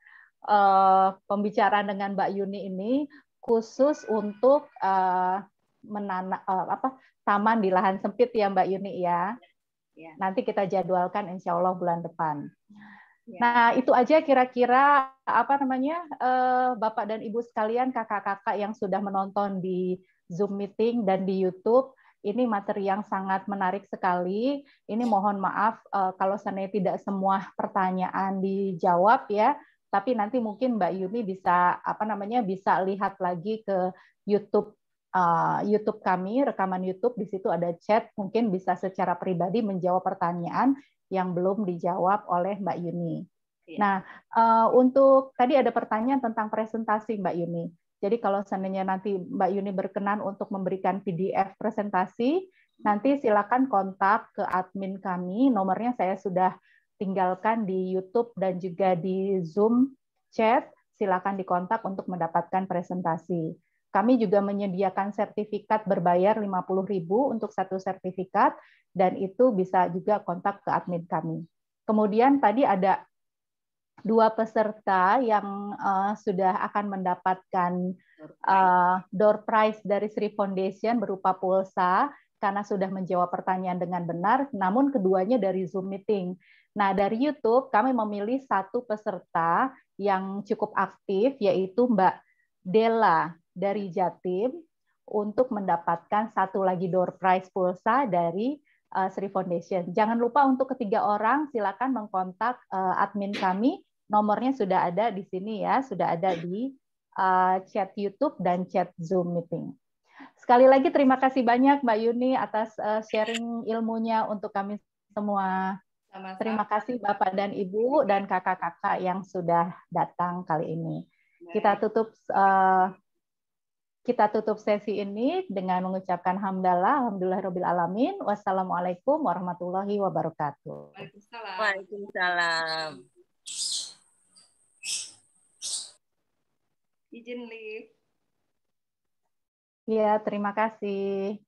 pembicaraan dengan Mbak Yuni ini khusus untuk menanam taman di lahan sempit ya Mbak Yuni ya. Nanti kita jadwalkan insya Allah bulan depan. Ya. Nah, itu aja kira-kira Bapak dan Ibu sekalian, kakak-kakak yang sudah menonton di Zoom meeting dan di YouTube. Ini materi yang sangat menarik sekali. Ini mohon maaf kalau seandainya tidak semua pertanyaan dijawab ya, tapi nanti mungkin Mbak Yuni bisa bisa lihat lagi ke YouTube YouTube kami, rekaman YouTube, di situ ada chat, mungkin bisa secara pribadi menjawab pertanyaan yang belum dijawab oleh Mbak Yuni. Iya. Nah, untuk tadi ada pertanyaan tentang presentasi Mbak Yuni. Jadi kalau seandainya nanti Mbak Yuni berkenan untuk memberikan PDF presentasi, nanti silakan kontak ke admin kami. Nomornya saya sudah tinggalkan di YouTube dan juga di Zoom chat. Silakan dikontak untuk mendapatkan presentasi. Kami juga menyediakan sertifikat berbayar 50.000 untuk satu sertifikat, dan itu bisa juga kontak ke admin kami. Kemudian tadi ada 2 peserta yang sudah akan mendapatkan door prize dari Sri Foundation berupa pulsa karena sudah menjawab pertanyaan dengan benar, namun keduanya dari Zoom meeting. Nah, dari YouTube kami memilih satu peserta yang cukup aktif, yaitu Mbak Della dari Jatim, untuk mendapatkan satu lagi door prize pulsa dari Sri Foundation. Jangan lupa untuk ketiga orang, silakan mengkontak admin kami. Nomornya sudah ada di sini ya, sudah ada di chat YouTube dan chat Zoom meeting. Sekali lagi terima kasih banyak Mbak Yuni atas sharing ilmunya untuk kami semua. Sama-sama. Terima kasih Bapak dan Ibu dan kakak-kakak yang sudah datang kali ini. Kita tutup sesi ini dengan mengucapkan hamdalah, alhamdulillahirabbil alamin. Wassalamualaikum warahmatullahi wabarakatuh. Waalaikumsalam. Waalaikumsalam. Izin live. Ya, terima kasih.